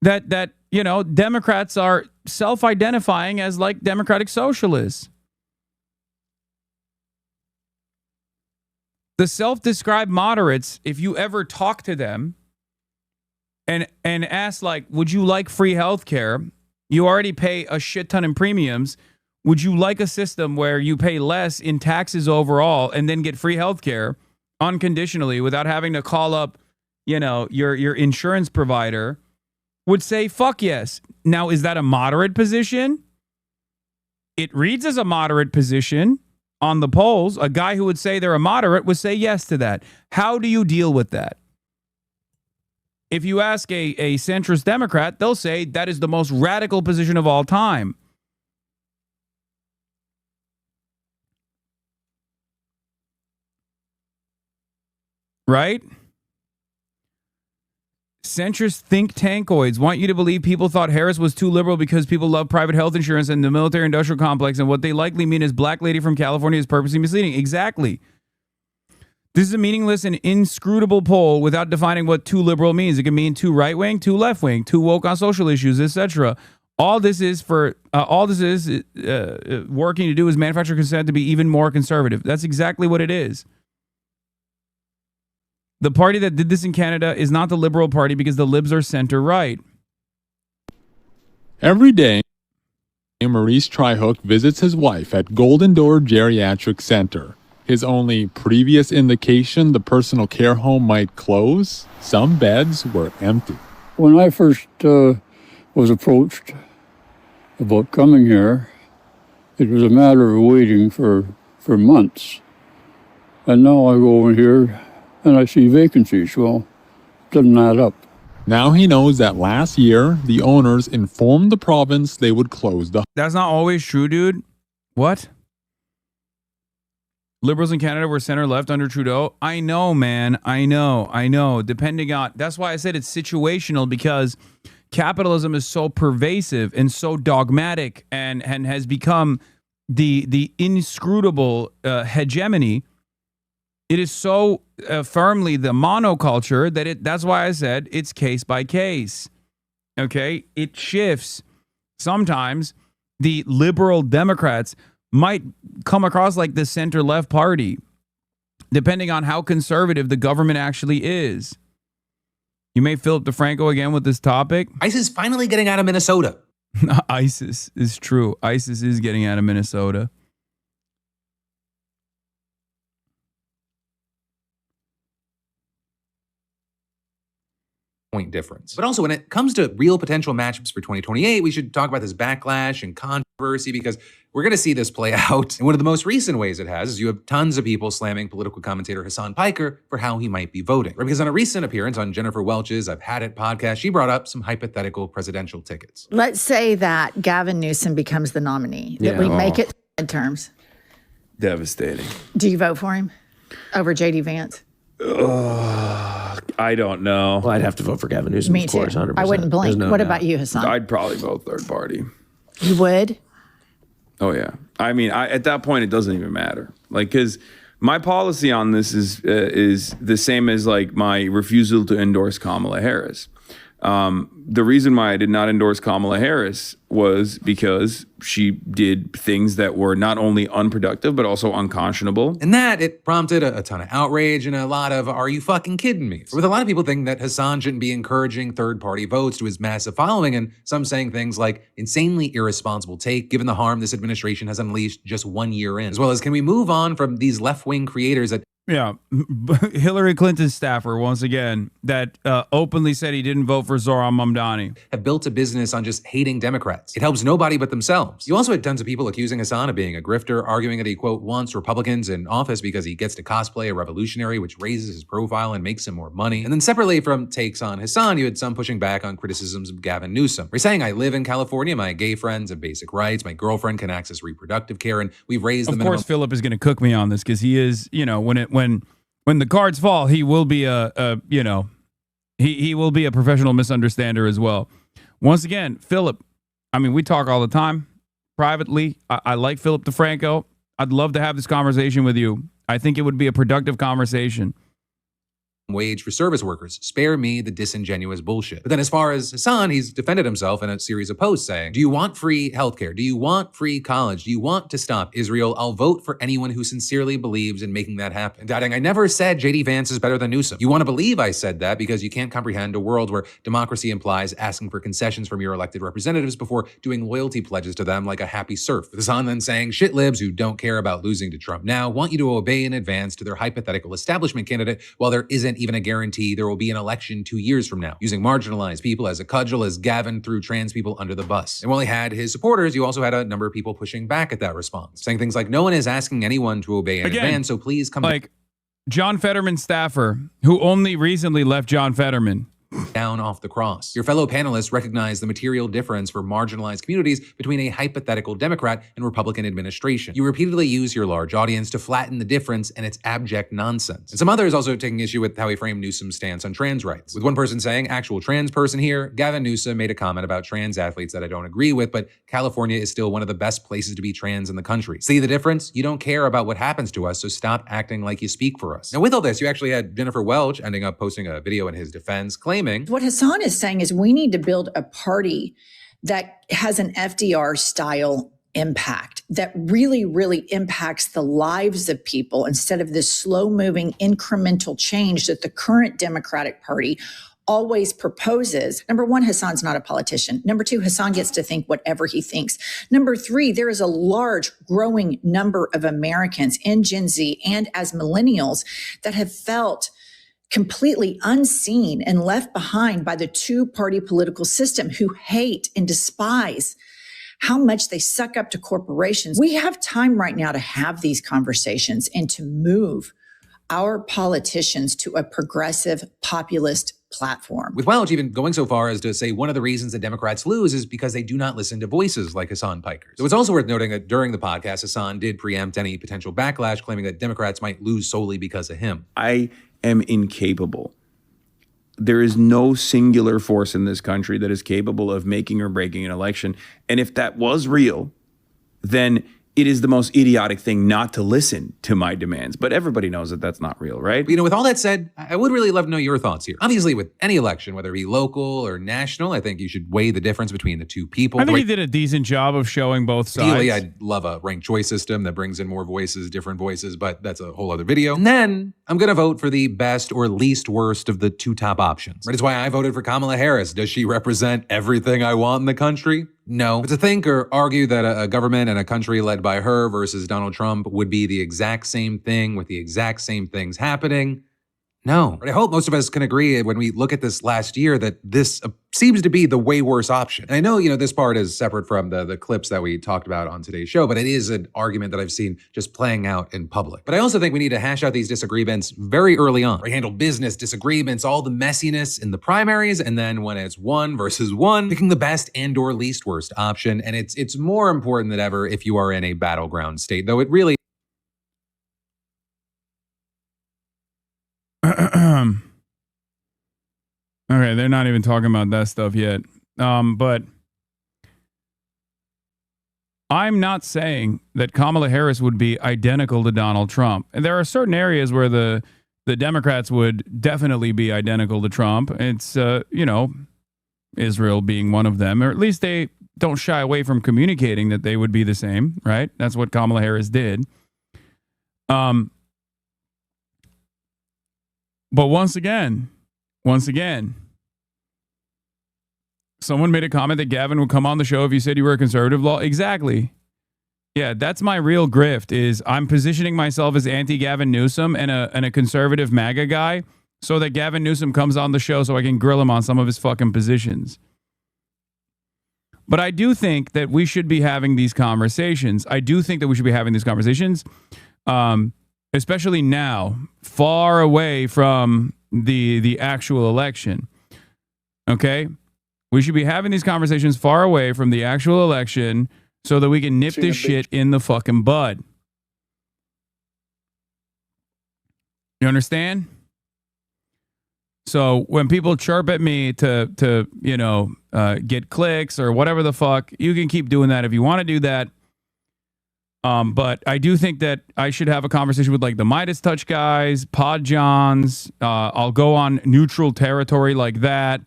that Democrats are self-identifying as like democratic socialists. The self-described moderates, if you ever talk to them and ask, like, would you like free health care? You already pay a shit ton in premiums. Would you like a system where you pay less in taxes overall and then get free health care unconditionally without having to call up, your insurance provider? Would say, fuck yes. Now, is that a moderate position? It reads as a moderate position. On the polls, a guy who would say they're a moderate would say yes to that. How do you deal with that? If you ask a centrist Democrat, they'll say that is the most radical position of all time. Right? Centrist think tankoids want you to believe people thought Harris was too liberal because people love private health insurance and the military industrial complex, and what they likely mean is black lady from California is purposely misleading. Exactly. This is a meaningless and inscrutable poll without defining what too liberal means. It can mean too right wing, too left wing, too woke on social issues, etc. All this is working to do is manufacture consent to be even more conservative. That's exactly what it is. The party that did this in Canada is not the Liberal Party because the Libs are center-right. Every day, Maurice Tryhook visits his wife at Golden Door Geriatric Center. His only previous indication the personal care home might close, some beds were empty. When I first was approached about coming here, it was a matter of waiting for months. And now I go over here and I see vacancies. Well, it doesn't add up. Now he knows that last year, the owners informed the province they would close the... That's not always true, dude. What? Liberals in Canada were center-left under Trudeau? I know, man. I know. Depending on... That's why I said it's situational, because capitalism is so pervasive and so dogmatic and has become the inscrutable hegemony, it is so firmly the monoculture that that's why I said it's case by case. Okay, it shifts. Sometimes the liberal Democrats might come across like the center-left party, depending on how conservative the government actually is. You may Philip DeFranco again with this topic. ISIS finally getting out of Minnesota. ISIS is true. ISIS is getting out of Minnesota. Point difference. But also, when it comes to real potential matchups for 2028, we should talk about this backlash and controversy because we're going to see this play out. And one of the most recent ways it has is you have tons of people slamming political commentator Hasan Piker for how he might be voting. Because on a recent appearance on Jennifer Welch's I've Had It podcast, she brought up some hypothetical presidential tickets. Let's say that Gavin Newsom becomes the nominee, that we make it midterms. Devastating. Do you vote for him over J.D. Vance? I don't know. Well, I'd have to vote for Gavin Newsom. Me of course, too. 100%. I wouldn't blink. No What doubt. about you, Hasan? I'd probably vote third party. You would? Oh, yeah. I mean, at that point, it doesn't even matter. Like, because my policy on this is the same as, like, my refusal to endorse Kamala Harris. The reason why I did not endorse Kamala Harris was because she did things that were not only unproductive, but also unconscionable. And that, it prompted a ton of outrage and a lot of, are you fucking kidding me? With a lot of people thinking that Hasan shouldn't be encouraging third-party votes to his massive following, and some saying things like, insanely irresponsible take, given the harm this administration has unleashed just 1 year in. As well as, can we move on from these left-wing creators that Yeah, Hillary Clinton's staffer, once again, that openly said he didn't vote for Zohran Mamdani. Have built a business on just hating Democrats. It helps nobody but themselves. You also had tons of people accusing Hasan of being a grifter, arguing that he, quote, wants Republicans in office because he gets to cosplay a revolutionary, which raises his profile and makes him more money. And then separately from takes on Hasan, you had some pushing back on criticisms of Gavin Newsom. We're saying, I live in California, my gay friends have basic rights, my girlfriend can access reproductive care, and we've raised the minimum. Of course, Philip is going to cook me on this because he is, you know, when the cards fall, he will be he will be a professional misunderstander as well. Once again, Philip, I mean, we talk all the time privately. I like Philip DeFranco. I'd love to have this conversation with you. I think it would be a productive conversation. Wage for service workers. Spare me the disingenuous bullshit. But then as far as Hasan, he's defended himself in a series of posts saying, do you want free healthcare? Do you want free college? Do you want to stop Israel? I'll vote for anyone who sincerely believes in making that happen. Adding, I never said J.D. Vance is better than Newsom. You want to believe I said that because you can't comprehend a world where democracy implies asking for concessions from your elected representatives before doing loyalty pledges to them like a happy serf. With Hasan then saying, shit libs who don't care about losing to Trump now want you to obey in advance to their hypothetical establishment candidate while there isn't even a guarantee there will be an election 2 years from now, using marginalized people as a cudgel as Gavin threw trans people under the bus. And while he had his supporters, you also had a number of people pushing back at that response, saying things like, no one is asking anyone to obey in advance, so please come like John Fetterman's staffer, who only recently left John Fetterman. down off the cross. Your fellow panelists recognize the material difference for marginalized communities between a hypothetical Democrat and Republican administration. You repeatedly use your large audience to flatten the difference, and it's abject nonsense. And some others also taking issue with how he framed Newsom's stance on trans rights. With one person saying, actual trans person here, Gavin Newsom made a comment about trans athletes that I don't agree with, but California is still one of the best places to be trans in the country. See the difference? You don't care about what happens to us, so stop acting like you speak for us. Now with all this, you actually had Jennifer Welch ending up posting a video in his defense claiming what Hasan is saying is we need to build a party that has an FDR style impact that really, really impacts the lives of people instead of this slow moving incremental change that the current Democratic Party always proposes. Number one, Hasan's not a politician. Number two, Hasan gets to think whatever he thinks. Number three, there is a large growing number of Americans in Gen Z and as millennials that have felt completely unseen and left behind by the two-party political system, who hate and despise how much they suck up to corporations. We have time right now to have these conversations and to move our politicians to a progressive populist platform. With Welch even going so far as to say one of the reasons that Democrats lose is because they do not listen to voices like Hasan Piker's. So it's also worth noting that during the podcast, Hasan did preempt any potential backlash, claiming that Democrats might lose solely because of him. I am incapable. There is no singular force in this country that is capable of making or breaking an election. And if that was real, then it is the most idiotic thing not to listen to my demands. But everybody knows that that's not real, right? You know, with all that said, I would really love to know your thoughts here. Obviously, with any election, whether it be local or national, I think you should weigh the difference between the two people. I think he did a decent job of showing both sides. Ideally, I'd love a ranked choice system that brings in more voices, different voices, but that's a whole other video. And then I'm going to vote for the best or least worst of the two top options. Right? It's why I voted for Kamala Harris. Does she represent everything I want in the country? No. But to think or argue that a government and a country led by her versus Donald Trump would be the exact same thing with the exact same things happening, no. But I hope most of us can agree when we look at this last year that this seems to be the way worse option. And I know, this part is separate from the clips that we talked about on today's show, but it is an argument that I've seen just playing out in public. But I also think we need to hash out these disagreements very early on. Right? Handle business disagreements, all the messiness in the primaries, and then when it's 1 versus 1, picking the best and or least worst option. And it's more important than ever if you are in a battleground state, though it really Okay, they're not even talking about that stuff yet. But I'm not saying that Kamala Harris would be identical to Donald Trump. And there are certain areas where the Democrats would definitely be identical to Trump. It's, Israel being one of them, or at least they don't shy away from communicating that they would be the same, right? That's what Kamala Harris did. But once again, someone made a comment that Gavin would come on the show if you said you were a conservative law. Exactly. Yeah, that's my real grift is I'm positioning myself as anti-Gavin Newsom and a conservative MAGA guy so that Gavin Newsom comes on the show so I can grill him on some of his fucking positions. But I do think that we should be having these conversations. Especially now, far away from the actual election. Okay? We should be having these conversations far away from the actual election so that we can nip this shit in the fucking bud. You understand? So when people chirp at me to get clicks or whatever the fuck, you can keep doing that if you want to do that. But I do think that I should have a conversation with like the Midas Touch guys, Pod Johns. I'll go on neutral territory like that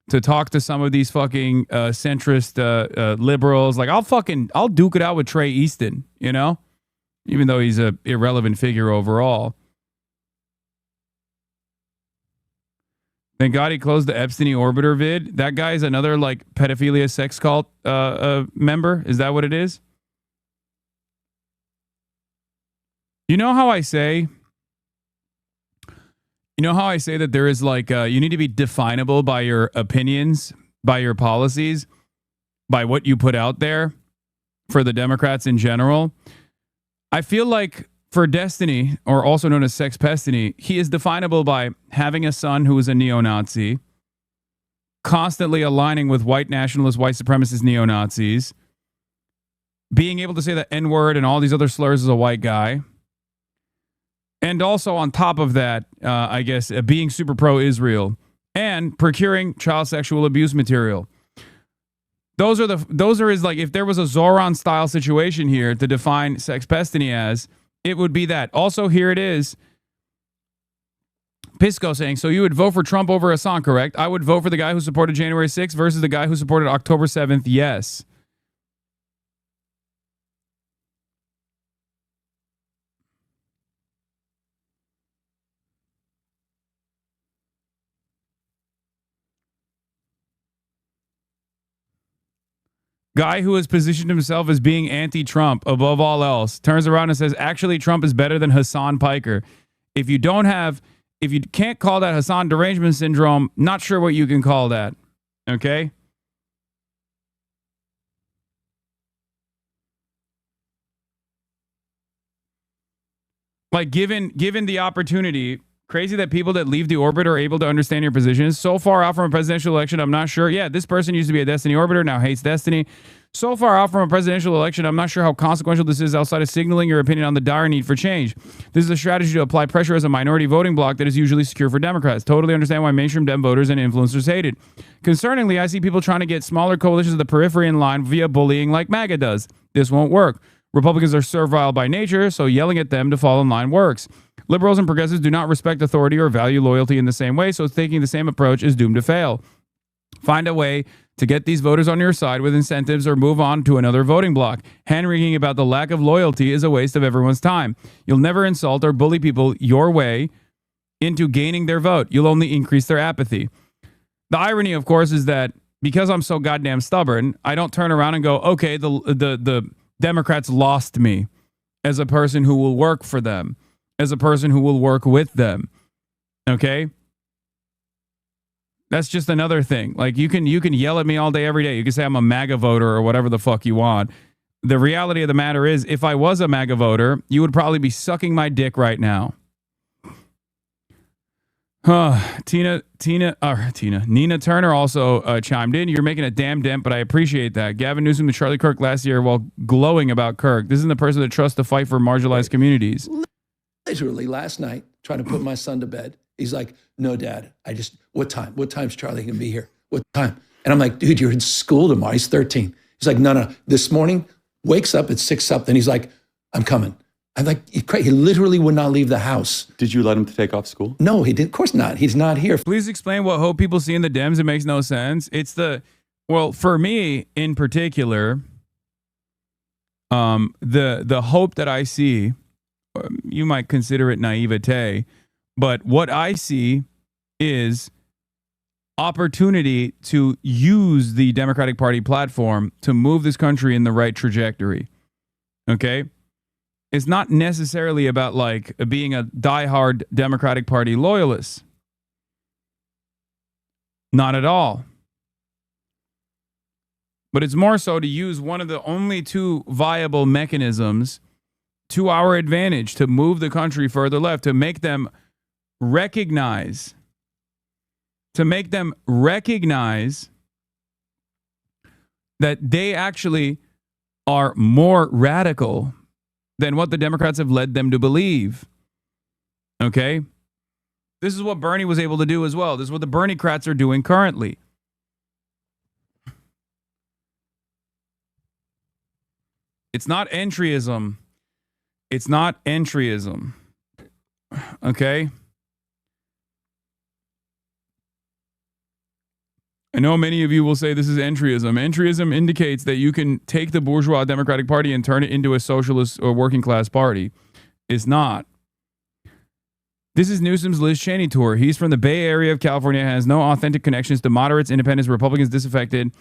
to talk to some of these fucking centrist liberals. Like I'll duke it out with Trey Easton, even though he's a irrelevant figure overall. Thank God he closed the Epstein Orbiter vid. That guy's another like pedophilia sex cult member. Is that what it is? You know how I say that there is like, you need to be definable by your opinions, by your policies, by what you put out there for the Democrats in general. I feel like for Destiny, or also known as Sex Pestiny, he is definable by having a son who is a neo-Nazi, constantly aligning with white nationalist, white supremacist neo-Nazis, being able to say the N-word and all these other slurs as a white guy, and also on top of that, being super pro-Israel and procuring child sexual abuse material. Those are his, like, if there was a Zoran style situation here to define Sex Pestiny as, it would be that. Also, here it is. Pisco saying, so you would vote for Trump over Hasan, correct? I would vote for the guy who supported January 6th versus the guy who supported October 7th. Yes. Guy who has positioned himself as being anti-Trump above all else turns around and says, actually, Trump is better than Hasan Piker. If you can't call that Hasan derangement syndrome, not sure what you can call that. Okay? Like, given the opportunity, crazy that people that leave the orbit are able to understand your positions. So far out from a presidential election, I'm not sure. Yeah, this person used to be a Destiny orbiter, now hates Destiny. So far out from a presidential election, I'm not sure how consequential this is outside of signaling your opinion on the dire need for change. This is a strategy to apply pressure as a minority voting bloc that is usually secure for Democrats. Totally understand why mainstream Dem voters and influencers hate it. Concerningly, I see people trying to get smaller coalitions of the periphery in line via bullying like MAGA does. This won't work. Republicans are servile by nature, so yelling at them to fall in line works. Liberals and progressives do not respect authority or value loyalty in the same way, so taking the same approach is doomed to fail. Find a way to get these voters on your side with incentives or move on to another voting bloc. Hand-wringing about the lack of loyalty is a waste of everyone's time. You'll never insult or bully people your way into gaining their vote. You'll only increase their apathy. The irony, of course, is that because I'm so goddamn stubborn, I don't turn around and go, okay, the Democrats lost me as a person who will work for them, as a person who will work with them. Okay? That's just another thing. Like you can yell at me all day, every day. You can say I'm a MAGA voter or whatever the fuck you want. The reality of the matter is, if I was a MAGA voter, you would probably be sucking my dick right now. Nina Turner also chimed in. You're making a damn dent, but I appreciate that. Gavin Newsom to Charlie Kirk last year while glowing about Kirk. This isn't the person that trusts to fight for marginalized communities. Literally last night, trying to put my son to bed. He's like, no, Dad, what time? What time's Charlie going to be here? What time? And I'm like, dude, you're in school tomorrow. He's 13. He's like, no. This morning, wakes up at 6 something. He's like, I'm coming. I'm like, he literally would not leave the house. Did you let him to take off school? No, he did. Of course not. He's not here. Please explain what hope people see in the Dems. It makes no sense. Well, for me in particular, the hope that I see, you might consider it naivete, but what I see is opportunity to use the Democratic Party platform to move this country in the right trajectory. Okay? It's not necessarily about like being a diehard Democratic Party loyalist. Not at all. But it's more so to use one of the only two viable mechanisms to our advantage to move the country further left, to make them recognize that they actually are more radical than what the Democrats have led them to believe. Okay? This is what Bernie was able to do as well. This is what the Bernie-crats are doing currently. It's not entryism. It's not entryism. Okay? I know many of you will say this is entryism. Entryism indicates that you can take the bourgeois Democratic Party and turn it into a socialist or working class party. It's not. This is Newsom's Liz Cheney tour. He's from the Bay Area of California, has no authentic connections to moderates, independents, Republicans, disaffected.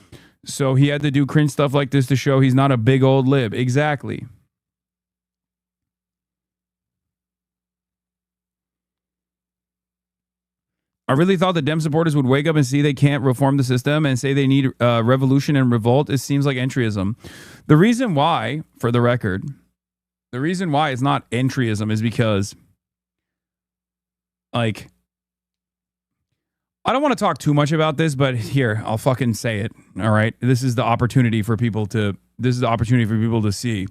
So he had to do cringe stuff like this to show he's not a big old lib. Exactly. I really thought the Dem supporters would wake up and see they can't reform the system and say they need revolution and revolt. It seems like entryism. The reason why, for the record, the reason why it's not entryism is because, like, I don't want to talk too much about this, but here, I'll fucking say it. All right. This is the opportunity for people to see.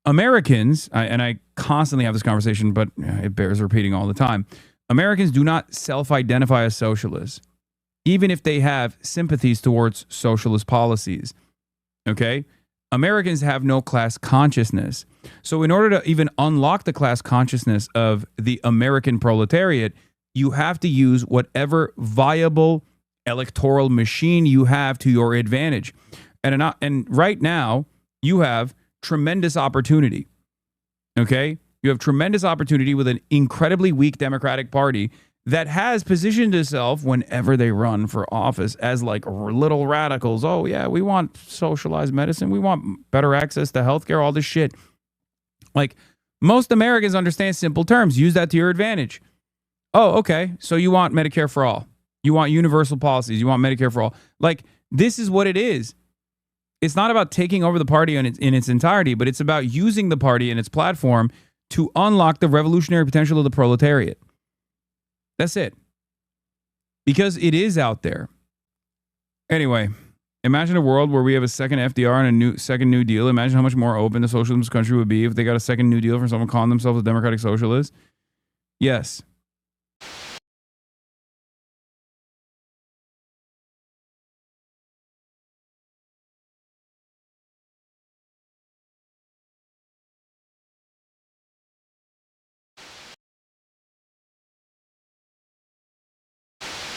Americans, and I constantly have this conversation, but it bears repeating all the time. Americans do not self-identify as socialists, even if they have sympathies towards socialist policies. Okay? Americans have no class consciousness. So in order to even unlock the class consciousness of the American proletariat, you have to use whatever viable electoral machine you have to your advantage. And right now, you have tremendous opportunity. Okay? You have tremendous opportunity with an incredibly weak Democratic Party that has positioned itself whenever they run for office as like little radicals. Oh, yeah, we want socialized medicine. We want better access to healthcare, all this shit. Like, most Americans understand simple terms. Use that to your advantage. Oh, okay. So you want Medicare for all. You want universal policies. You want Medicare for all. Like, this is what it is. It's not about taking over the party in its entirety, but it's about using the party and its platform to unlock the revolutionary potential of the proletariat. That's it. Because it is out there. Anyway, imagine a world where we have a second FDR and a second New Deal. Imagine how much more open the socialist country would be if they got a second New Deal from someone calling themselves a democratic socialist. Yes.